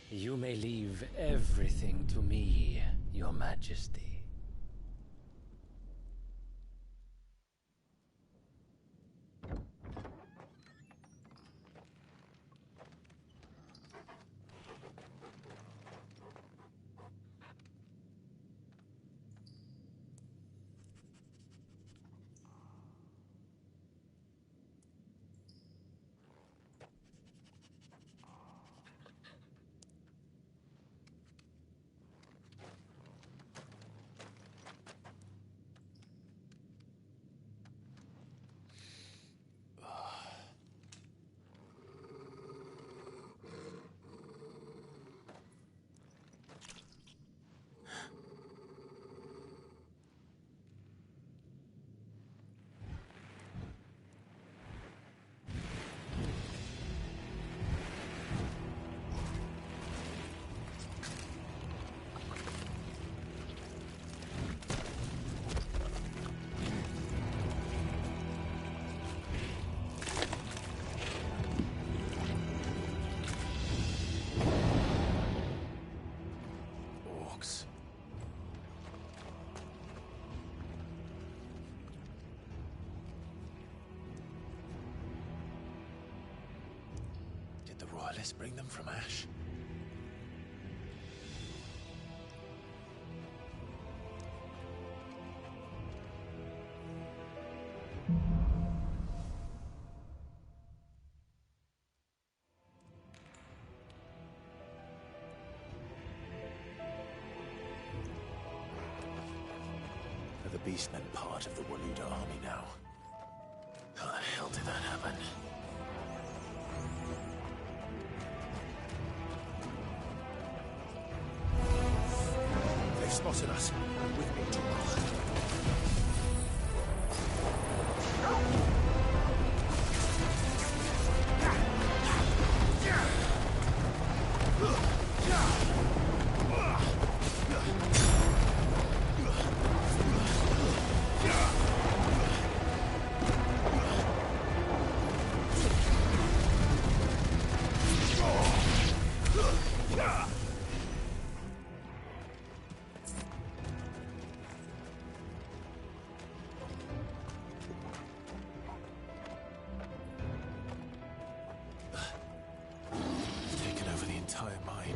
S7: You may leave everything to me, Your Majesty.
S2: the royalists bring them from Ash? Are the Beastmen part of the Waluda army now? How the hell did that happen? They've spotted us. With me, Torgal. Taken over the entire mine.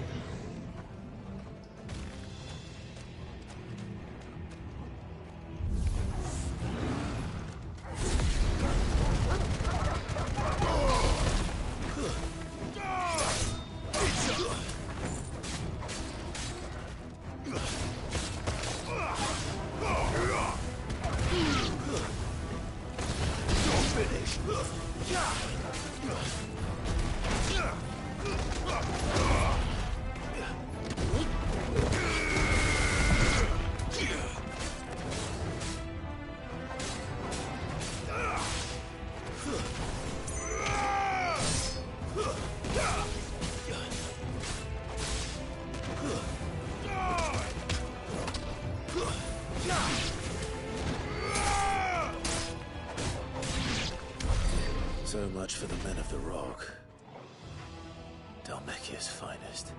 S2: So much for the men of the Rock. Dalmekia's finest.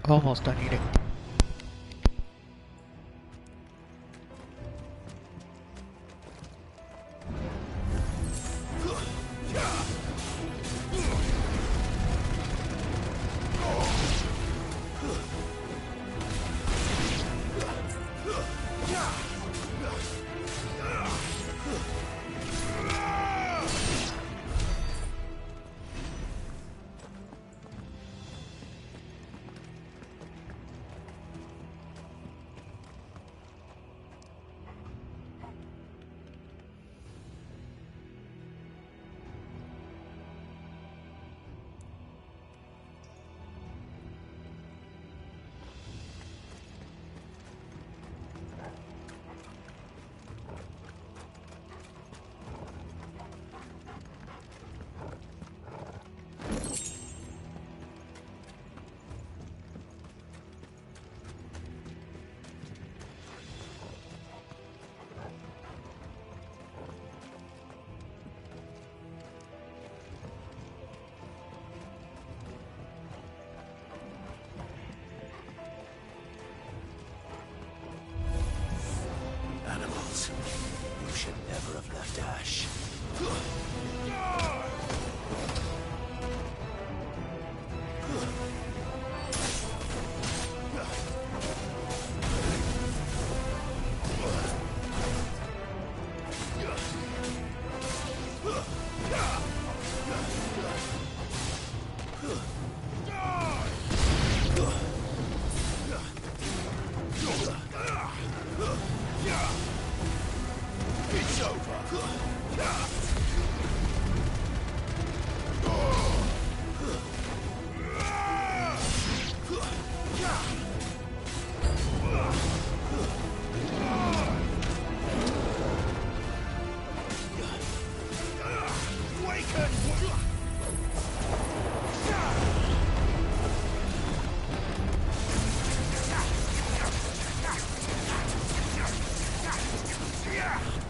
S1: Almost done eating. Animals. You should never have left Ash. It's over. Yeah!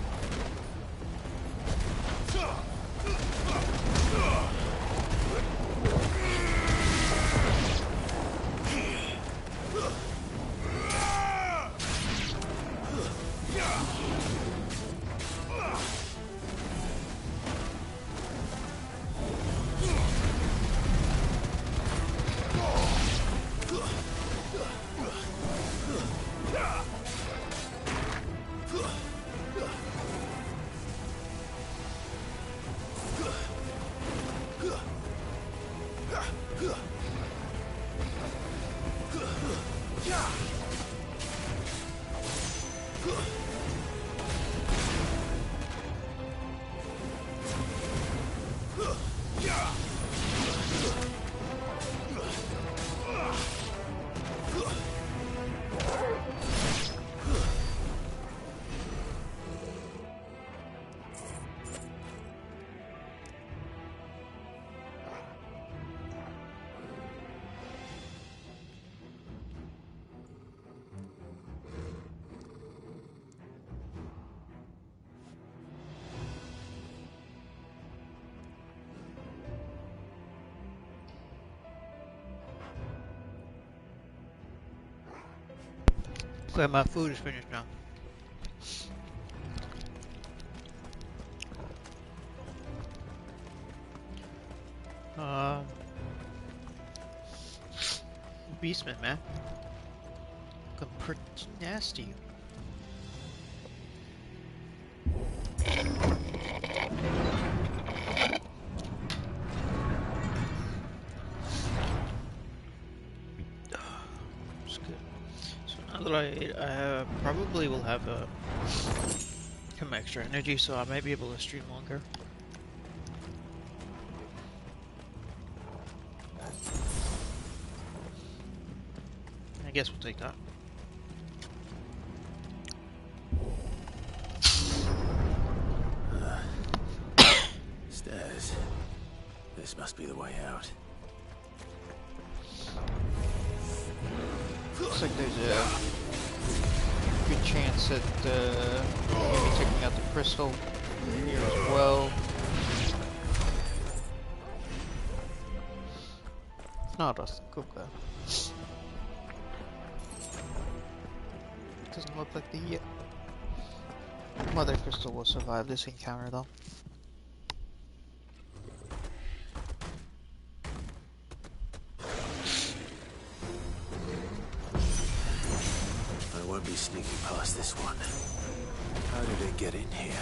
S1: Okay, my food is finished now. Beastman, man. Looking pretty nasty. It's good. So now that I ate, I probably will have some extra energy, so I might be able to stream longer. I guess we'll take that.
S2: Stairs. This must be the way out.
S1: Looks like there's a good chance that maybe taking out the crystal here as well. If not, I'll go. Doesn't look like the mother crystal will survive this encounter, though.
S2: I won't be sneaking past this one. How did it get in here?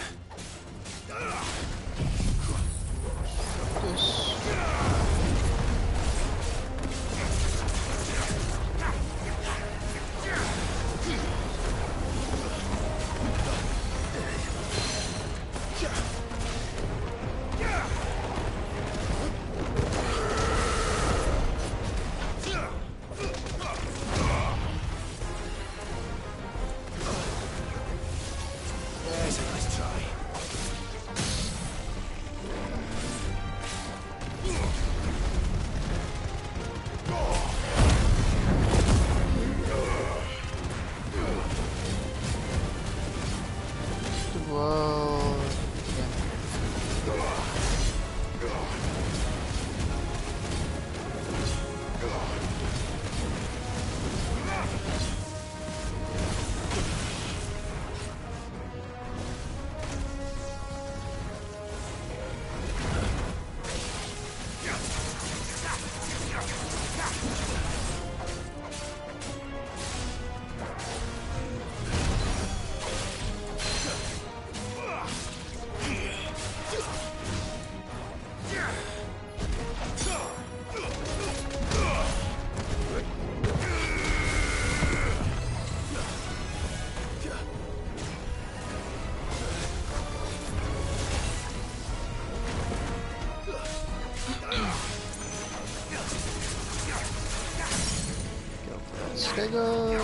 S1: Go.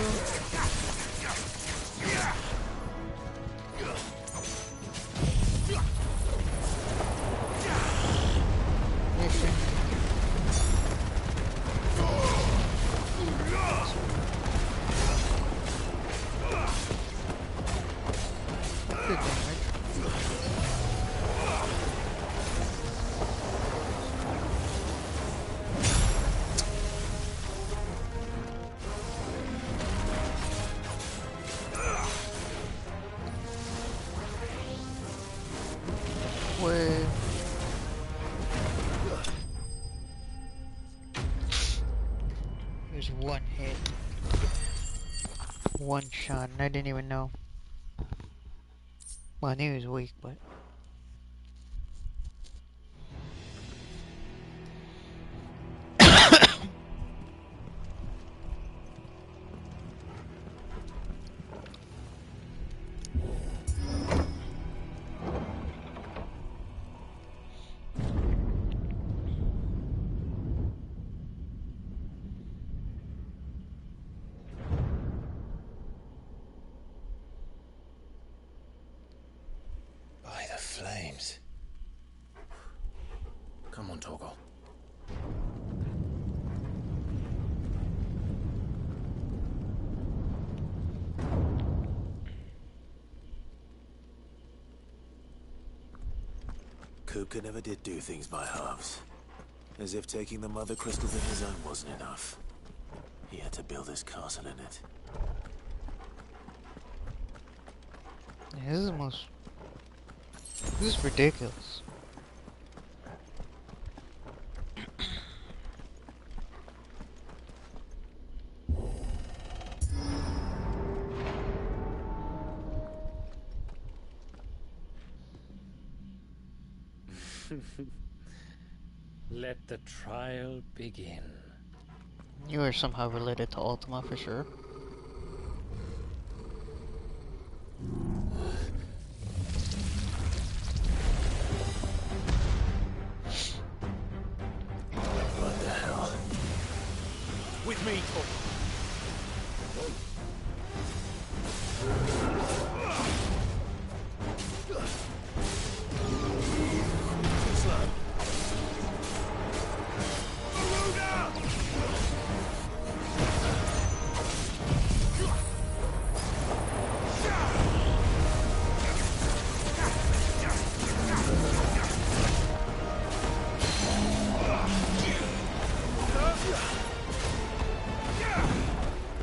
S1: There's one hit. One shot, and I didn't even know. Well, I knew he was weak, but...
S2: By the flames. Come on, Torgal. Kupka never did do things by halves. As if taking the mother crystals of his own wasn't enough. He had to build his castle in it.
S1: Yeah, this is ridiculous.
S7: Let the trial begin.
S1: You are somehow related to Ultima for sure.
S2: What the hell?
S12: With me, Tor.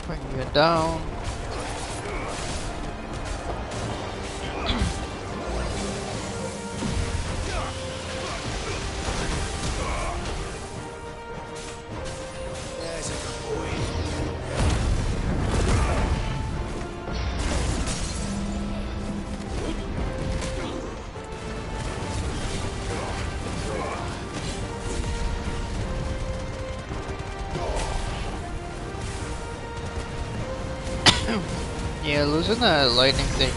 S1: Bring you down.
S2: There's a good boy.
S1: Yeah, losing that lightning thing,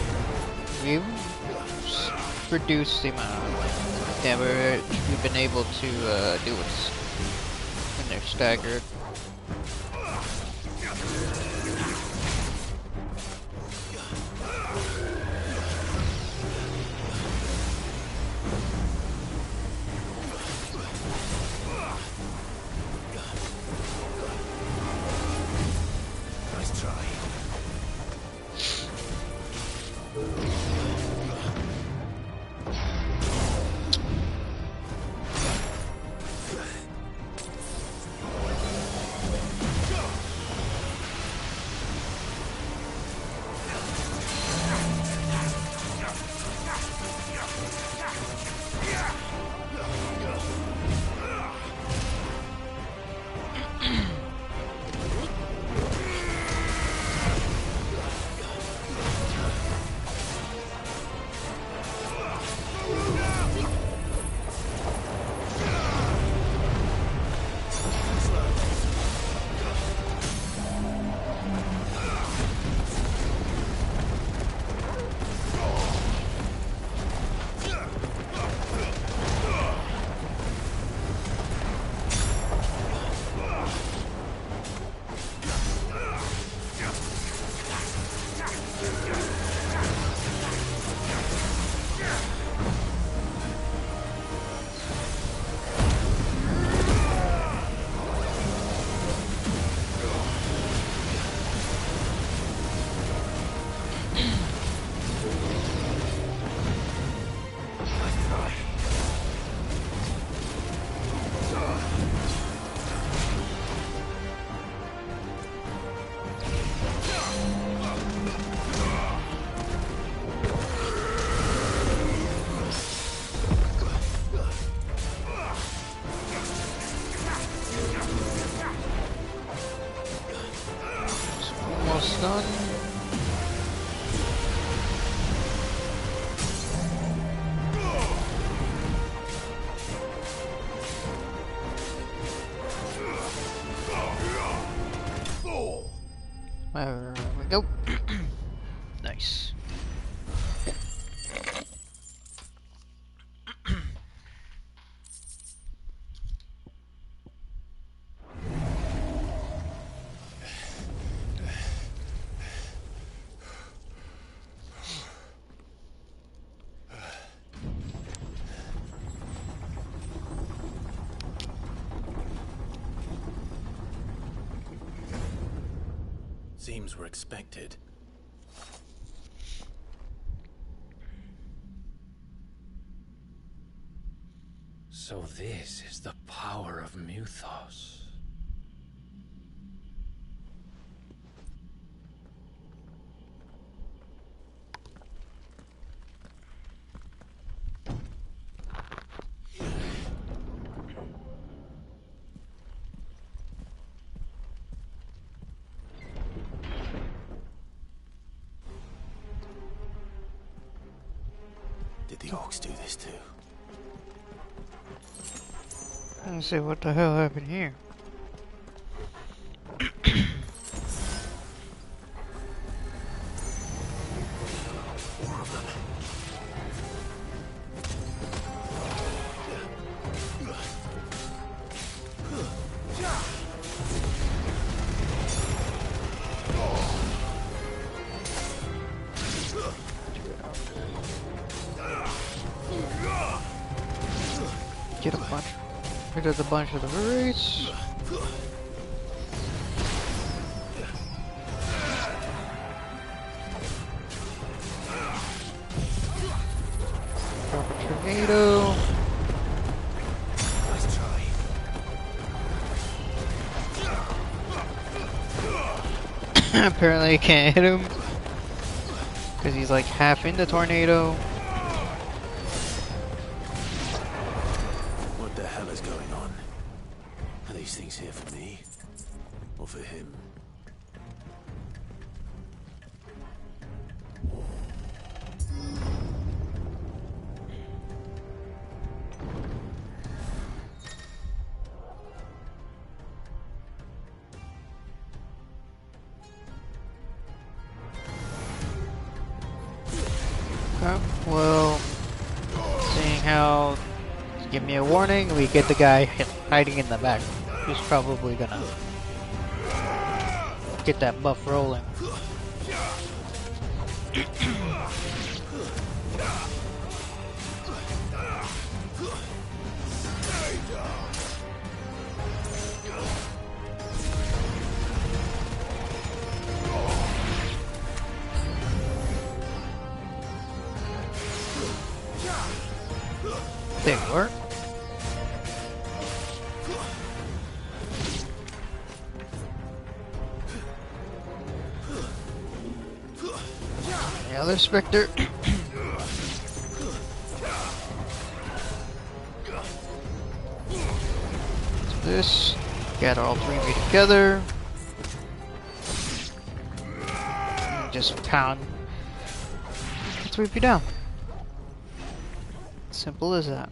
S1: we've reduced the amount of damage we've been able to do when they're staggered.
S2: Nice try.
S1: Almost done. There we go. Nice.
S2: Seems we're expected.
S7: So this is the power of Muthos.
S2: Did the orcs do this too?
S1: Let's see what the hell happened here. Get a bunch. Rid of the bunch of the race. Drop a tornado.
S2: Nice try.
S1: Apparently I can't hit him. Because he's like half in the tornado.
S2: What the hell is going on? Are these things here for me? Or for him?
S1: Okay, well, seeing how give me a warning, we get the guy hiding in the back. Who's probably gonna get that buff rolling. They work. The other Spectre. So this. Gather all three of you together. And just pound the three of you down. Simple as that.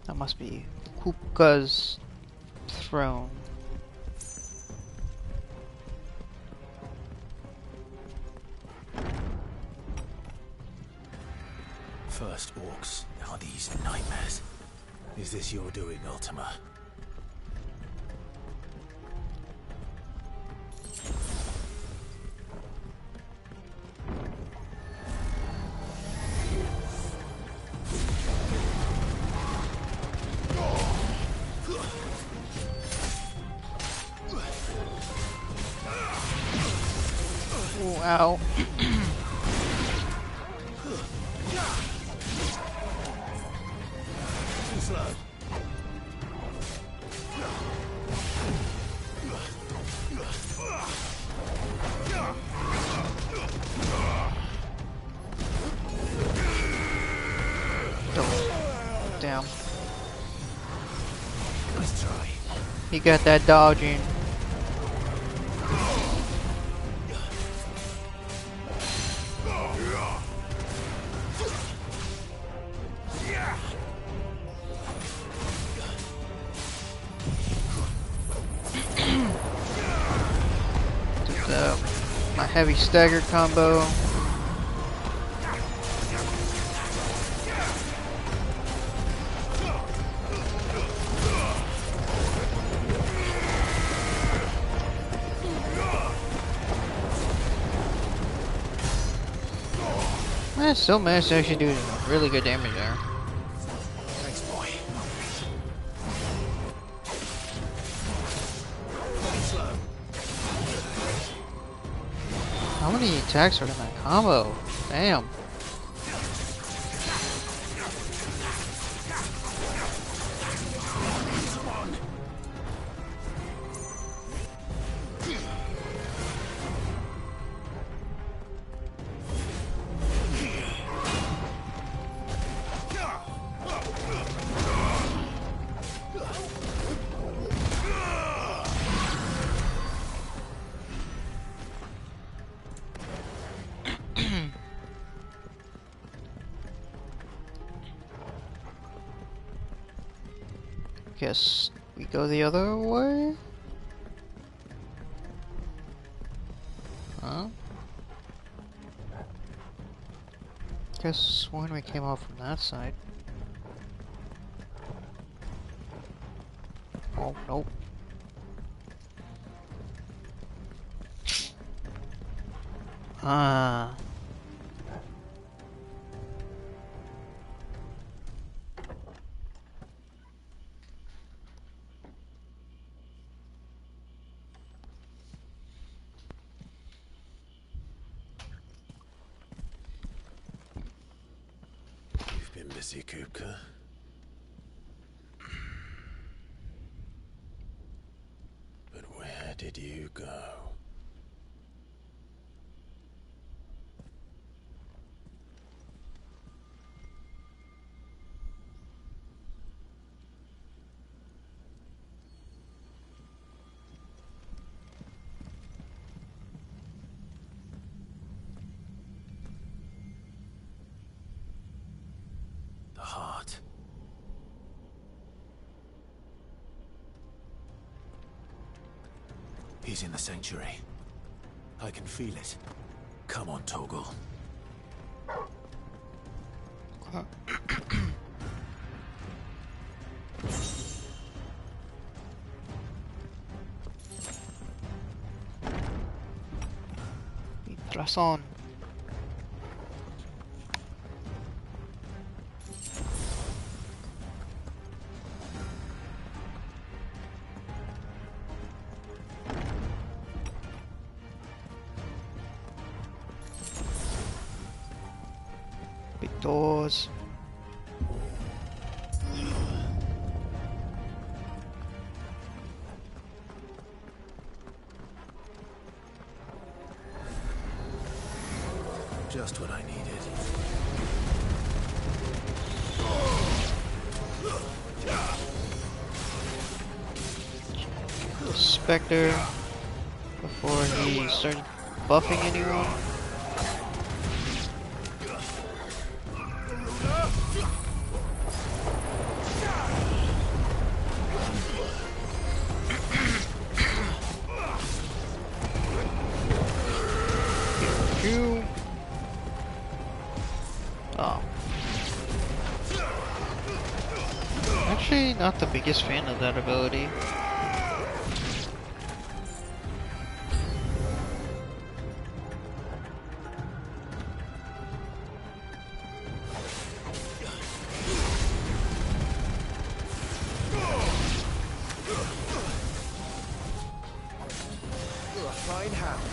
S1: That must be Kupka's throne.
S2: First orcs, now these nightmares. Is this your doing, Ultima?
S1: Ooh, ow.
S2: Too slow.
S1: Damn.
S2: Nice try.
S1: He got that dodging. My heavy stagger combo. I still managed to actually do really good damage there.
S2: Thanks, boy. Slow.
S1: How many attacks are in that combo? Damn. Guess we go the other way? Huh? Guess when we came out from that side. Oh, nope. Ah.
S2: You've been busy, Kupka. But where did you go? The heart. He's in the sanctuary. I can feel it. Come on, Torgal.
S1: Razón. Big doors.
S2: Just what I needed.
S1: Spectre before he started buffing anyone. Pew. Oh. Actually, not the biggest fan of that ability.
S2: You're a fine hound.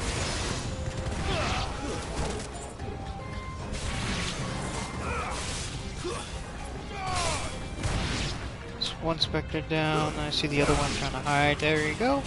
S1: There's one Spectre down. I see the other one trying to hide. There you go.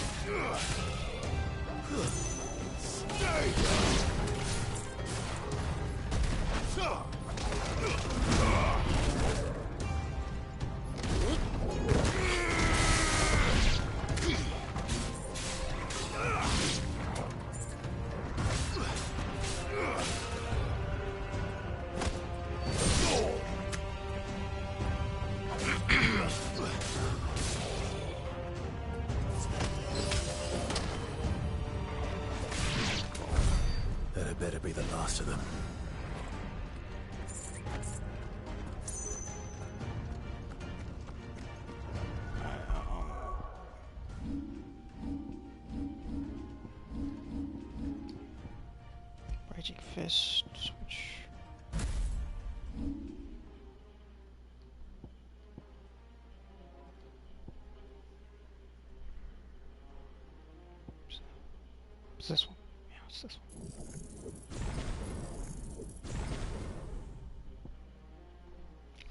S2: That had better be the last of them.
S1: Raging Fist. Switch. What's this one? Yeah, what's this one?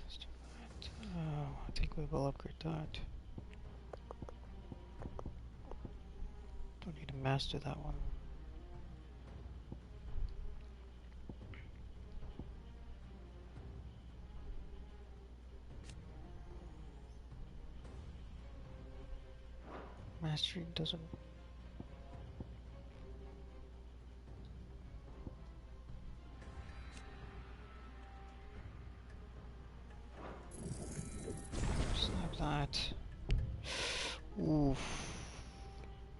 S1: Let's do that. Oh, I think we will upgrade that. Don't need to master that one. Mastering doesn't. Slap that.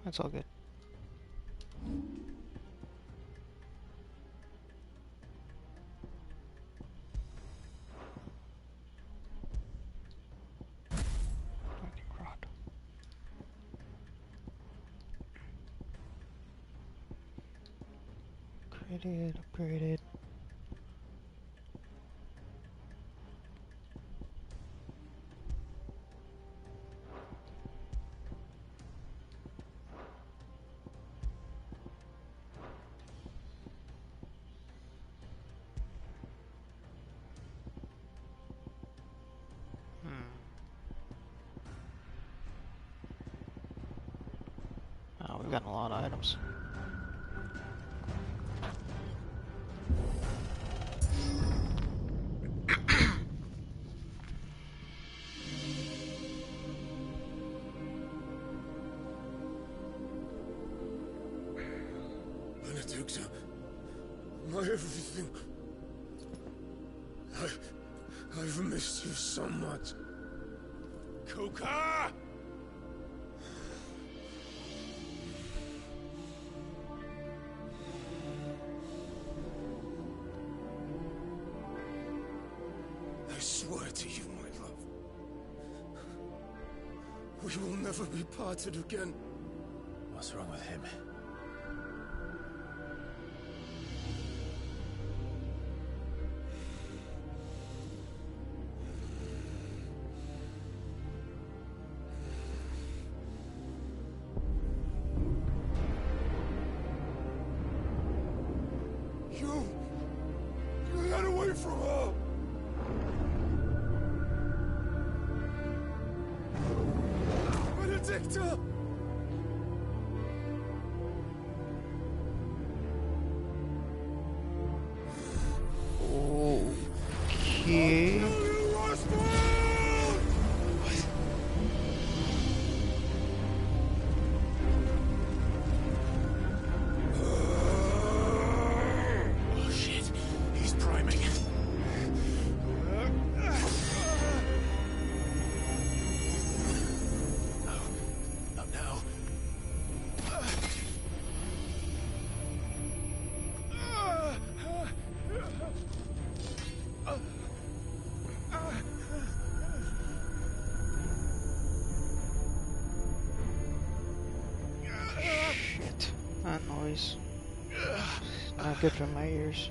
S1: That's all good. Upgraded, upgraded. Oh, we've gotten a lot of items.
S3: Benedicta, my everything. I've missed you so much. Kuka! I swear to you, my love, we will never be parted again.
S2: What's wrong with him?
S3: You got away from her! Benedicta!
S1: Okay.
S3: Oh shit, he's priming.
S2: Not now.
S1: Shit. That noise. Not good for my ears.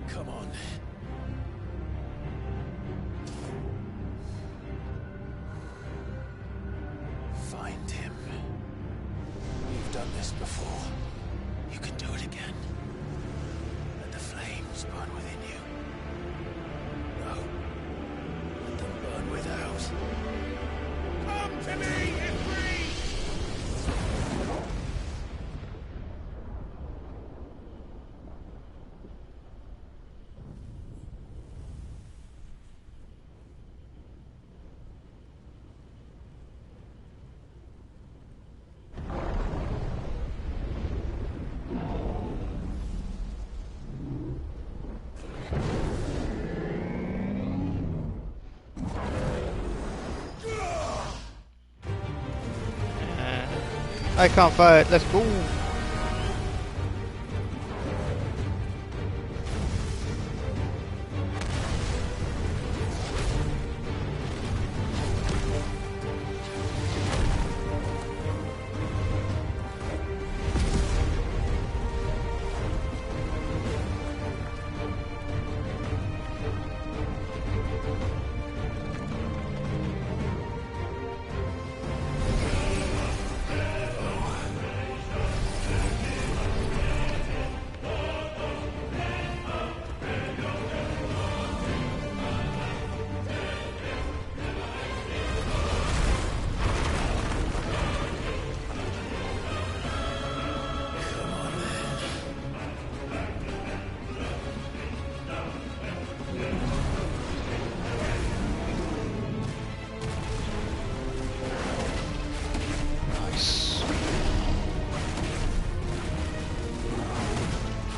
S2: Come on. Find him. You've done this before. You can do it again. Let the flames burn within you. No. Let them burn without.
S3: Come to me, Ifrit!
S1: I can't fight. Let's go.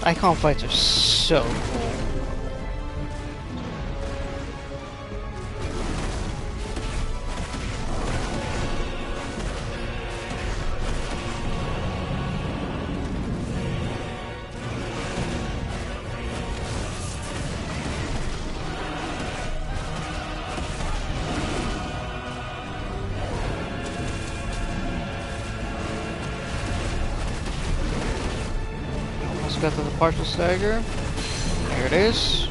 S1: Icon fights are so cool. got the partial stagger. There it is.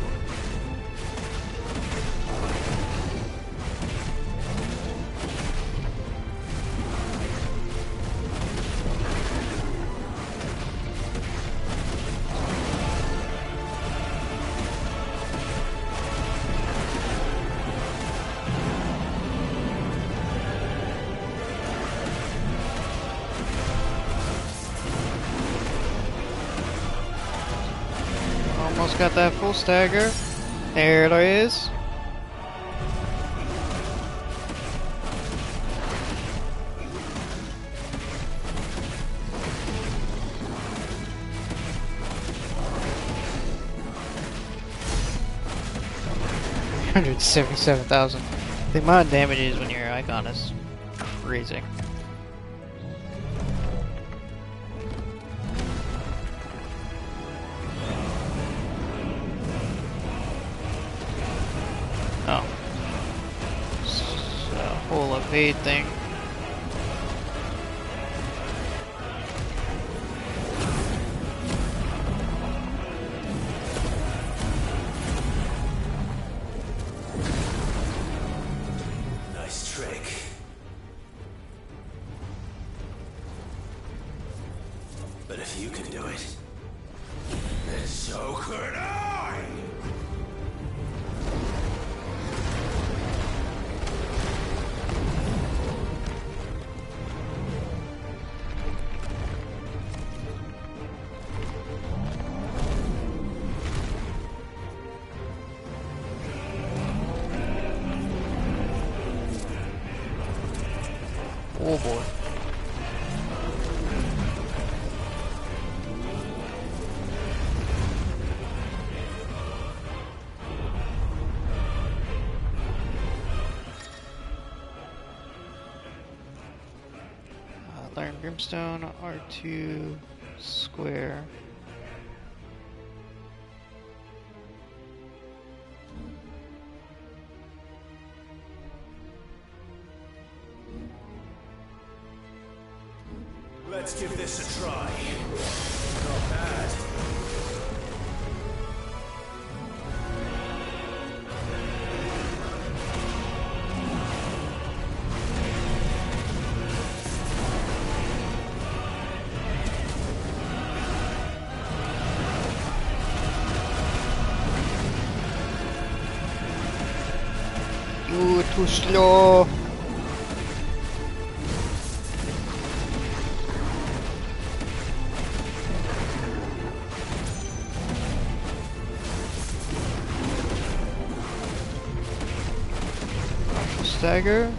S1: Almost got that full stagger. There it is. $177,000. The amount of damage is when your icon is crazy. Oh. It's a whole evade thing.
S2: Nice trick. But if you can do it, then so could I!
S1: Oh boy. Learn Brimstone, R2, square.
S2: Let's give this a try. Not bad.
S1: Ooh, too slow. Stagger.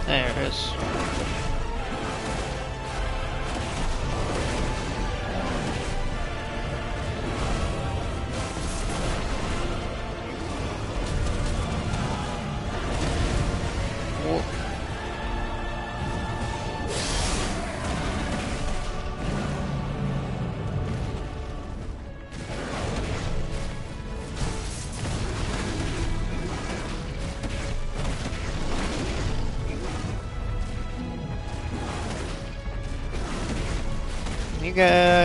S1: There it is. Whoa.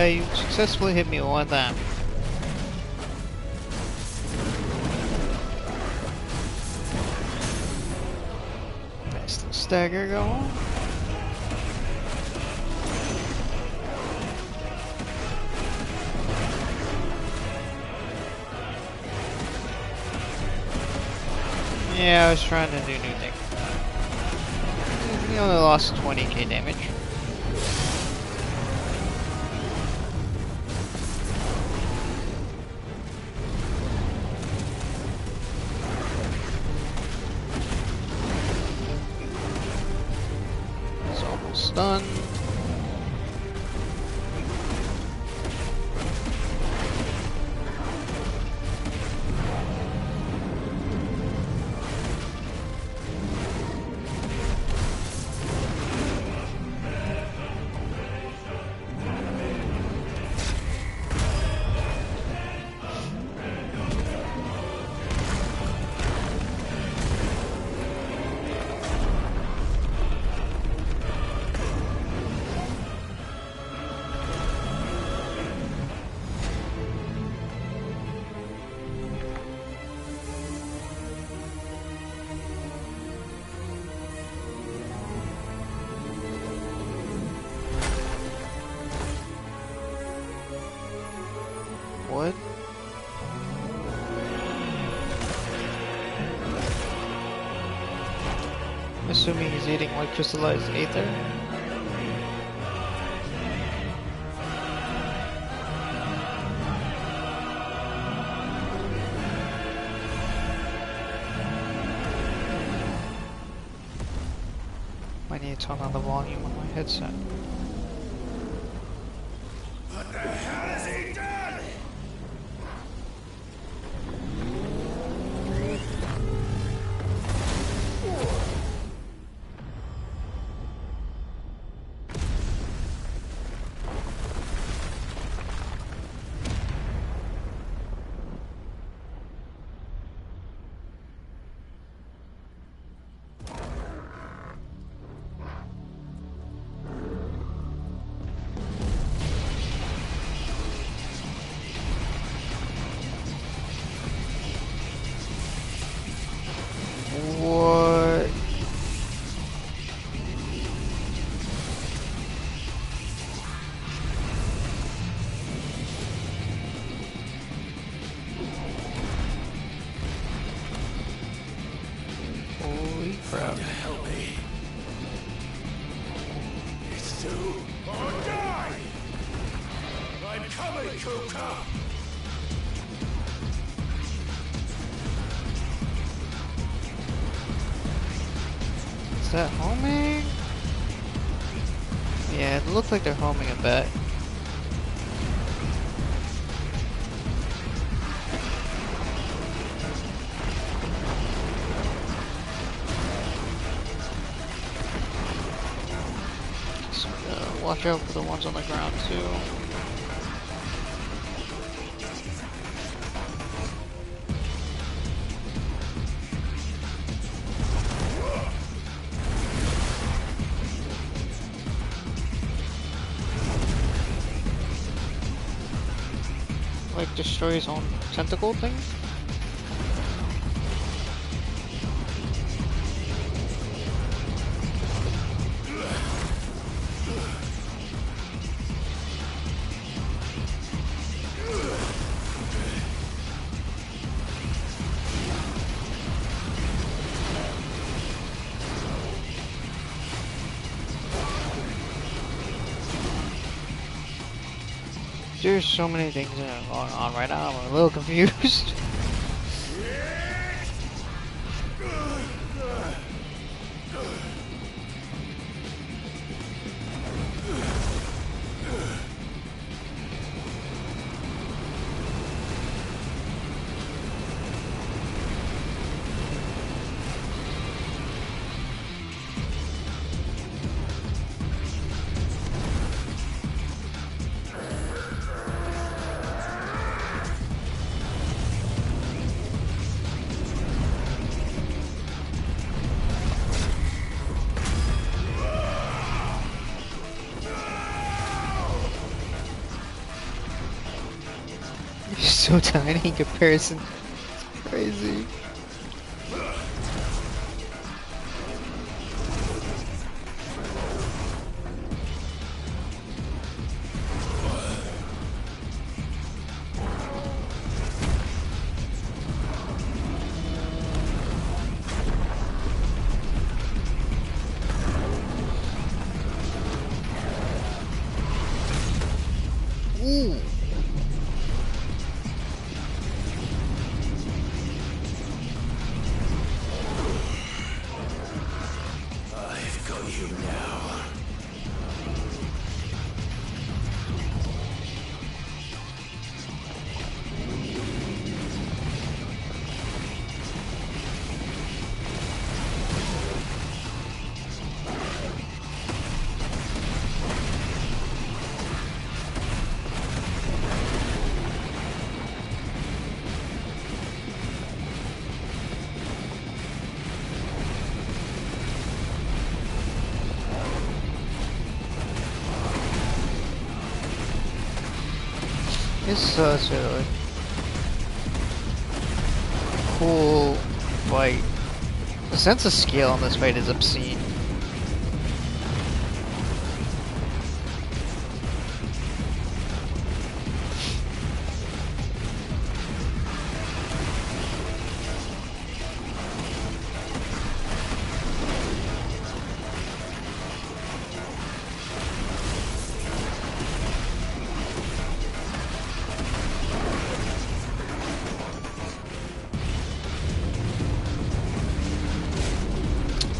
S1: You successfully hit me one time. Nice little stagger going. Yeah, I was trying to do new thing. He only lost 20k damage. Done. Assuming he's eating like crystallized aether. I need to turn on the volume on my headset.
S3: What the hell has he done?
S1: What? Holy crap.
S3: Help me. It's do or die! I'm coming, Kuka!
S1: Is that homing? Yeah, it looks like they're homing a bit. So, watch out for the ones on the ground too. Like destroy his own tentacle thing? There's so many things that are going on right now, I'm a little confused. He's so tiny in comparison. It's crazy. Ooh.
S3: I've got you now.
S1: It's such a cool fight. The sense of scale on this fight is obscene.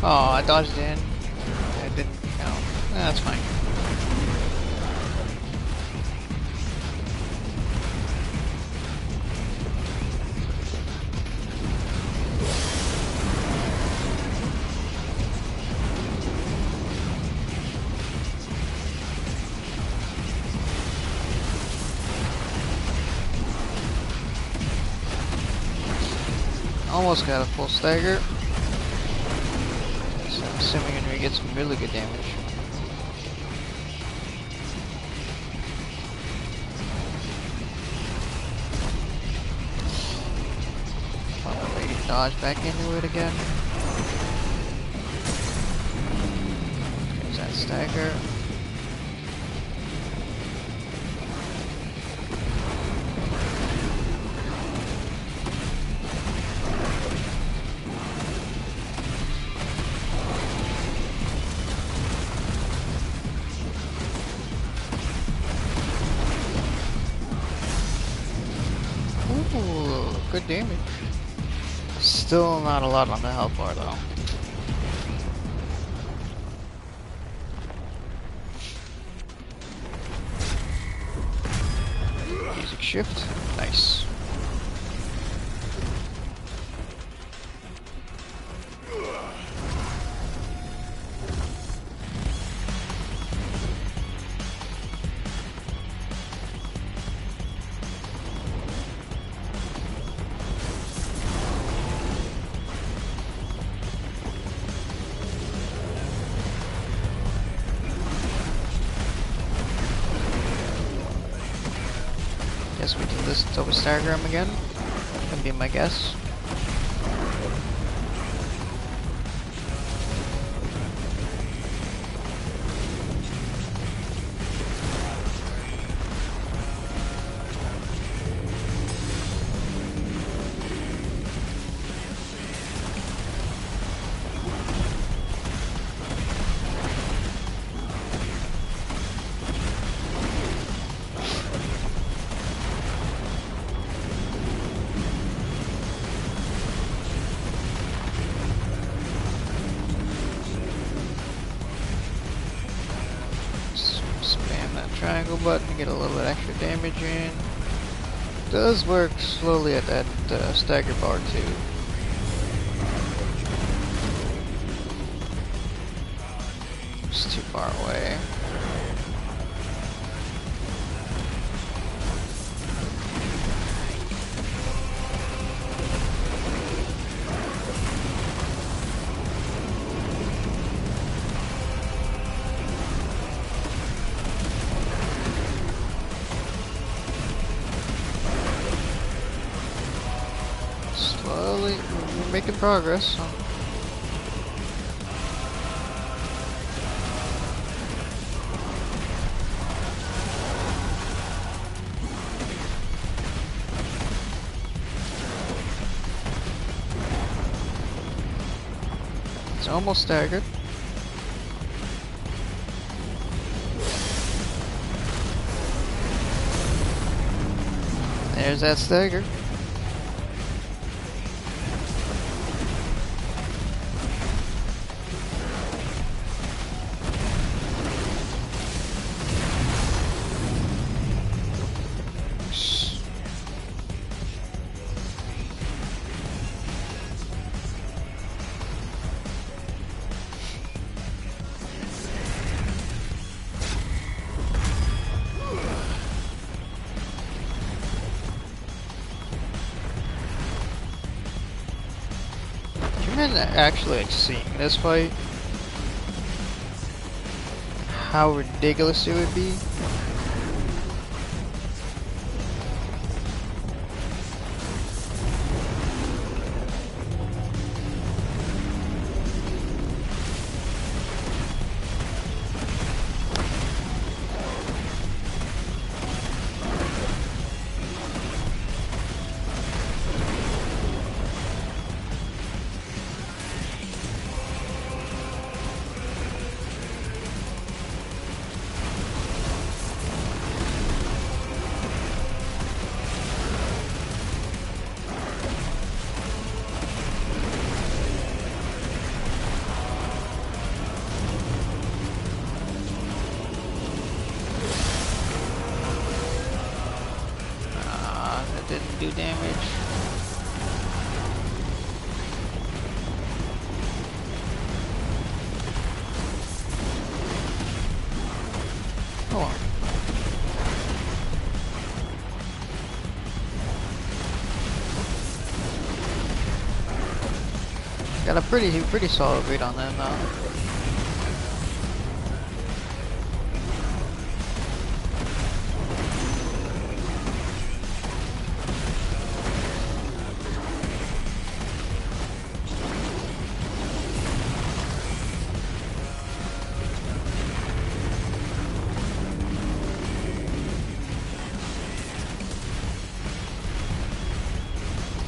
S1: Oh, I dodged in. It didn't count. That's fine. Almost got a full stagger. So I'm assuming we get some really good damage. Probably dodge back into it again. There's that stagger. Ooh, good damage. Still not a lot on the health bar though. Music shift. Nice. Guess we do this double stagger him again. That'd be my guess. Triangle button to get a little bit extra damage in. Does work slowly at that stagger bar too. It's too far away. Slowly, we're making progress. So. It's almost staggered. There's that stagger. Actually, like, seeing this fight, how ridiculous it would be. Got a pretty solid read on them though.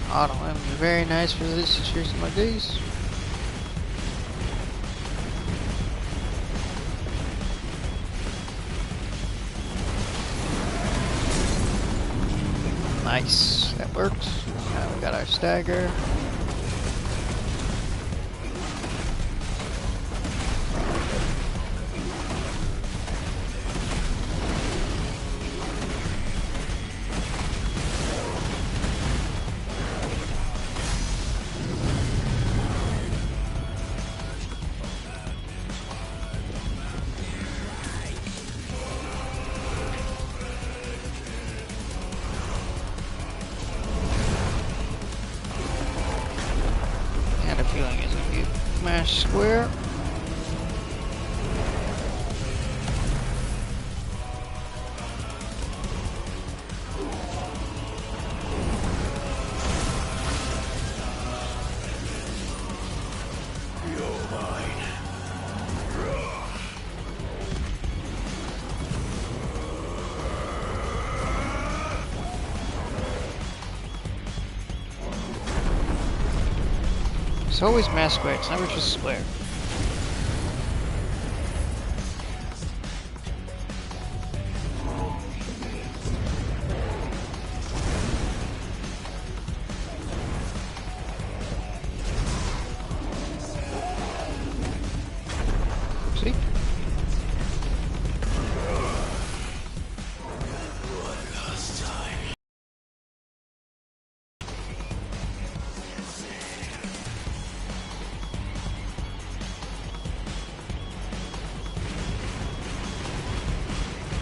S1: Autumn would be very nice for this situation like this. Nice, that worked. Now we got our stagger. Feeling is gonna be mash square. It's always mass square, it's never just square. See?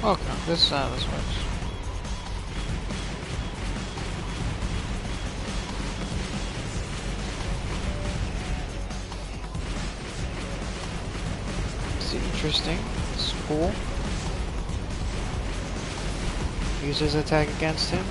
S1: Okay, this works. It's interesting. It's cool. Use his attack against him.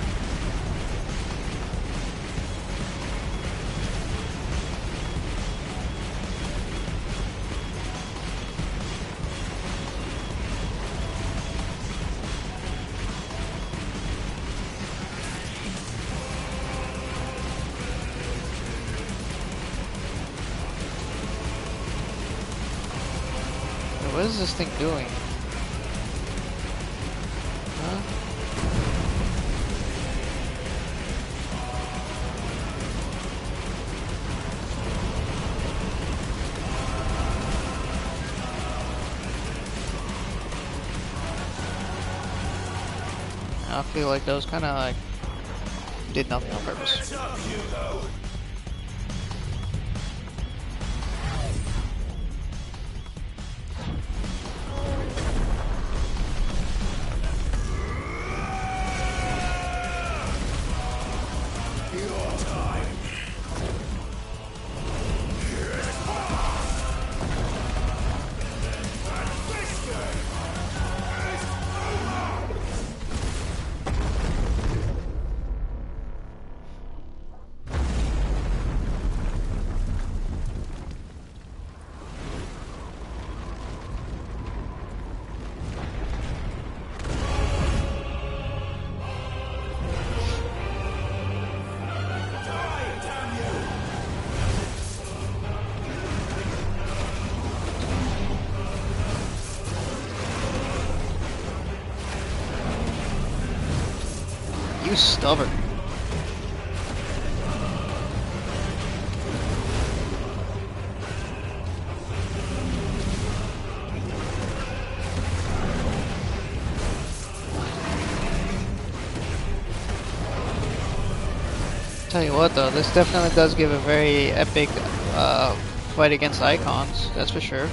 S1: What is this thing doing? Huh? I feel like those kind of like did nothing on purpose. You stubborn. Tell you what though, this definitely does give a very epic fight against icons, that's for sure.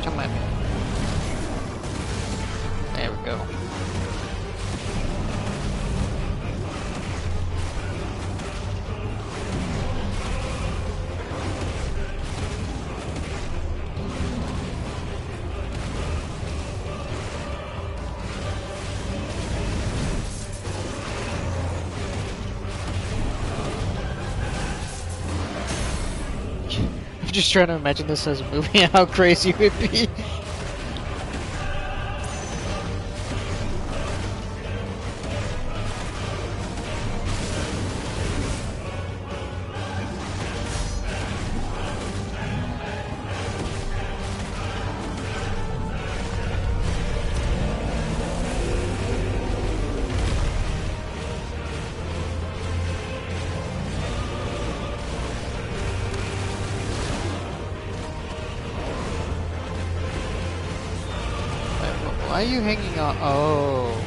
S1: Come at me. There we go. just trying to imagine this as a movie and how crazy it would be. Why are you hanging on? Oh.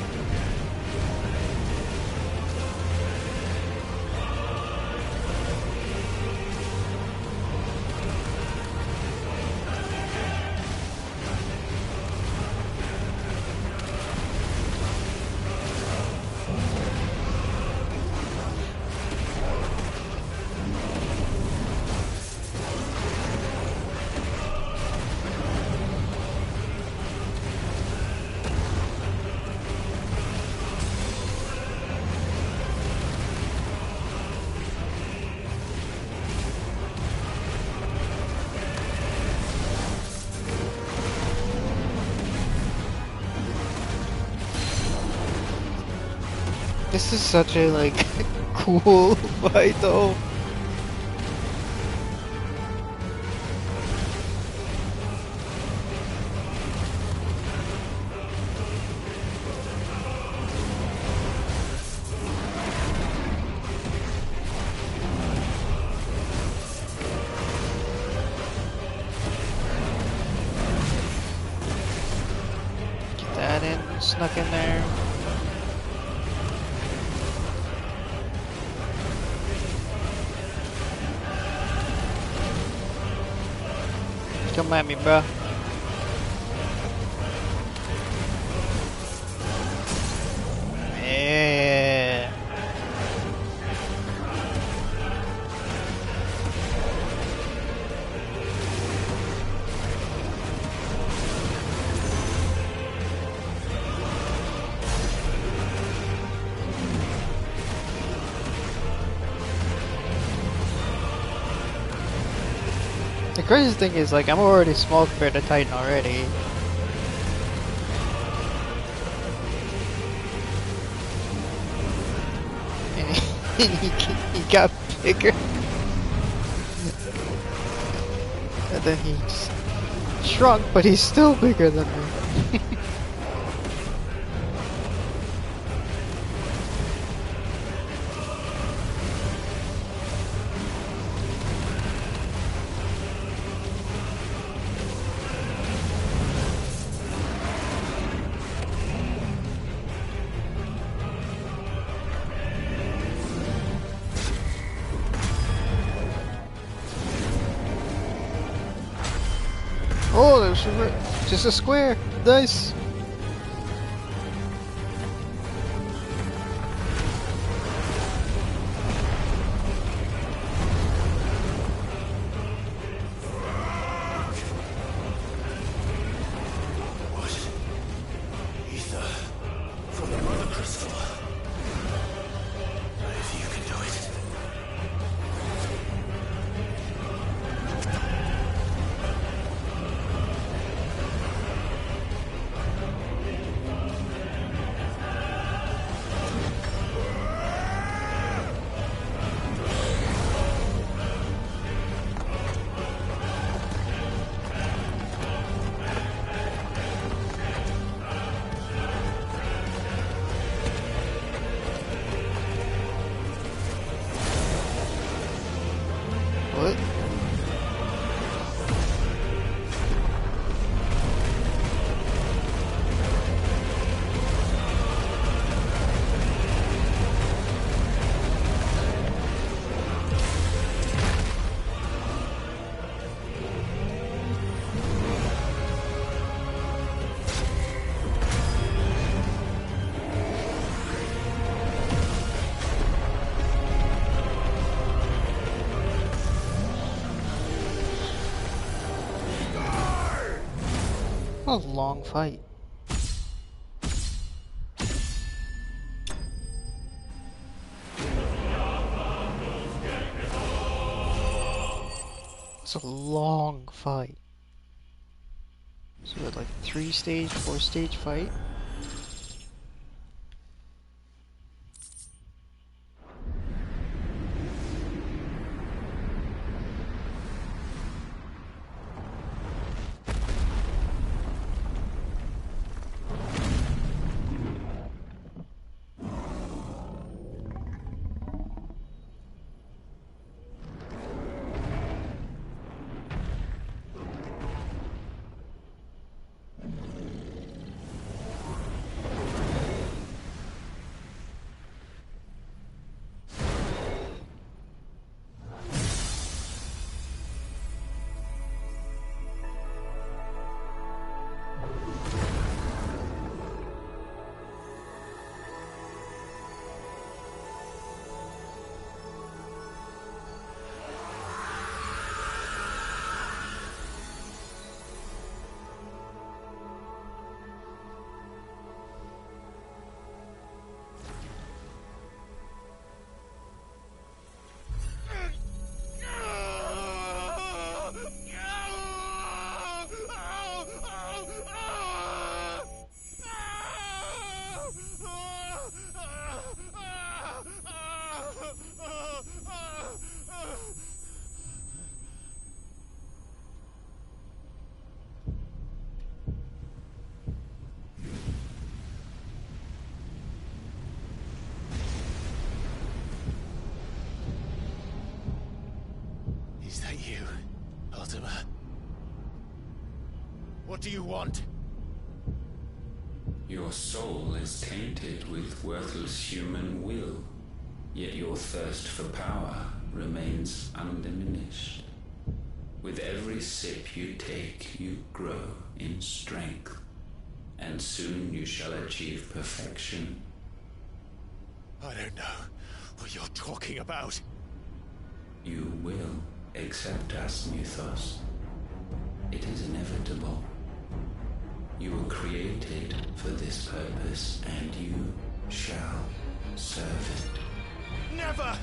S1: This is such a like cool fight though. Get that in, snuck in there. Come at me, bro. Yeah. The crazy thing is, like, I'm already small compared to Titan already. And he got bigger. And then he just shrunk, but he's still bigger than me. Oh, there's just a square. Nice.
S2: Ether from the Mother Crystal. If you can do it.
S1: What? What a long fight. It's a long fight. So we had like 3-stage, 4-stage fight.
S18: Is that you, Ultima? What do you want?
S8: Your soul is tainted with worthless human will, yet your thirst for power remains undiminished. With every sip you take, you grow in strength, and soon you shall achieve perfection.
S18: I don't know what you're talking about.
S8: You will accept us, Mythos. It is inevitable. You were created for this purpose, and you shall serve it.
S18: Never!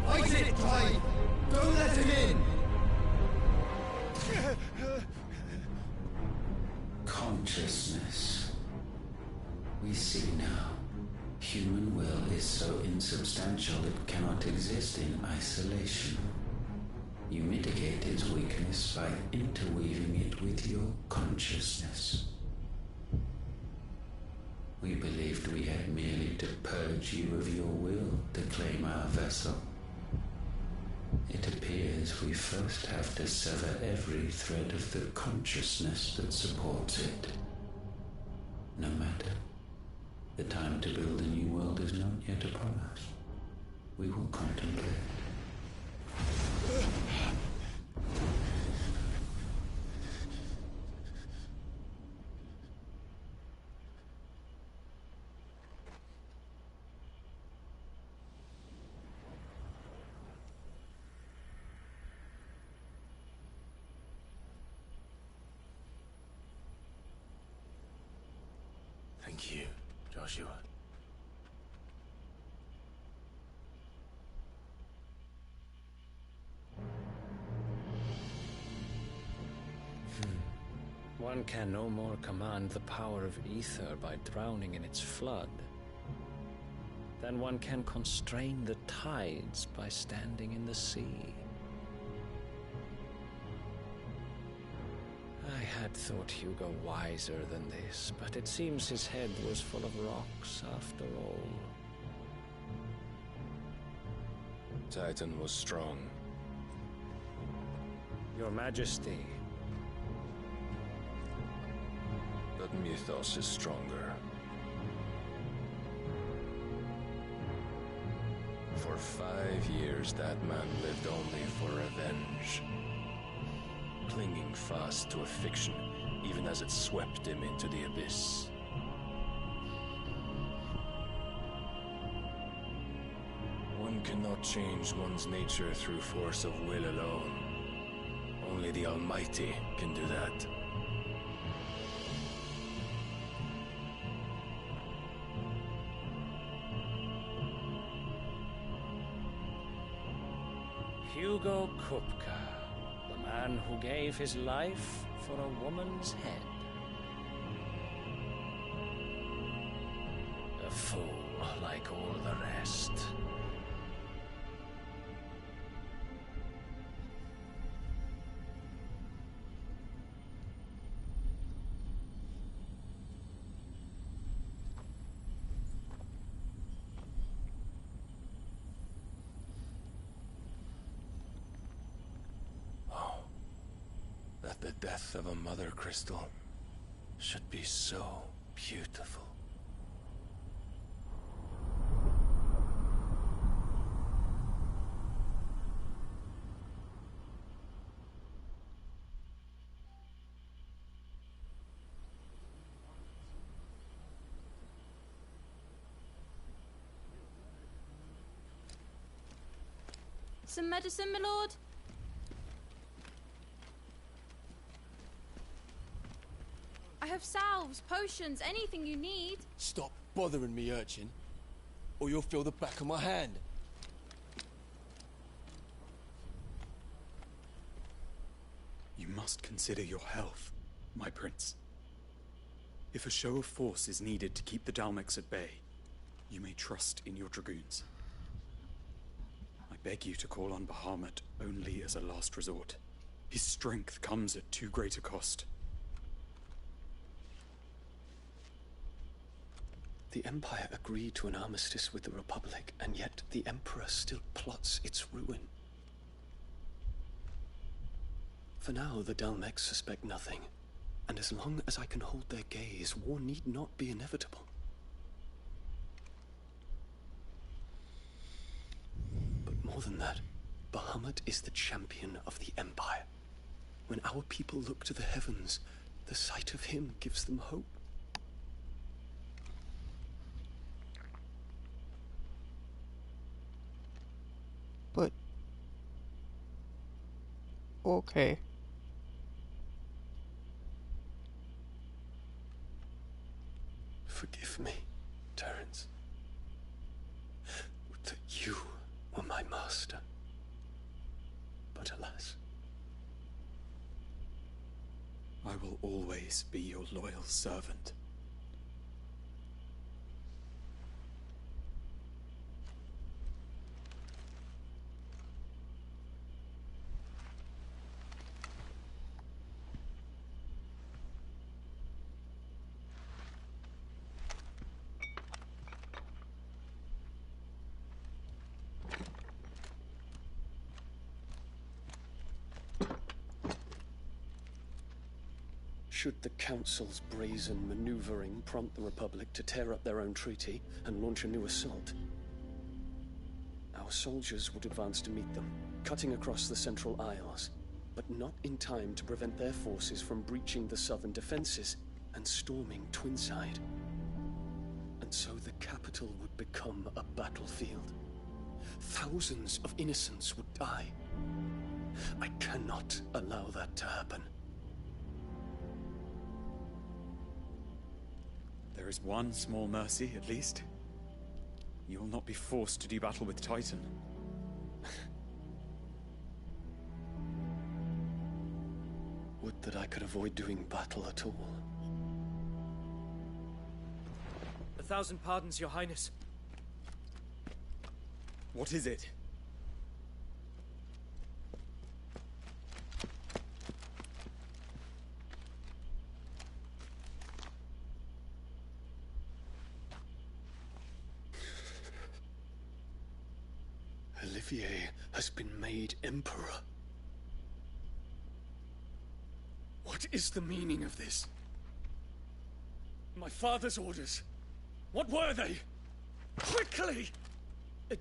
S10: Fight it, Clyde! Don't let him in!
S8: Consciousness. We see now. Human will is so insubstantial it cannot exist in isolation. You mitigate its weakness by interweaving it with your consciousness. We believed we had merely to purge you of your will to claim our vessel. It appears we first have to sever every thread of the consciousness that supports it. No matter. The time to build a new world is not yet upon us. We will contemplate.
S18: Thank you, Joshua.
S7: One can no more command the power of ether by drowning in its flood than one can constrain the tides by standing in the sea. I had thought Hugo wiser than this, but it seems his head was full of rocks after all.
S3: Titan was strong.
S7: Your Majesty.
S3: But Mythos is stronger. For 5 years, that man lived only for revenge. Clinging fast to a fiction, even as it swept him into the abyss. One cannot change one's nature through force of will alone.
S17: Only the Almighty can do that.
S7: Hugo Kupka, the man who gave his life for a woman's head. A fool like all the rest.
S17: That the death of a mother crystal should be so beautiful.
S16: Some medicine, my lord? I have salves, potions, anything you need.
S10: Stop bothering me, urchin, or you'll feel the back of my hand.
S22: You must consider your health, my prince. If a show of force is needed to keep the Dalmex at bay, you may trust in your dragoons. I beg you to call on Bahamut only as a last resort. His strength comes at too great a cost.
S23: The Empire agreed to an armistice with the Republic, and yet the Emperor still plots its ruin. For now, the Dalmex suspect nothing, and as long as I can hold their gaze, war need not be inevitable. But more than that, Bahamut is the champion of the Empire. When our people look to the heavens, the sight of him gives them hope.
S1: But... okay.
S23: Forgive me, Terence. Would that you were my master. But alas.
S22: I will always be your loyal servant.
S23: Should the Council's brazen maneuvering prompt the Republic to tear up their own treaty and launch a new assault, our soldiers would advance to meet them, cutting across the Central Isles, but not in time to prevent their forces from breaching the southern defenses and storming Twinside. And so the capital would become a battlefield. Thousands of innocents would die. I cannot allow that to happen.
S22: There is one small mercy, at least. You will not be forced to do battle with Titan.
S23: Would that I could avoid doing battle at all.
S24: 1,000 pardons, Your Highness.
S22: What is it?
S23: Olivier has been made Emperor. What is the meaning of this? My father's orders. What were they? Quickly!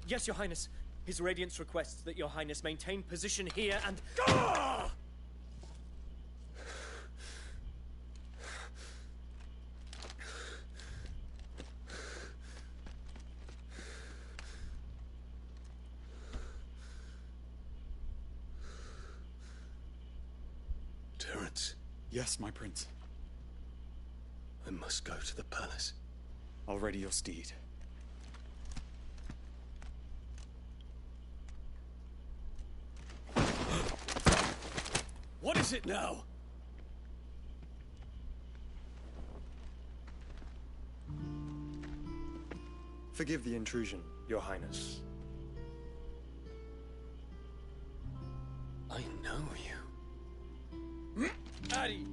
S24: Yes, Your Highness. His Radiance requests that Your Highness maintain position here and...
S23: Ah!
S22: Yes, my prince.
S23: I must go to the palace.
S22: I'll ready your steed.
S23: What is it now?
S5: Forgive the intrusion, Your Highness.
S23: I know you. At ease.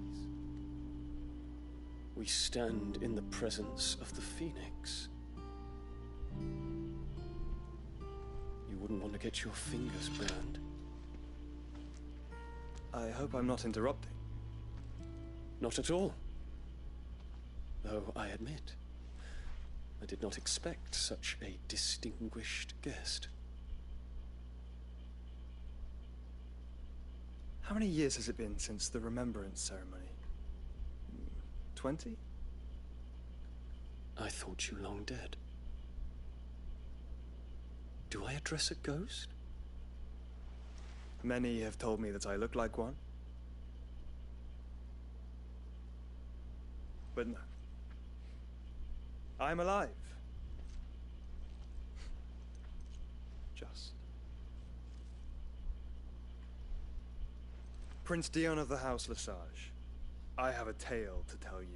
S23: We stand in the presence of the Phoenix. You wouldn't want to get your fingers burned.
S5: I hope I'm not interrupting.
S23: Not at all. Though I admit, I did not expect such a distinguished guest.
S5: How many years has it been since the Remembrance ceremony? 20?
S23: I thought you long dead. Do I address a ghost?
S5: Many have told me that I look like one. But no. I'm alive. Just. Prince Dion of the House Lesage, I have a tale to tell you.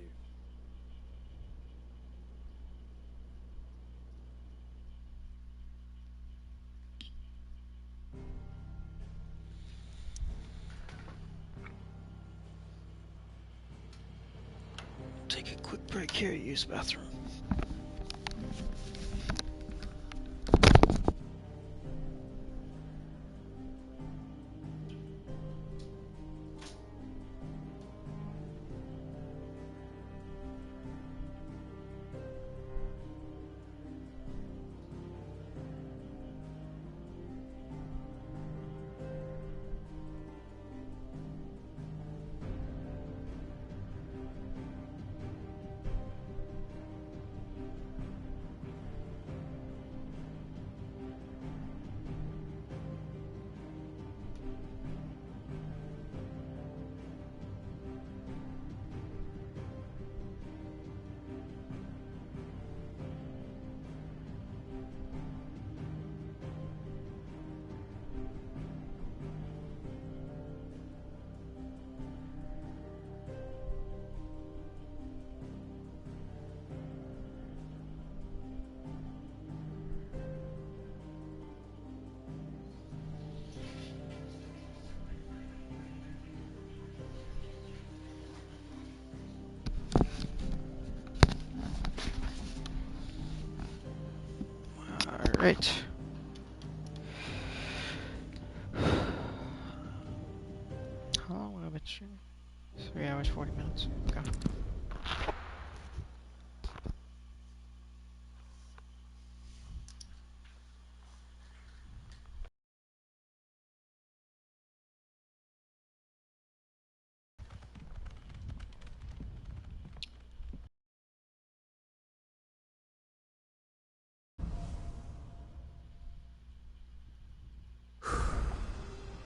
S1: Take a quick break here, use the bathroom. Alright. How long have I been streaming? 3 hours, 40 minutes. Okay.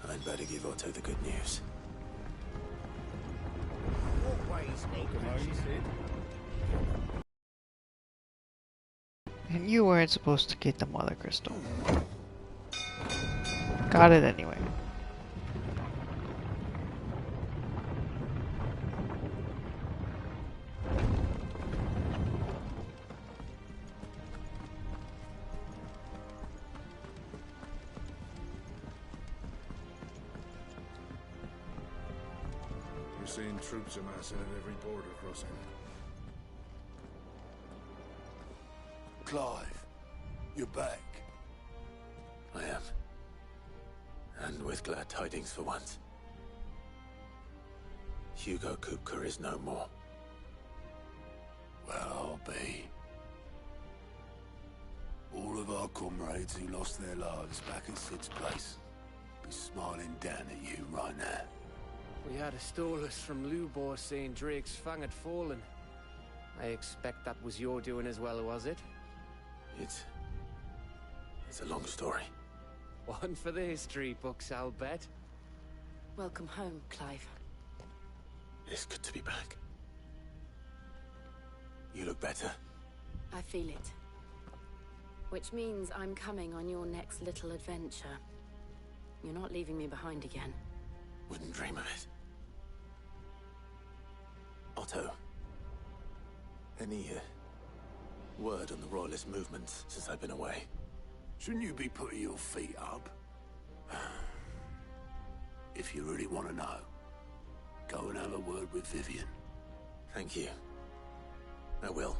S2: I'd better give Otto the good news.
S1: And you weren't supposed to get the mother crystal. Got it anyway.
S3: We're seeing troops amassing at every border crossing.
S15: Clive, you're back.
S2: I am. And with glad tidings for once. Hugo Kupka is no more.
S15: Well, I'll be. All of our comrades who lost their lives back at Sid's place be smiling down at you right now.
S9: We had a stolus from Lubor saying Drake's fang had fallen. I expect that was your doing as well, was it?
S2: It's a long story.
S9: One for the history books, I'll bet.
S6: Welcome home, Clive.
S2: It's good to be back. You look better.
S11: I feel it. Which means I'm coming on your next little adventure. You're not leaving me behind again.
S2: Wouldn't dream of it. Otto. Any, word on the Royalist movement since I've been away?
S15: Shouldn't you be putting your feet up? If you really want to know, go and have a word with Vivian.
S2: Thank you. I will.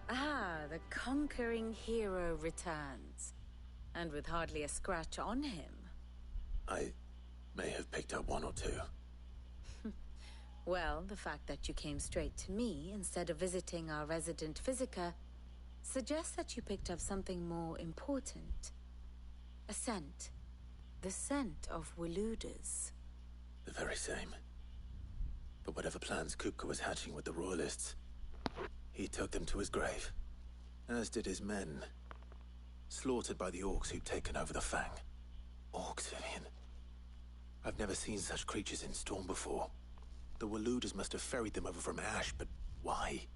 S11: Ah, the conquering hero returns. And with hardly a scratch on him.
S2: I may have picked up one or two.
S11: Well, the fact that you came straight to me instead of visiting our resident physiker suggests that you picked up something more important. A scent. The scent of Walooders.
S2: The very same. But whatever plans Kupka was hatching with the Royalists, he took them to his grave. As did his men. Slaughtered by the orcs who'd taken over the Fang. Orcs, Vivian. I've never seen such creatures in Storm before. The Walooders must have ferried them over from Ash, but why?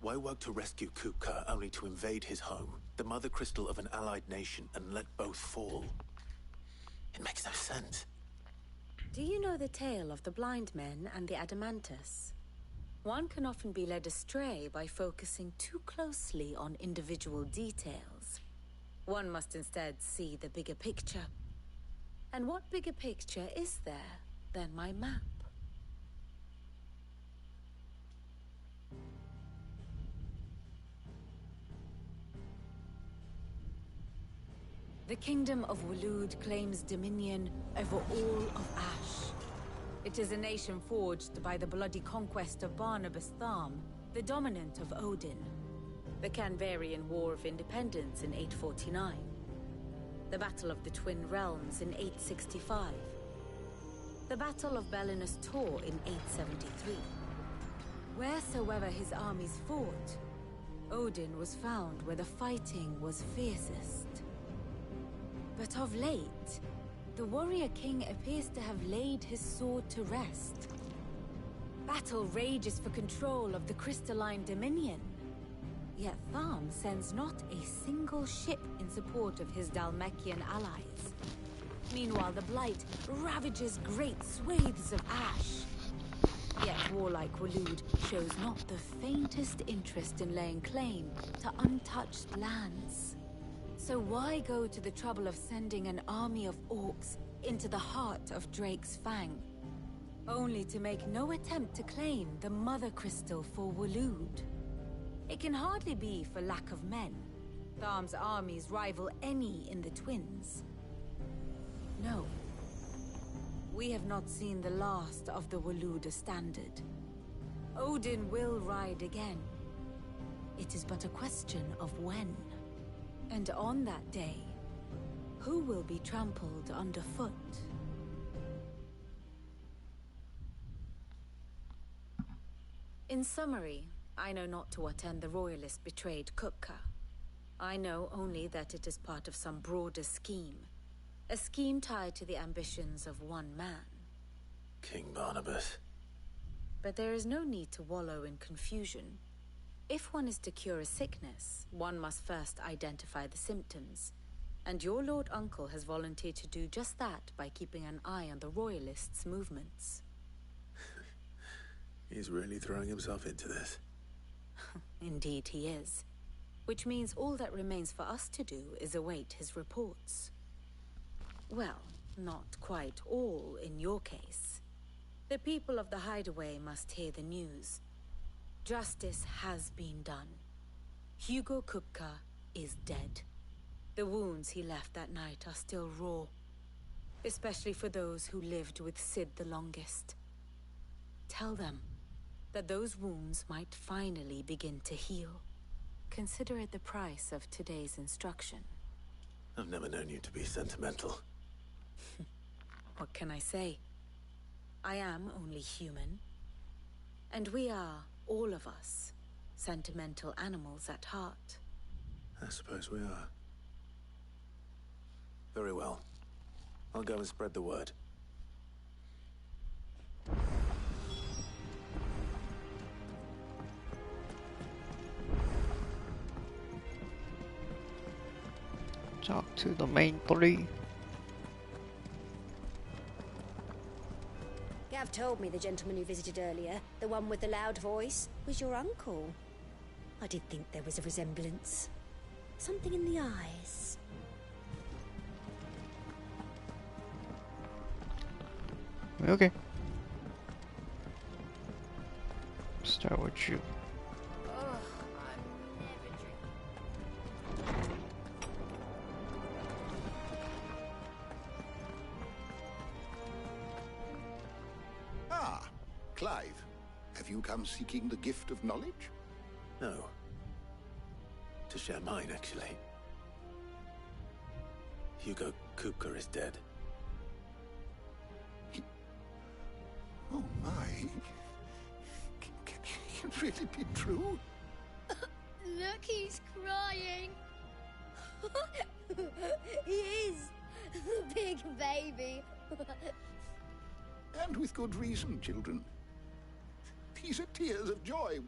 S2: Why work to rescue Kupka only to invade his home, the mother crystal of an allied nation, and let both fall? It makes no sense.
S11: Do you know the tale of the blind men and the Adamantus? One can often be led astray by focusing too closely on individual details. One must instead see the bigger picture. And what bigger picture is there than my map? The Kingdom of Waloed claims dominion over all of Ash. It is a nation forged by the bloody conquest of Barnabas Tharm, the dominant of Odin. The Canvarian War of Independence in 849. The Battle of the Twin Realms in 865. The Battle of Belinus Tor in 873. Wheresoever his armies fought, Odin was found where the fighting was fiercest. But of late, the warrior king appears to have laid his sword to rest. Battle rages for control of the crystalline dominion. Yet Tharm sends not a single ship in support of his Dhalmekian allies. Meanwhile, the Blight ravages great swathes of Ash. Yet warlike Waloed shows not the faintest interest in laying claim to untouched lands. So why go to the trouble of sending an army of orcs into the heart of Drake's Fang, only to make no attempt to claim the Mother Crystal for Waloed? It can hardly be for lack of men. Tharm's armies rival any in the Twins. No. We have not seen the last of the Walooder standard. Odin will ride again. It is but a question of when. And on that day, who will be trampled underfoot? In summary, I know not to what end the Royalists betrayed Kupka. I know only that it is part of some broader scheme. A scheme tied to the ambitions of one man.
S2: King Barnabas.
S11: But there is no need to wallow in confusion. If one is to cure a sickness, one must first identify the symptoms. And your Lord Uncle has volunteered to do just that by keeping an eye on the Royalists' movements.
S2: He's really throwing himself into this.
S11: Indeed he is. Which means all that remains for us to do is await his reports. Well, not quite all in your case. The people of the Hideaway must hear the news. Justice has been done. Hugo Kupka is dead. The wounds he left that night are still raw, especially for those who lived with Sid the longest. Tell them that those wounds might finally begin to heal. Consider it the price of today's instruction.
S2: I've never known you to be sentimental.
S11: What can I say? I am only human. And we are, all of us, sentimental animals at heart.
S2: I suppose we are. Very well. I'll go and spread the word.
S1: Talk to the main three.
S13: Gav told me the gentleman who visited earlier, the one with the loud voice, was your uncle. I did think there was a resemblance. Something in the eyes.
S1: Okay. Start with you.
S19: Ah, Clive. Have you come seeking the gift of knowledge?
S2: No. To share mine, actually. Hugo Kupka is dead.
S19: Oh my. Can it really be true?
S20: Look, he's crying. He is. The big baby.
S19: And with good reason, children. These are tears of joy.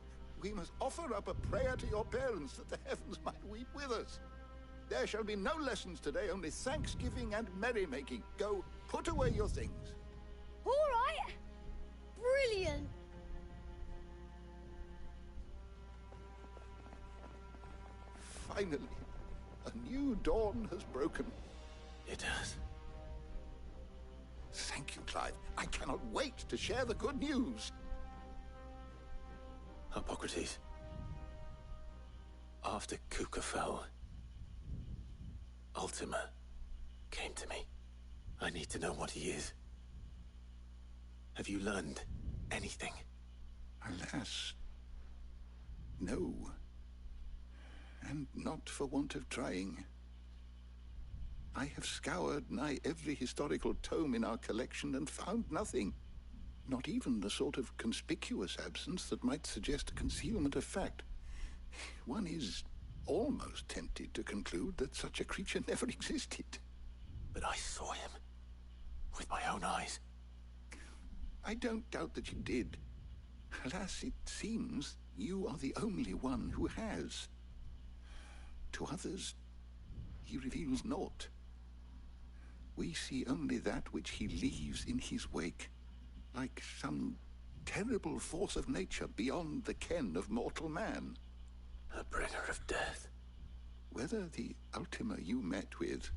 S19: We must offer up a prayer to your parents that the heavens might weep with us. There shall be no lessons today, only thanksgiving and merrymaking. Go, put away your things.
S20: All right. Brilliant.
S19: Finally, a new dawn has broken.
S2: It has.
S19: Thank you, Clive. I cannot wait to share the good news.
S2: Hippocrates. After Kuka fell, Ultima came to me. I need to know what he is. Have you learned anything?
S19: Alas, no. And not for want of trying. I have scoured nigh every historical tome in our collection and found nothing. Not even the sort of conspicuous absence that might suggest a concealment of fact. One is almost tempted to conclude that such a creature never existed.
S2: But I saw him. With my own eyes.
S19: I don't doubt that you did. Alas, it seems you are the only one who has. To others, he reveals naught. We see only that which he leaves in his wake, like some terrible force of nature beyond the ken of mortal man.
S2: A bringer of death.
S19: Whether the Ultima you met with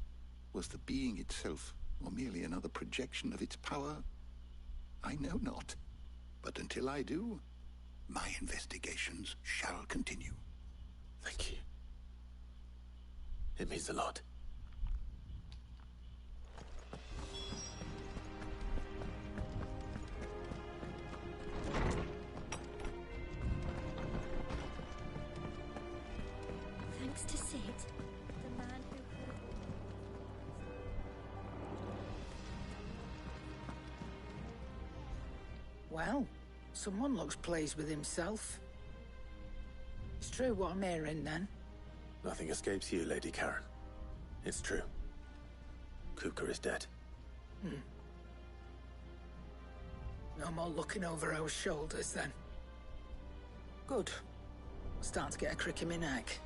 S19: was the being itself, or merely another projection of its power, I know not. But until I do, my investigations shall continue.
S2: Thank you. It means a lot.
S20: Thanks to Sid, the man who...
S21: Well, someone looks pleased with himself. It's true what I'm hearing, then.
S2: Nothing escapes you, Lady Karen. It's true. Kupka is dead.
S21: No more looking over our shoulders, then. Good. Starting to get a crick in my neck.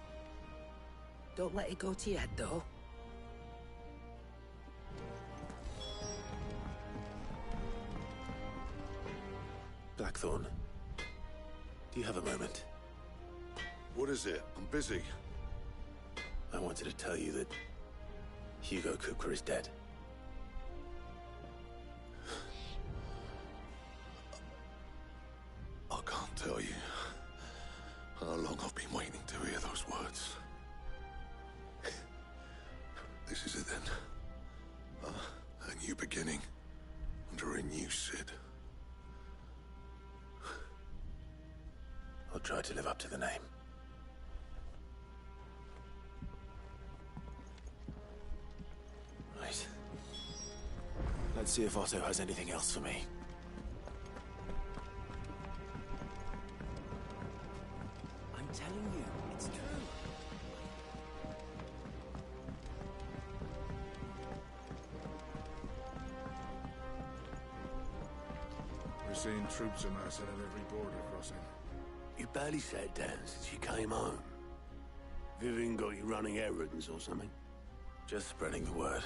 S21: Don't let it go to your head, though.
S2: Blackthorn, do you have a moment?
S25: What is it? I'm busy.
S2: I wanted to tell you that Hugo Kupka is dead.
S25: I can't tell you how long I've been waiting to hear those words. This is it then. A new beginning under a new Sid.
S2: I'll try to live up to the name. Right. Let's see if Otto has anything else for me.
S14: I'm telling you, it's true.
S25: seen troops amassing at every border crossing.
S15: You barely sat down since you came home. Vivian got you running errands or something?
S2: Just spreading the word.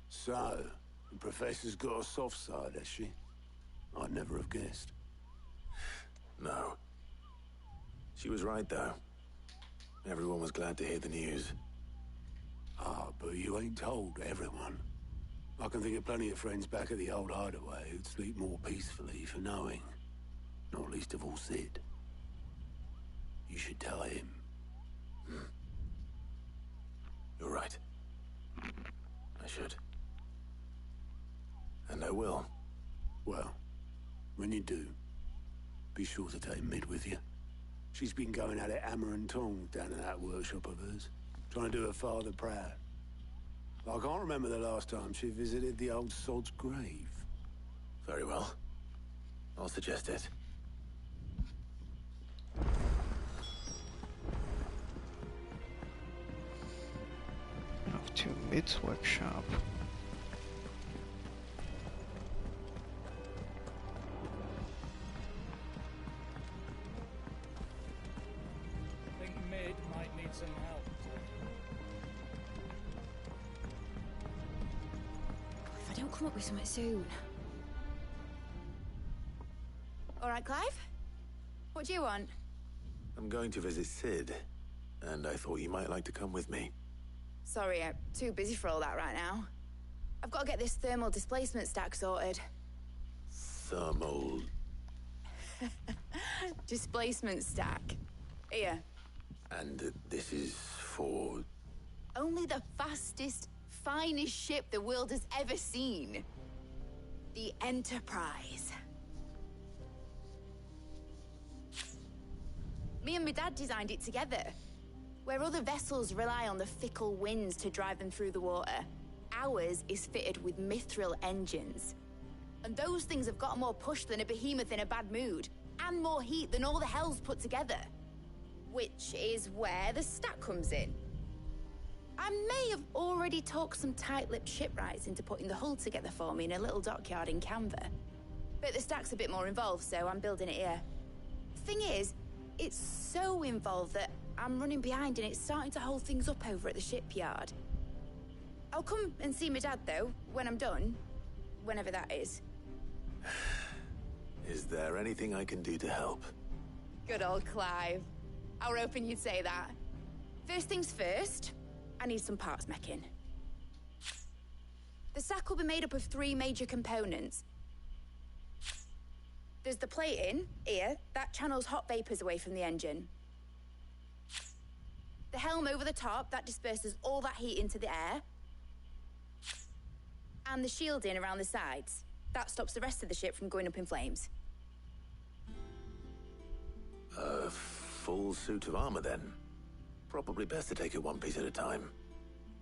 S15: So, the Professor's got a soft side, has she? I'd never have guessed.
S2: No. She was right, though. Everyone was glad to hear the news.
S15: Ah, but you ain't told everyone. I can think of plenty of friends back at the old hideaway who'd sleep more peacefully for knowing. Not least of all Sid. You should tell him.
S2: You're right. I should. And I will.
S15: Well, when you do, be sure to take Mid with you. She's been going at it hammer and tongs down in that workshop of hers, trying to do her father proud. I can't remember the last time she visited the old sod's grave.
S2: Very well. I'll suggest it.
S1: Off to Mid's workshop.
S4: I think Mid might need some help.
S16: If I don't come up with something soon. All right, Clive? What do you want?
S2: I'm going to visit Sid, and I thought you might like to come with me.
S16: Sorry, I'm too busy for all that right now. I've got to get this thermal displacement stack sorted.
S2: Thermal...
S16: Displacement stack. Here.
S2: And this is for...
S16: Only the fastest, finest ship the world has ever seen. The Enterprise. Me and my dad designed it together. Where other vessels rely on the fickle winds to drive them through the water, ours is fitted with mithril engines. And those things have got more push than a behemoth in a bad mood, and more heat than all the hells put together. Which is where the stack comes in. I may have already talked some tight-lipped shipwrights into putting the hull together for me in a little dockyard in Canva. But the stack's a bit more involved, so I'm building it here. Thing is, it's so involved that I'm running behind and it's starting to hold things up over at the shipyard. I'll come and see my dad, though, when I'm done. Whenever that is.
S2: Is there anything I can do to help?
S16: Good old Clive. I were hoping you'd say that. First things first, I need some parts meching. The sack will be made up of 3 major components. There's the plating, here, that channels hot vapors away from the engine. The helm over the top, that disperses all that heat into the air. And the shielding around the sides. That stops the rest of the ship from going up in flames.
S2: A full suit of armor, then. Probably best to take it one piece at a time.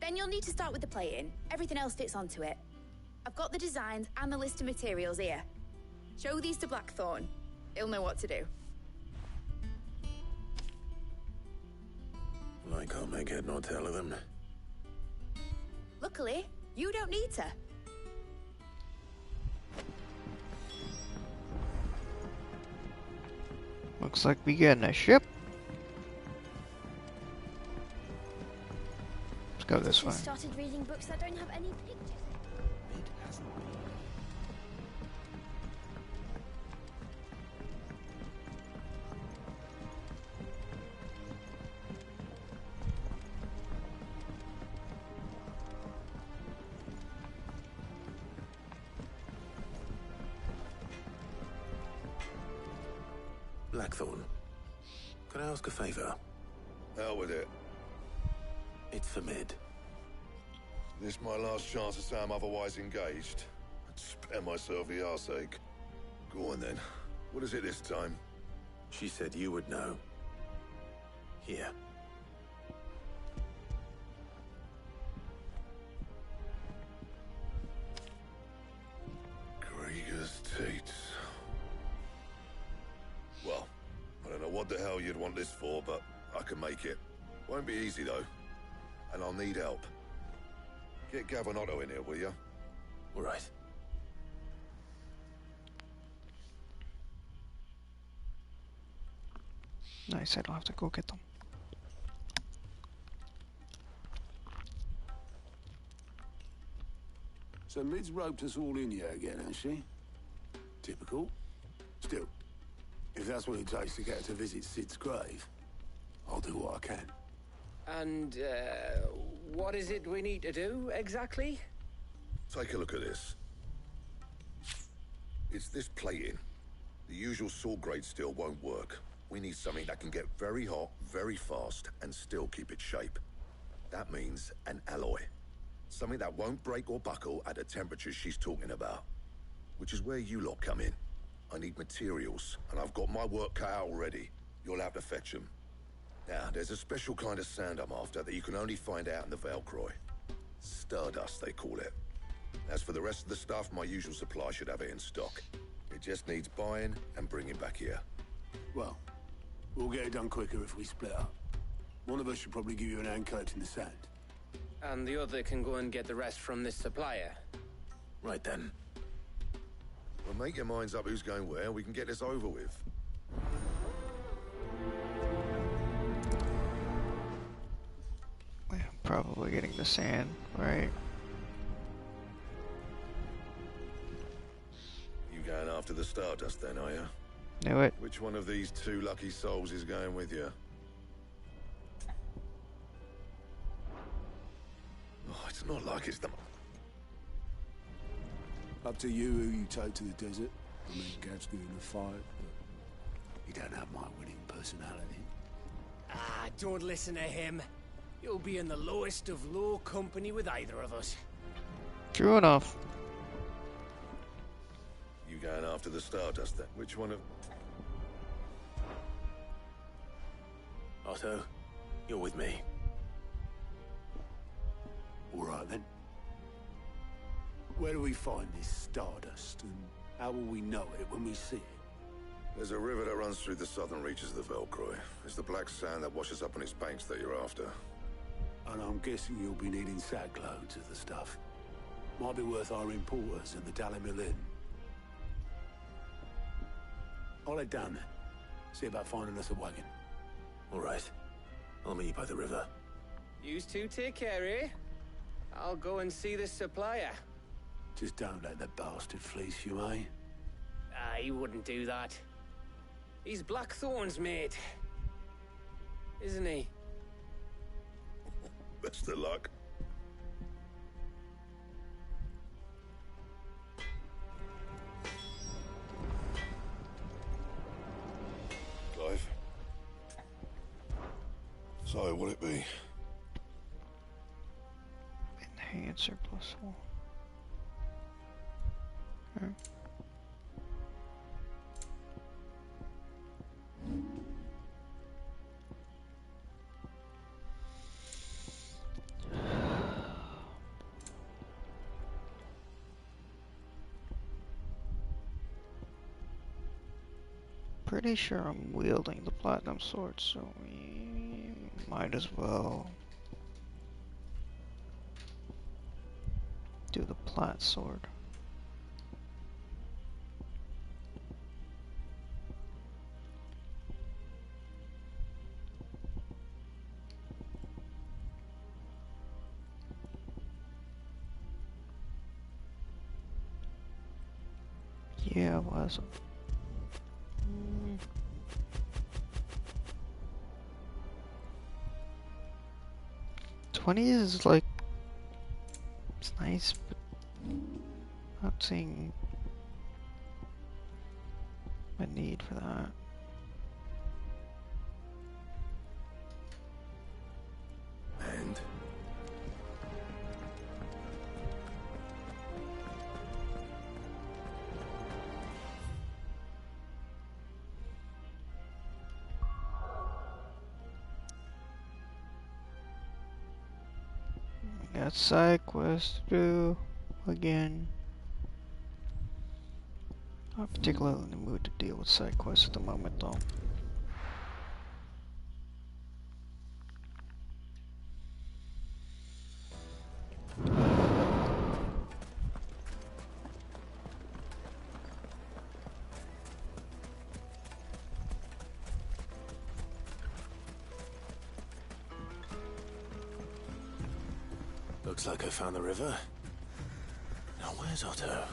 S16: Then you'll need to start with the plating. Everything else fits onto it. I've got the designs and the list of materials here. Show these to Blackthorn. He'll know what to do.
S2: I can't make head nor tail of them.
S16: Luckily, you don't need to.
S1: Looks like we getting a ship. Let's go this way.
S20: Started reading books that don't have any pictures.
S2: Blackthorn, can I ask a favor?
S25: Hell with it.
S2: It's for Mid.
S25: This my last chance to say I'm otherwise engaged. I'd spare myself the arseache. Go on then. What is it this time?
S2: She said you would know. Here.
S25: Krieger's teats. Well, I don't know what the hell you'd want this for, but I can make it. Won't be easy, though. And I'll need help. Get Gavin-Otto in here, will you?
S2: All right.
S1: Nice, I don't have to go get them.
S15: So Mid's roped us all in here again, has she? Typical. Still, if that's what it takes to get her to visit Sid's grave, I'll do what I can.
S9: And, what is it we need to do, exactly?
S25: Take a look at this. It's this plating. The usual sword grade steel won't work. We need something that can get very hot, very fast, and still keep its shape. That means an alloy. Something that won't break or buckle at the temperatures she's talking about. Which is where you lot come in. I need materials, and I've got my work cut out already. You'll have to fetch them. Now, there's a special kind of sand I'm after that you can only find out in the Velcroy. Stardust, they call it. As for the rest of the stuff, my usual supply should have it in stock. It just needs buying and bringing back here.
S15: Well, we'll get it done quicker if we split up. One of us should probably give you an hand collecting the sand.
S9: And the other can go and get the rest from this supplier.
S2: Right then.
S25: Well, make your minds up who's going where, and we can get this over with.
S1: Probably getting the sand, right?
S25: You going after the Stardust then, are you?
S1: Knew it.
S25: Which one of these two lucky souls is going with you? Oh, it's not like it's the...
S15: Up to you who you take to the desert. I mean, Gav's good in a fight, but you don't have my winning personality.
S9: Ah, don't listen to him. You'll be in the lowest of low company with either of us.
S1: True enough.
S25: You going after the Stardust then? Which one of...
S2: Otto, you're with me.
S15: All right then. Where do we find this Stardust, and how will we know it when we see it?
S25: There's a river that runs through the southern reaches of the Velcroy. It's the black sand that washes up on its banks that you're after.
S15: And I'm guessing you'll be needing sack loads of the stuff. Might be worth our importers at the Dalimil Inn. I'll head down there. See about finding us a wagon.
S2: All right. I'll meet you by the river.
S9: You two take care, eh? I'll go and see this supplier.
S15: Just don't let the bastard fleece you, eh?
S9: He wouldn't do that. He's Blackthorn's mate. Isn't he?
S25: Best of luck. Clive. So, what'll it be?
S1: Enhancer plus 1. Okay. Pretty sure I'm wielding the platinum sword, so we might as well do the plat sword. Yeah, it was. 20 is like, it's nice, but not seeing a need for that.
S25: And?
S1: Got side quest to do again. Not particularly in the mood to deal with side quests at the moment, though.
S2: Looks like I found the river. Now where's Otto?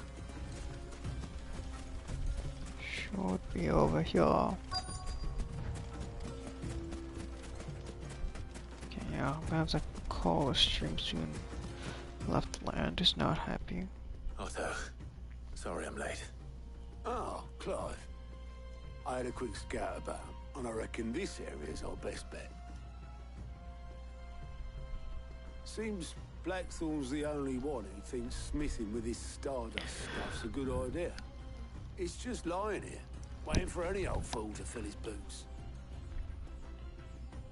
S1: Should be over here. Okay, yeah, bounce a call stream soon. Left land is not happy.
S2: Otto, sorry I'm late.
S15: Oh, Clive. I had a quick scout about, and I reckon this area's our best bet. Seems Blackthorn's the only one who thinks smithing with his Stardust stuff's a good idea. It's just lying here, waiting for any old fool to fill his boots.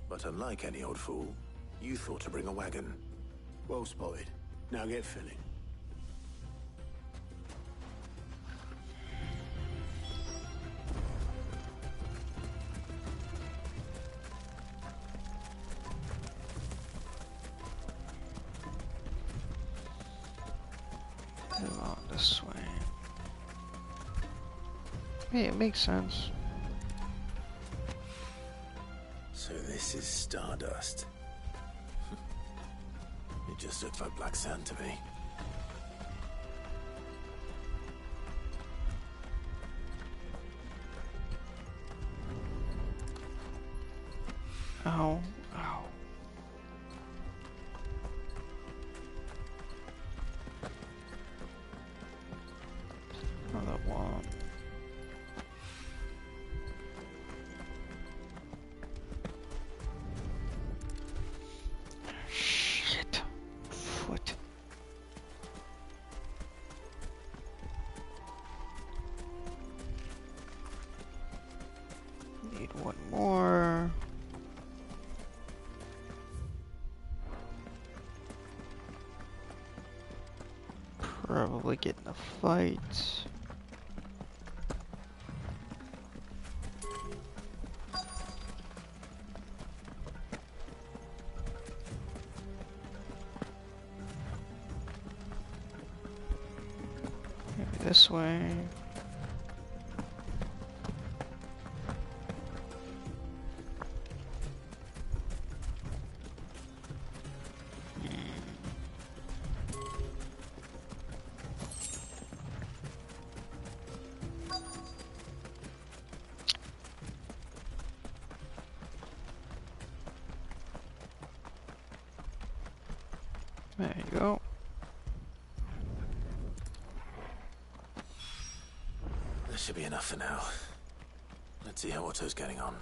S2: But unlike any old fool, you thought to bring a wagon.
S15: Well spotted. Now get filling.
S1: Along this way. Yeah, it makes sense.
S2: So this is Stardust. It just looks like black sand to me.
S1: Ow, ow. Another one. Shit. Foot. Need one more. Probably get in a fight. Maybe this way. There you go.
S2: This should be enough for now. Let's see how Otto's getting on.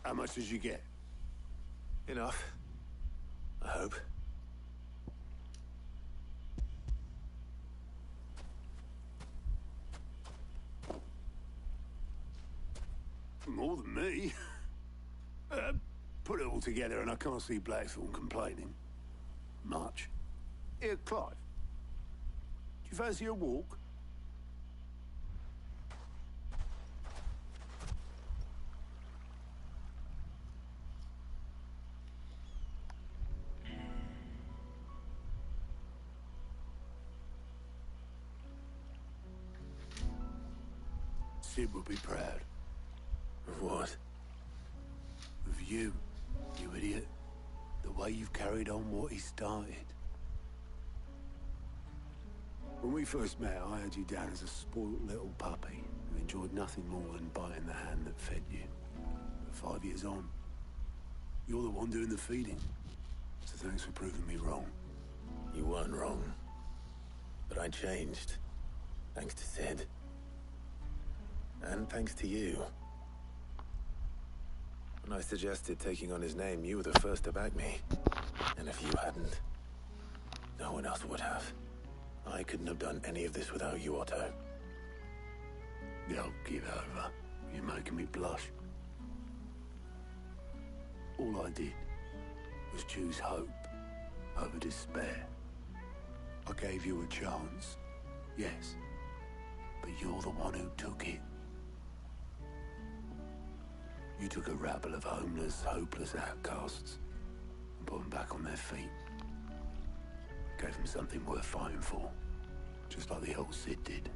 S15: How much did you get?
S2: Enough. I hope.
S15: More than me. Put it all together and I can't see Blackthorn complaining. Much. Here, Clive. Do you fancy a walk? Sid would be proud.
S2: Of what?
S15: Of you, you idiot. The way you've carried on what he started. When we first met, I had you down as a spoilt little puppy who enjoyed nothing more than biting the hand that fed you. But 5 years on, you're the one doing the feeding. So thanks for proving me wrong.
S2: You weren't wrong. But I changed. Thanks to Sid. And thanks to you. When I suggested taking on his name, you were the first to back me. And if you hadn't, no one else would have. I couldn't have done any of this without you, Otto.
S15: Don't give over. You're making me blush. All I did was choose hope over despair. I gave you a chance, yes, but you're the one who took it. You took a rabble of homeless, hopeless outcasts and put them back on their feet. Gave them something worth fighting for, just like the old Cid did.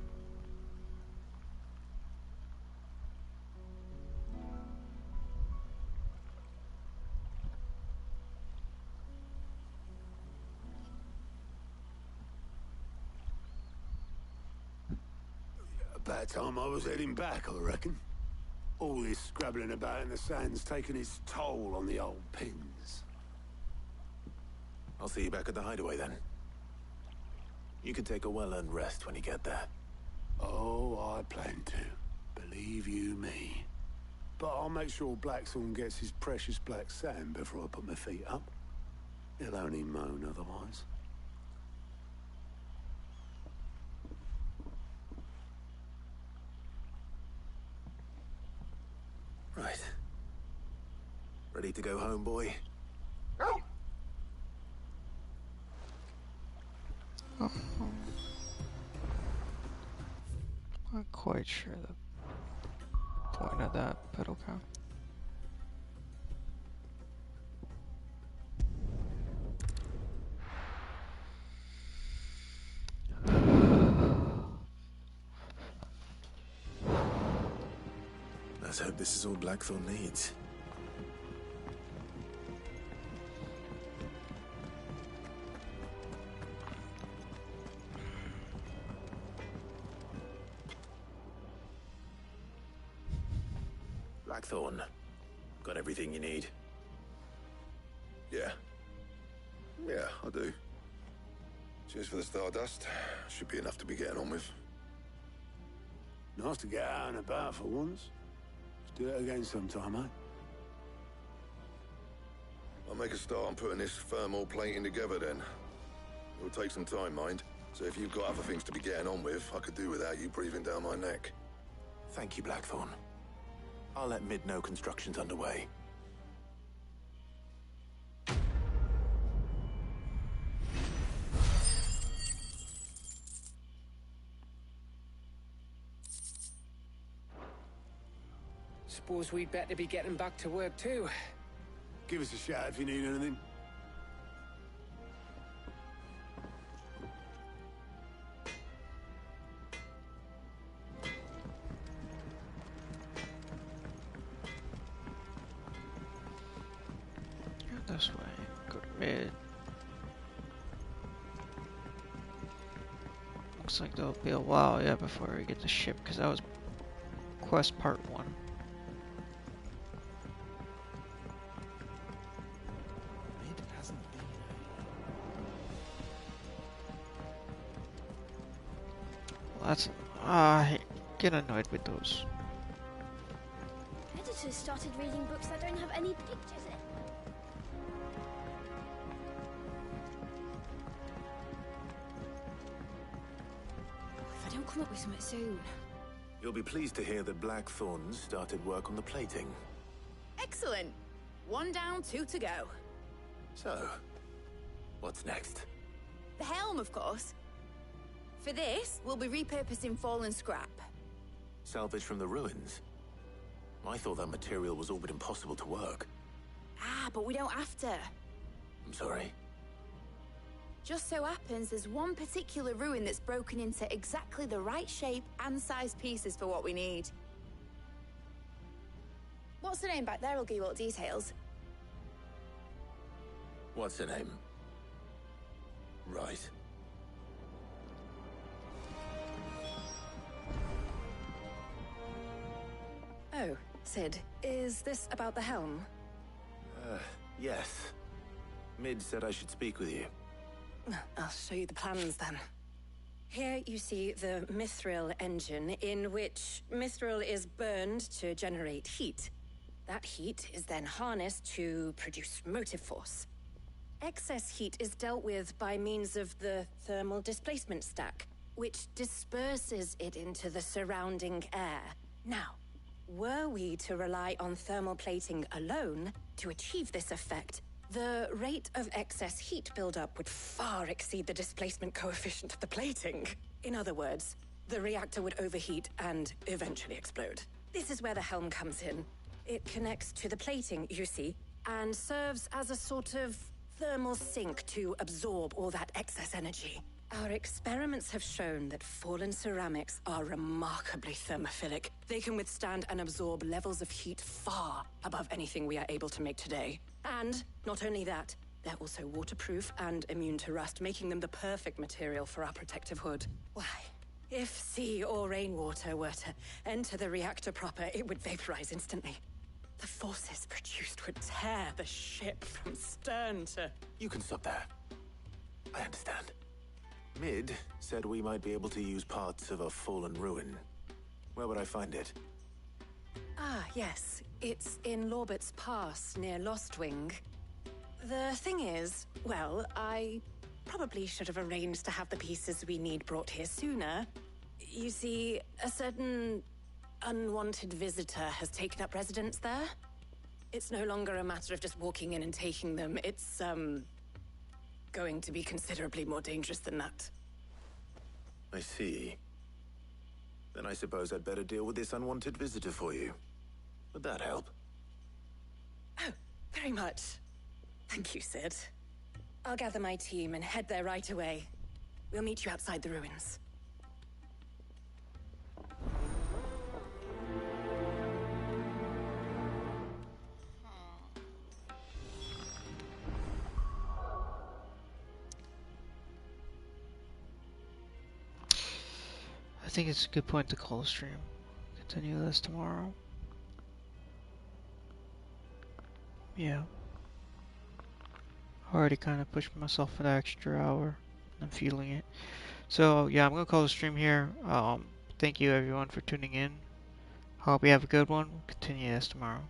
S15: About time I was heading back, I reckon. All this scrabbling about in the sand's taken its toll on the old pins.
S2: I'll see you back at the hideaway then. You can take a well-earned rest when you get there.
S15: Oh, I plan to. Believe you me. But I'll make sure Blackthorn gets his precious black sand before I put my feet up. He'll only moan otherwise.
S2: Right. Ready to go home, boy?
S1: Not quite sure the point of that, but okay.
S2: Let's hope this is all Blackthorn needs. Blackthorn, got everything you need?
S25: Yeah. Yeah, I do. Cheers for the stardust. Should be enough to be getting on with.
S15: Nice to get out and about for once. Let's do it again sometime, eh?
S25: I'll make a start on putting this thermal plating together then. It'll take some time, mind. So if you've got other things to be getting on with, I could do without you breathing down my neck.
S2: Thank you, Blackthorn. I'll let Mid know construction's underway.
S9: Suppose we'd better be getting back to work too.
S15: Give us a shout if you need anything.
S1: This way. Go to mid. Looks like there'll be a while, yeah, before we get the ship, because that was quest part 1. Well, that's... I get annoyed with those.
S20: Editors started reading books that don't have any pictures in.
S11: If I don't come up with something soon.
S2: You'll be pleased to hear that Blackthorn started work on the plating.
S16: Excellent. 1 down, 2 to go.
S2: So, what's next?
S16: The helm, of course. For this, we'll be repurposing fallen scrap.
S2: Salvage from the ruins? I thought that material was all but impossible to work.
S16: Ah, but we don't have to.
S2: I'm sorry.
S16: Just so happens there's one particular ruin that's broken into exactly the right shape and size pieces for what we need. What's the name back there? I'll give you all the details.
S2: What's her name? Right.
S7: Oh, Cid, is this about the helm?
S2: Yes. Mid said I should speak with you.
S7: I'll show you the plans then. Here you see the mithril engine, in which mithril is burned to generate heat. That heat is then harnessed to produce motive force. Excess heat is dealt with by means of the thermal displacement stack, which disperses it into the surrounding air. Now, were we to rely on thermal plating alone to achieve this effect, the rate of excess heat buildup would far exceed the displacement coefficient of the plating. In other words, the reactor would overheat and eventually explode. This is where the helm comes in. It connects to the plating, you see, and serves as a sort of thermal sink to absorb all that excess energy. Our experiments have shown that fallen ceramics are remarkably thermophilic. They can withstand and absorb levels of heat far above anything we are able to make today. And not only that, they're also waterproof and immune to rust, making them the perfect material for our protective hood. Why, if sea or rainwater were to enter the reactor proper, it would vaporize instantly. The forces produced would tear the ship from stern to...
S2: You can stop there. I understand. Mid said we might be able to use parts of a fallen ruin. Where would I find it?
S7: Ah, yes. It's in Lorbert's Pass, near Lostwing. The thing is, well, I probably should have arranged to have the pieces we need brought here sooner. You see, a certain unwanted visitor has taken up residence there. It's no longer a matter of just walking in and taking them. It's, going to be considerably more dangerous than that.
S2: I see. Then I suppose I'd better deal with this unwanted visitor for you. Would that help?
S7: Oh, very much. Thank you, Sid. I'll gather my team and head there right away. We'll meet you outside the ruins.
S1: I think it's a good point to call the stream. Continue this tomorrow. Yeah. Already kind of pushed myself for that extra hour. I'm feeling it. So yeah, I'm gonna call the stream here. Thank you everyone for tuning in. Hope you have a good one. We'll continue this tomorrow.